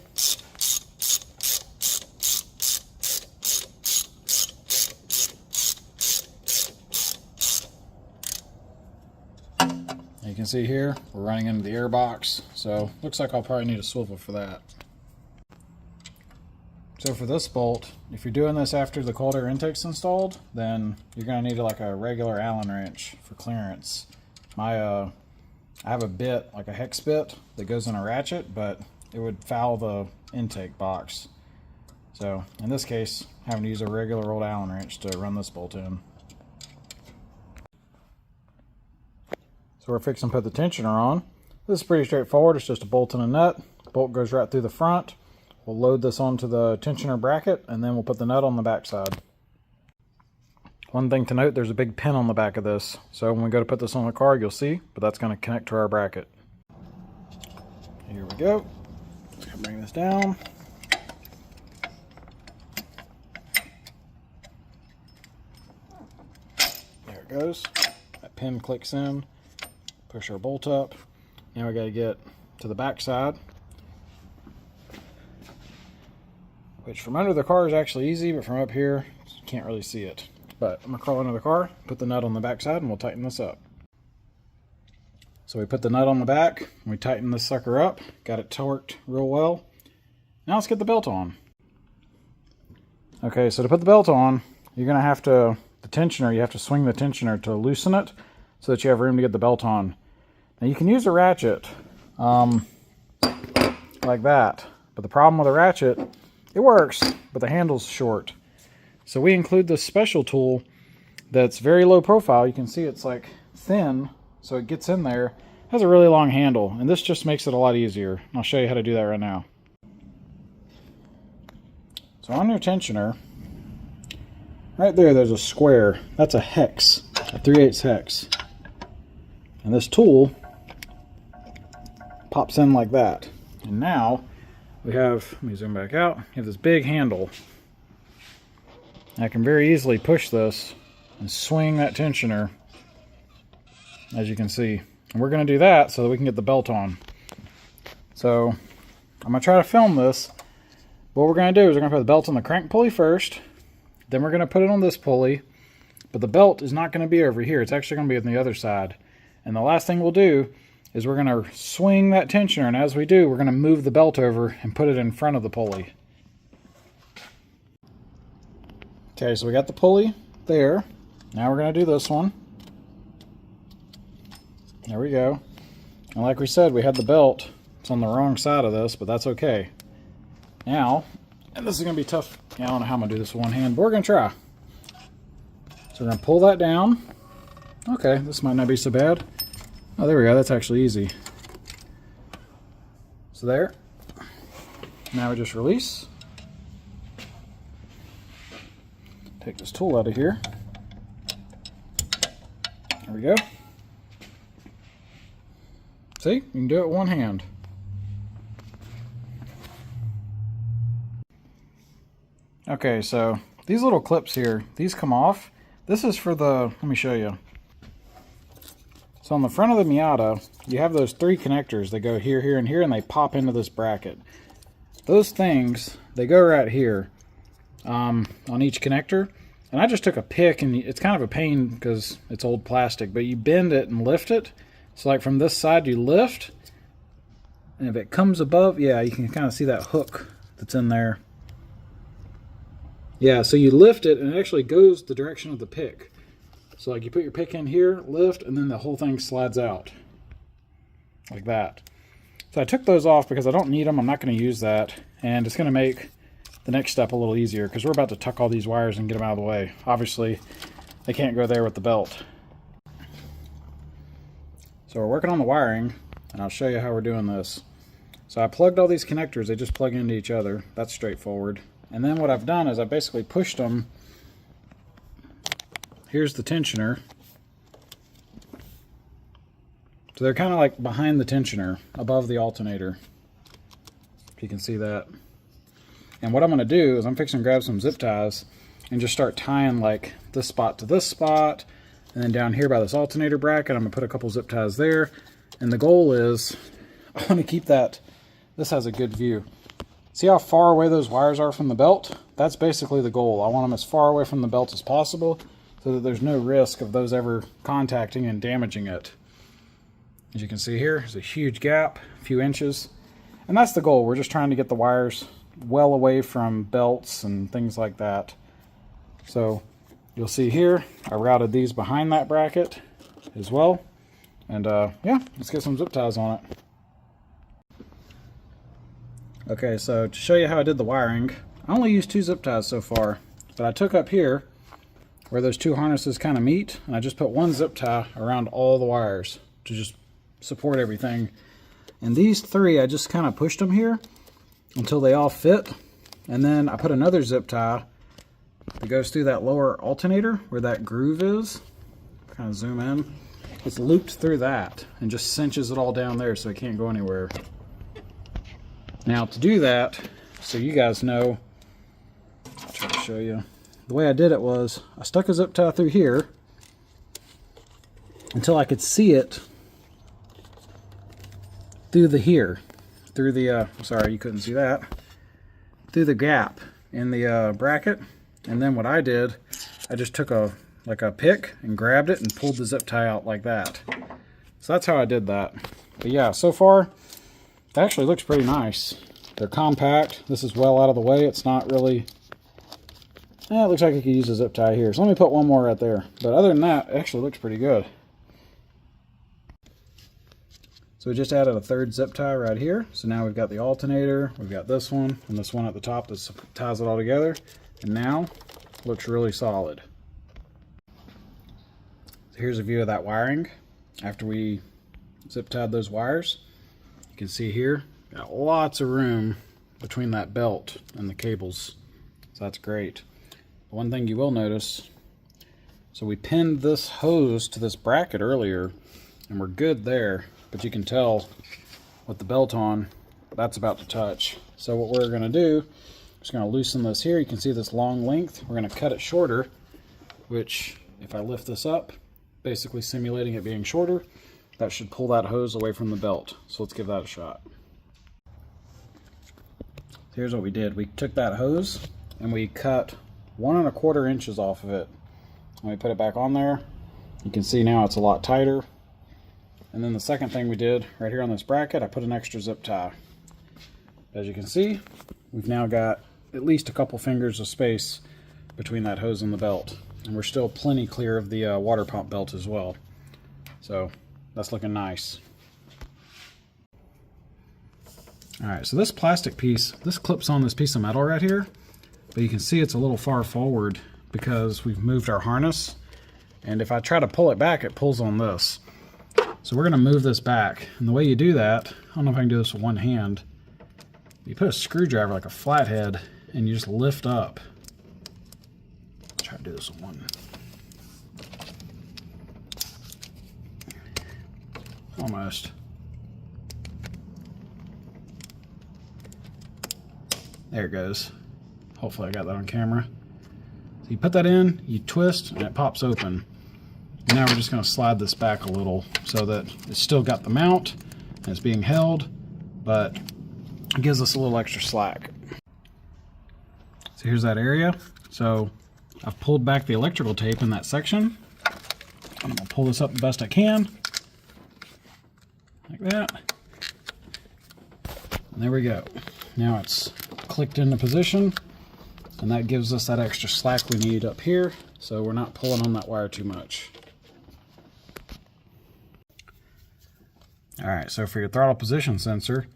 You can see here, we're running into the air box, so looks like I'll probably need a swivel for that. So for this bolt, if you're doing this after the cold air intake's installed, then you're going to need like a regular Allen wrench for clearance. I have a bit, like a hex bit, that goes in a ratchet, but it would foul the intake box. So in this case, having to use a regular old Allen wrench to run this bolt in. So we're fixing to put the tensioner on. This is pretty straightforward. It's just a bolt and a nut. The bolt goes right through the front. We'll load this onto the tensioner bracket, and then we'll put the nut on the back side. One thing to note, there's a big pin on the back of this. So when we go to put this on the car, you'll see, but that's going to connect to our bracket. Here we go. Just going to bring this down. There it goes. That pin clicks in. Push our bolt up. Now we got to get to the back side, which from under the car is actually easy, but from up here you can't really see it. But I'm going to crawl under the car, put the nut on the back side, and we'll tighten this up. So we put the nut on the back, and we tighten this sucker up, got it torqued real well. Now let's get the belt on. Okay, so to put the belt on, you're going to have to, you have to swing the tensioner to loosen it so that you have room to get the belt on. Now you can use a ratchet like that, but the problem with a ratchet, it works, but the handle's short. So we include this special tool that's very low profile. You can see it's like thin, so it gets in there. It has a really long handle, and this just makes it a lot easier. I'll show you how to do that right now. So on your tensioner, right there's a square. That's a hex, a 3/8 hex. And this tool pops in like that. And now we have, let me zoom back out, you have this big handle. I can very easily push this and swing that tensioner, as you can see. And we're going to do that so that we can get the belt on. So I'm going to try to film this. What we're going to do is we're going to put the belt on the crank pulley first. Then we're going to put it on this pulley. But the belt is not going to be over here. It's actually going to be on the other side. And the last thing we'll do is we're going to swing that tensioner. And as we do, we're going to move the belt over and put it in front of the pulley. Okay, so we got the pulley there. Now we're going to do this one. There we go. And like we said, we had the belt. It's on the wrong side of this, but that's okay. Now, and this is going to be tough. Yeah, I don't know how I'm going to do this with one hand, but we're going to try. So we're going to pull that down. Okay, this might not be so bad. Oh, there we go. That's actually easy. So there. Now we just release. Take this tool out of here. There we go. See, you can do it with one hand. Okay, so these little clips here, these come off. This is for the, let me show you. So on the front of the Miata, you have those three connectors. They go here, here, and here, and they pop into this bracket. Those things, they go right here on each connector. And I just took a pick, and it's kind of a pain because it's old plastic, but you bend it and lift it. So like from this side, you lift, and if it comes above, yeah, you can kind of see that hook that's in there. Yeah, so you lift it, and it actually goes the direction of the pick. So like you put your pick in here, lift, and then the whole thing slides out. Like that. So I took those off because I don't need them. I'm not going to use that. And it's going to make the next step a little easier because we're about to tuck all these wires and get them out of the way. Obviously, they can't go there with the belt. So we're working on the wiring, and I'll show you how we're doing this. So I plugged all these connectors. They just plug into each other. That's straightforward. And then what I've done is I basically pushed them. Here's the tensioner. So they're kind of like behind the tensioner, above the alternator. If you can see that. And what I'm going to do is I'm fixing to grab some zip ties and just start tying like this spot to this spot. And then down here by this alternator bracket, I'm going to put a couple zip ties there. And the goal is I want to keep that. This has a good view. See how far away those wires are from the belt? That's basically the goal. I want them as far away from the belt as possible so that there's no risk of those ever contacting and damaging it. As you can see here, there's a huge gap, a few inches. And that's the goal. We're just trying to get the wires well away from belts and things like that. So you'll see here, I routed these behind that bracket as well. And yeah, let's get some zip ties on it. Okay, so to show you how I did the wiring, I only used 2 zip ties so far, but I took up here where those 2 harnesses kind of meet, and I just put 1 zip tie around all the wires to just support everything. And these 3, I just kind of pushed them here until they all fit, and then I put another zip tie that goes through that lower alternator where that groove is. Kind of zoom in. It's looped through that and just cinches it all down there so it can't go anywhere. Now to do that, so you guys know, I'll try to show you. The way I did it was, I stuck a zip tie through here until I could see it through the sorry you couldn't see that, through the gap in the bracket. And then what I did, I just took a pick and grabbed it and pulled the zip tie out like that. So that's how I did that. But yeah, so far, it actually looks pretty nice. They're compact. This is well out of the way. It's not really... it looks like I could use a zip tie here. So let me put one more right there. But other than that, it actually looks pretty good. So we just added a 3rd zip tie right here. So now we've got the alternator, we've got this one, and this one at the top that ties it all together. And now, it looks really solid. So here's a view of that wiring after we zip tied those wires. You can see here, got lots of room between that belt and the cables. So that's great. One thing you will notice, so we pinned this hose to this bracket earlier and we're good there, but you can tell with the belt on, that's about to touch. So what we're gonna do, just gonna loosen this here. You can see this long length. We're gonna cut it shorter, which if I lift this up, basically simulating it being shorter, that should pull that hose away from the belt. So let's give that a shot. Here's what we did. We took that hose and we cut 1 1/4 inches off of it. When we put it back on there, you can see now it's a lot tighter. And then the second thing we did right here on this bracket, I put an extra zip tie. As you can see, we've now got at least a couple fingers of space between that hose and the belt. And we're still plenty clear of the water pump belt as well. So that's looking nice. Alright, so this plastic piece, this clips on this piece of metal right here, but you can see it's a little far forward because we've moved our harness. And if I try to pull it back, it pulls on this. So we're going to move this back. And the way you do that, I don't know if I can do this with one hand, You put a screwdriver like a flathead and you just lift up. Try to do this one. Almost. There it goes. Hopefully I got that on camera. So you put that in, you twist, and it pops open. And now we're just going to slide this back a little so that it's still got the mount and it's being held, but it gives us a little extra slack. So here's that area. So I've pulled back the electrical tape in that section. I'm going to pull this up the best I can. Like that. And there we go. Now it's clicked into position, and that gives us that extra slack we need up here, so we're not pulling on that wire too much. Alright, so for your throttle position sensor,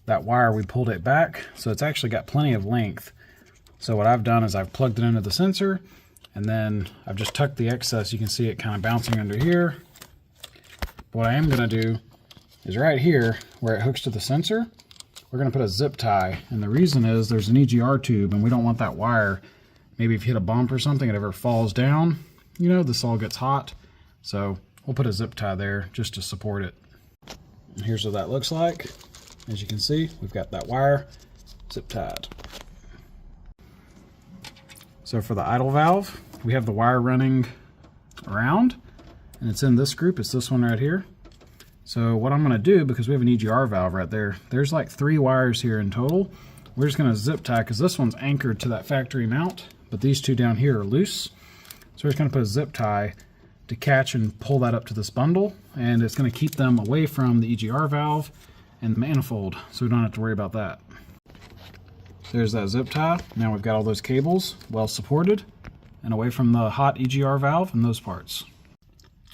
that wire, we pulled it back, so it's actually got plenty of length. So what I've done is I've plugged it into the sensor, and then I've just tucked the excess. You can see it kind of bouncing under here. But what I am going to do is right here, where it hooks to the sensor, we're going to put a zip tie. And the reason is there's an EGR tube, and we don't want that wire, maybe if you hit a bump or something, it ever falls down, you know, this all gets hot. So we'll put a zip tie there just to support it. And here's what that looks like. As you can see, we've got that wire zip tied. So for the idle valve, we have the wire running around, and it's in this group. It's this one right here. So what I'm going to do, because we have an EGR valve right there, there's like 3 wires here in total. We're just going to zip tie, because this one's anchored to that factory mount, but these 2 down here are loose. So we're just going to put a zip tie to catch and pull that up to this bundle, and it's going to keep them away from the EGR valve and the manifold, so we don't have to worry about that. There's that zip tie. Now we've got all those cables well supported and away from the hot EGR valve and those parts.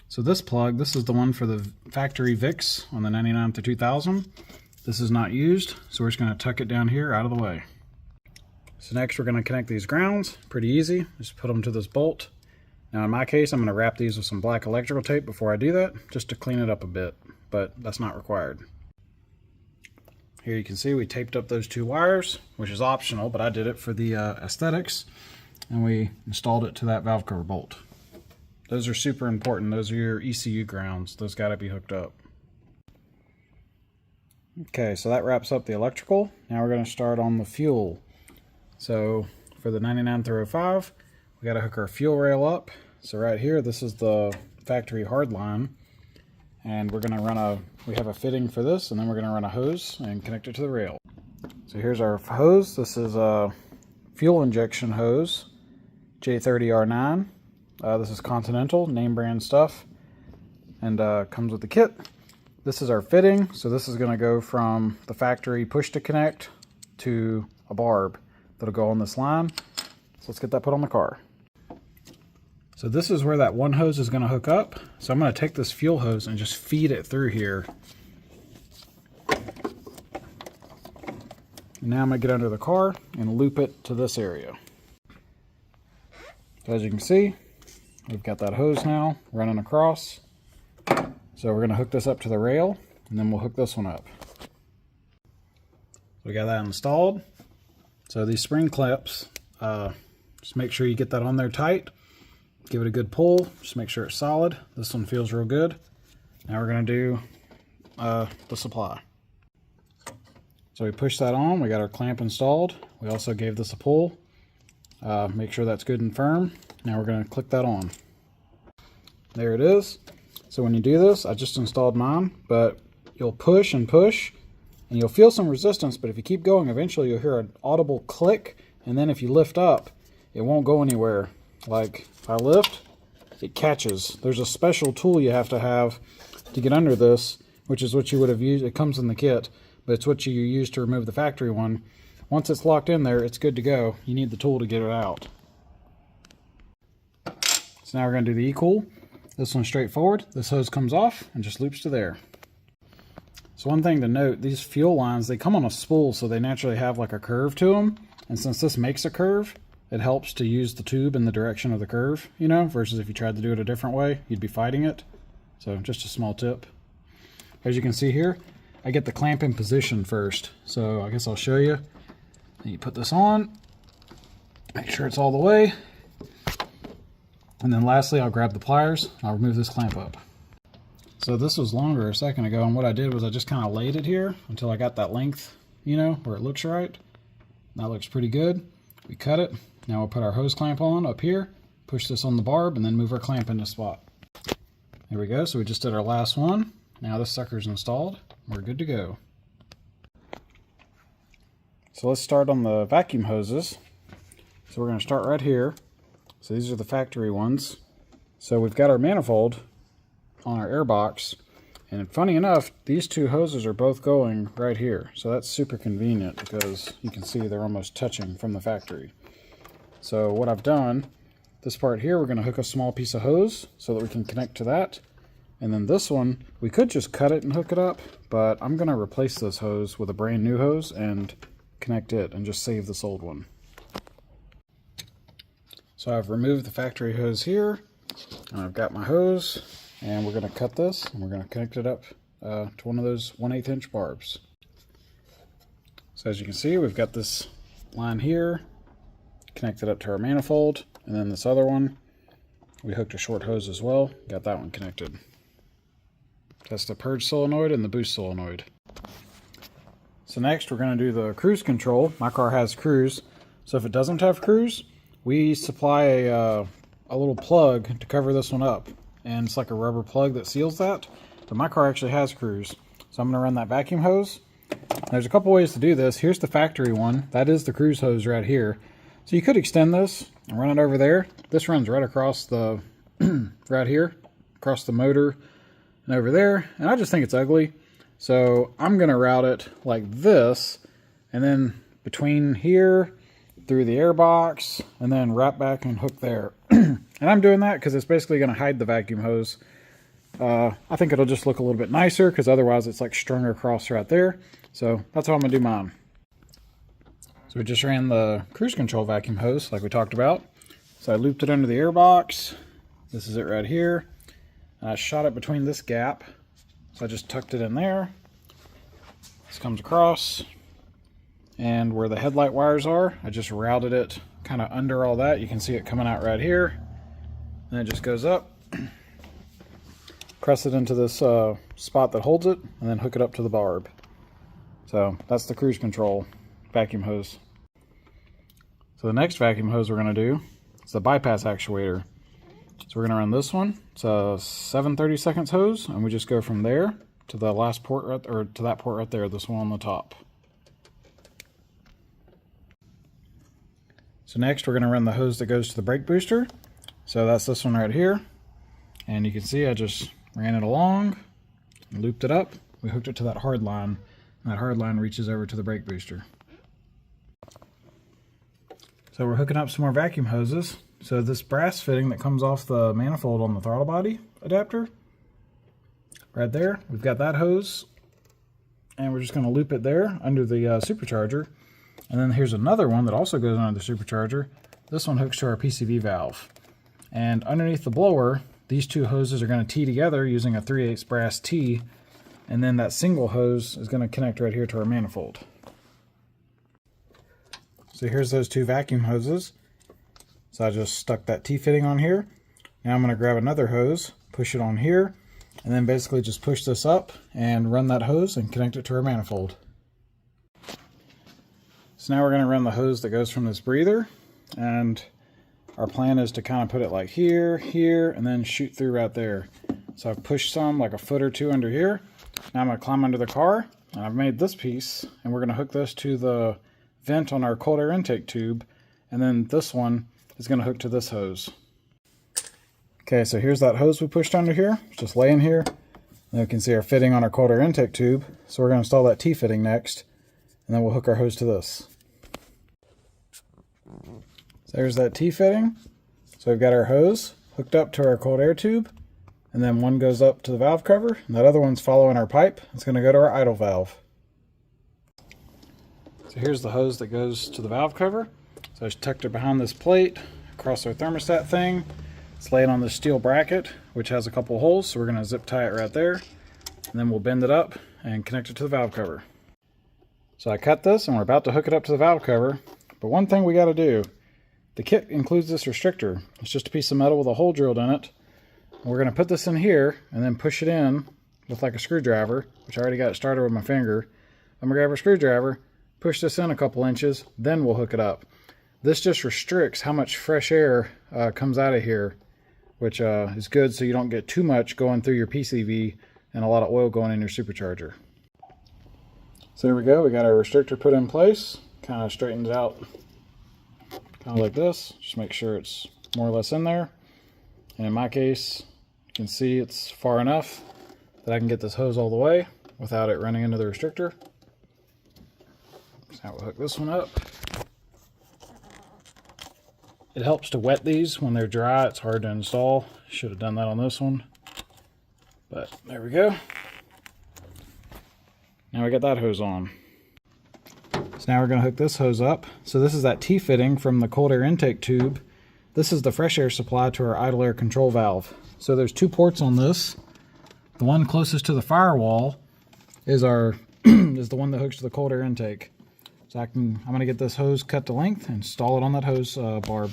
So this plug, this is the one for the factory VIX on the 99 to 2000. This is not used, so we're just going to tuck it down here out of the way. So next we're going to connect these grounds. Pretty easy. Just put them to this bolt. Now in my case, I'm going to wrap these with some black electrical tape before I do that, just to clean it up a bit, but that's not required. Here you can see we taped up those 2 wires, which is optional, but I did it for the aesthetics, and we installed it to that valve cover bolt. Those are super important. Those are your ECU grounds. Those got to be hooked up. Okay, so that wraps up the electrical. Now we're going to start on the fuel. So for the 99 through 05, we got to hook our fuel rail up. So right here, this is the factory hard line, and we're going to run we have a fitting for this, and then we're going to run a hose and connect it to the rail. So here's our hose. This is a fuel injection hose, J30R9. This is Continental, name brand stuff, and comes with the kit. This is our fitting, so this is going to go from the factory push to connect to a barb that'll go on this line. So let's get that put on the car. So this is where that one hose is going to hook up. So I'm going to take this fuel hose and just feed it through here. Now I'm going to get under the car and loop it to this area. So as you can see, we've got that hose now running across. So we're going to hook this up to the rail, and then we'll hook this one up. We got that installed. So these spring clips, just make sure you get that on there tight. Give it a good pull, just make sure it's solid. This one feels real good. Now we're going to do the supply. So we push that on, we got our clamp installed. We also gave this a pull. Make sure that's good and firm. Now we're going to click that on. There it is. So when you do this, I just installed mine, but you'll push and push, and you'll feel some resistance, but if you keep going, eventually you'll hear an audible click, and then if you lift up, it won't go anywhere. Like, if I lift, it catches. There's a special tool you have to get under this, which is what you would have used. It comes in the kit, but it's what you use to remove the factory one. Once it's locked in there, it's good to go. You need the tool to get it out. So now we're going to do the E-Cool. This one's straightforward. This hose comes off and just loops to there. So one thing to note, these fuel lines, they come on a spool, so they naturally have like a curve to them. And since this makes a curve, it helps to use the tube in the direction of the curve, you know, versus if you tried to do it a different way, you'd be fighting it. So just a small tip. As you can see here, I get the clamp in position first. So I guess I'll show you. Then you put this on, make sure it's all the way. And then lastly, I'll grab the pliers, I'll remove this clamp up. So this was longer a second ago, and what I did was I just kind of laid it here until I got that length, you know, where it looks right. That looks pretty good. We cut it. Now we'll put our hose clamp on up here, push this on the barb, and then move our clamp into spot. There we go. So we just did our last one. Now this sucker's installed. We're good to go. So let's start on the vacuum hoses. So we're going to start right here. So these are the factory ones. So we've got our manifold on our air box, and funny enough, these two hoses are both going right here. So that's super convenient because you can see they're almost touching from the factory. So what I've done, this part here, we're going to hook a small piece of hose so that we can connect to that. And then this one, we could just cut it and hook it up, but I'm going to replace this hose with a brand new hose and connect it and just save this old one. So I've removed the factory hose here, and I've got my hose, and we're going to cut this, and we're going to connect it up to one of those 1/8 inch barbs. So as you can see, we've got this line here, connected up to our manifold, and then this other one, we hooked a short hose as well, got that one connected. That's the purge solenoid and the boost solenoid. So next we're going to do the cruise control. My car has cruise, so if it doesn't have cruise, we supply a little plug to cover this one up, and it's like a rubber plug that seals that, but my car actually has cruise. So I'm going to run that vacuum hose. There's a couple ways to do this. Here's the factory one. That is the cruise hose right here. So you could extend this and run it over there. This runs right across the, right here, across the motor and over there, and I just think it's ugly. So I'm going to route it like this, and then between here, through the air box, and then wrap back and hook there. And I'm doing that because it's basically going to hide the vacuum hose. I think it'll just look a little bit nicer because otherwise it's like strung across right there. So that's how I'm going to do mine. So we just ran the cruise control vacuum hose like we talked about. So I looped it under the air box. This is it right here. I shot it between this gap. So I just tucked it in there. This comes across. And where the headlight wires are, I just routed it kind of under all that. You can see it coming out right here. And it just goes up. Press it into this spot that holds it, and then hook it up to the barb. So that's the cruise control vacuum hose. So the next vacuum hose we're going to do is the bypass actuator. So we're going to run this one. It's a 7/32 hose, and we just go from there to the last port, right, or to that port right there, this one on the top. So next we're going to run the hose that goes to the brake booster. So that's this one right here. And you can see I just ran it along, and looped it up. We hooked it to that hard line, and that hard line reaches over to the brake booster. So we're hooking up some more vacuum hoses. So this brass fitting that comes off the manifold on the throttle body adapter, right there, we've got that hose, and we're just going to loop it there under the supercharger. And then here's another one that also goes under the supercharger. This one hooks to our PCV valve. And underneath the blower, these two hoses are going to tee together using a 3/8 brass T, and then that single hose is going to connect right here to our manifold. So here's those two vacuum hoses. So I just stuck that T-fitting on here. Now I'm going to grab another hose, push it on here, and then basically just push this up and run that hose and connect it to our manifold. So now we're going to run the hose that goes from this breather, and our plan is to kind of put it like here, here, and then shoot through right there. So I've pushed some like a foot or two under here. Now I'm going to climb under the car, and I've made this piece, and we're going to hook this to the vent on our cold air intake tube, and then this one is going to hook to this hose. Okay, so here's that hose we pushed under here. It's just laying here. And you can see our fitting on our cold air intake tube. So we're going to install that T-fitting next, and then we'll hook our hose to this. So there's that T-fitting. So we've got our hose hooked up to our cold air tube, and then one goes up to the valve cover, and that other one's following our pipe. It's going to go to our idle valve. So here's the hose that goes to the valve cover. So I just tucked it behind this plate, across our thermostat thing. It's laying on this steel bracket, which has a couple holes, so we're going to zip tie it right there. And then we'll bend it up and connect it to the valve cover. So I cut this and we're about to hook it up to the valve cover. But one thing we got to do, the kit includes this restrictor. It's just a piece of metal with a hole drilled in it. We're going to put this in here and then push it in with like a screwdriver, which I already got it started with my finger. I'm going to grab a screwdriver, push this in a couple inches, then we'll hook it up. This just restricts how much fresh air comes out of here, which is good so you don't get too much going through your PCV and a lot of oil going in your supercharger. So there we go, we got our restrictor put in place, kind of straightened it out kind of like this. Just make sure it's more or less in there. And in my case, you can see it's far enough that I can get this hose all the way without it running into the restrictor. So now we'll hook this one up. It helps to wet these when they're dry. It's hard to install. Should have done that on this one. But there we go. Now we got that hose on. So now we're going to hook this hose up. So this is that T-fitting from the cold air intake tube. This is the fresh air supply to our idle air control valve. So there's two ports on this. The one closest to the firewall is our is the one that hooks to the cold air intake. So I'm going to get this hose cut to length and install it on that hose barb.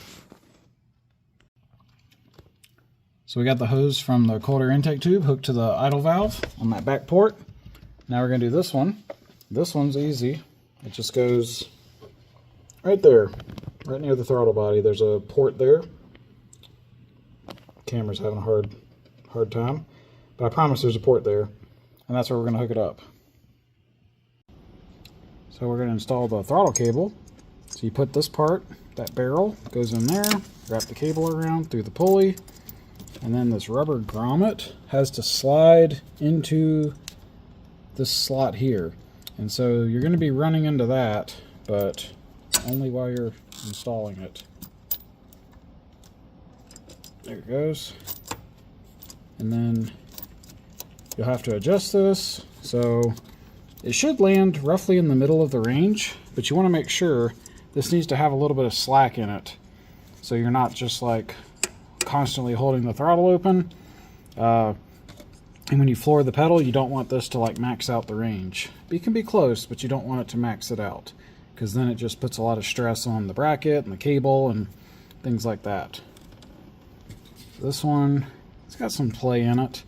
So we got the hose from the cold air intake tube hooked to the idle valve on that back port. Now we're going to do this one. This one's easy. It just goes right there, right near the throttle body. There's a port there. Camera's having a hard time, but I promise there's a port there, and that's where we're going to hook it up. So we're going to install the throttle cable. So you put this part, that barrel goes in there, wrap the cable around through the pulley, and then this rubber grommet has to slide into this slot here. And so you're going to be running into that, but only while you're installing it. There it goes. And then you'll have to adjust this. So it should land roughly in the middle of the range, but you want to make sure this needs to have a little bit of slack in it. So you're not just like constantly holding the throttle open. And when you floor the pedal, you don't want this to like max out the range. It can be close, but you don't want it to max it out, because then it just puts a lot of stress on the bracket and the cable and things like that. This one, it's got some play in it.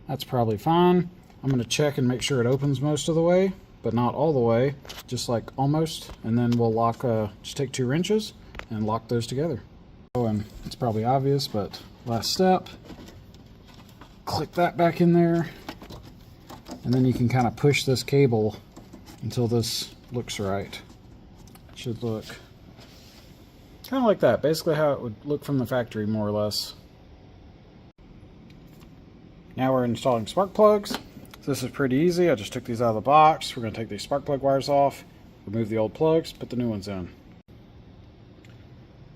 That's probably fine. I'm going to check and make sure it opens most of the way, but not all the way, just like almost. And then we'll lock, just take 2 wrenches and lock those together. Oh, and it's probably obvious, but last step. Click that back in there, and then you can kind of push this cable until this looks right. It should look kind of like that, basically how it would look from the factory, more or less. Now we're installing spark plugs. So this is pretty easy. I just took these out of the box. We're going to take these spark plug wires off, remove the old plugs, put the new ones in.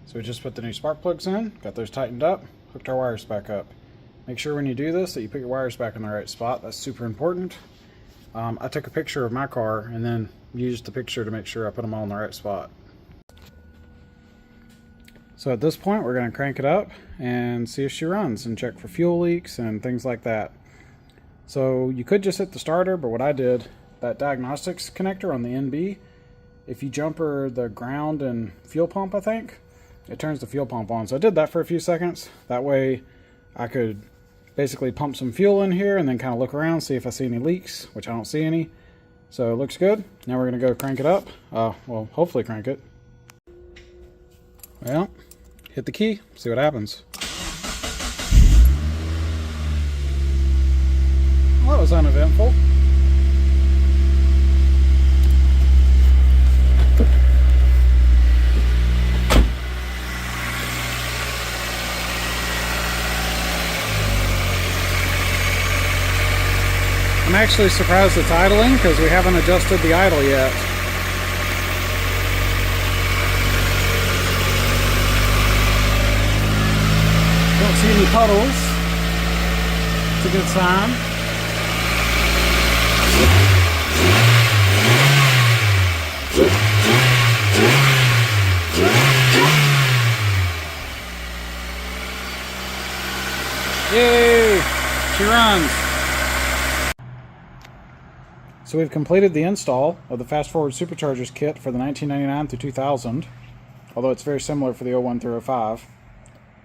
So we just put the new spark plugs in, got those tightened up, hooked our wires back up. Make sure when you do this that you put your wires back in the right spot. That's super important. I took a picture of my car and then used the picture to make sure I put them all in the right spot. So at this point we're going to crank it up and see if she runs and check for fuel leaks and things like that. So you could just hit the starter, but what I did, that diagnostics connector on the NB, if you jumper the ground and fuel pump, I think, it turns the fuel pump on. So I did that for a few seconds. That way I could basically pump some fuel in here and then kind of look around, see if I see any leaks, which I don't see any. So it looks good. Now we're going to go crank it up. Well, hopefully crank it. Well, hit the key, see what happens. Well, that was uneventful. I'm actually surprised it's idling because we haven't adjusted the idle yet. Don't see any puddles. It's a good sign. Yay! She runs. So we've completed the install of the Fast Forward Superchargers kit for the 1999 through 2000, although it's very similar for the 01 through 05.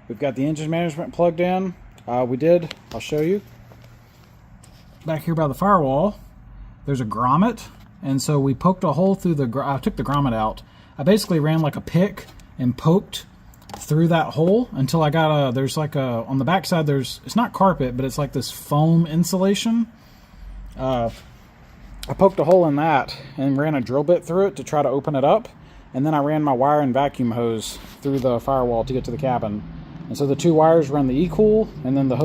We've got the engine management plugged in. I'll show you. Back here by the firewall, there's a grommet, and so we poked a hole through I took the grommet out. I basically ran like a pick and poked through that hole until I got on the back side it's not carpet, but it's like this foam insulation. I poked a hole in that and ran a drill bit through it to try to open it up, and then I ran my wire and vacuum hose through the firewall to get to the cabin. And so the two wires run the E-Cool, and then the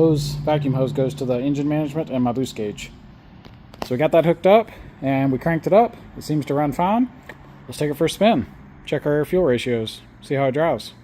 vacuum hose goes to the engine management and my boost gauge. So we got that hooked up, and we cranked it up. It seems to run fine. Let's take it for a spin. Check our air fuel ratios, see how it drives.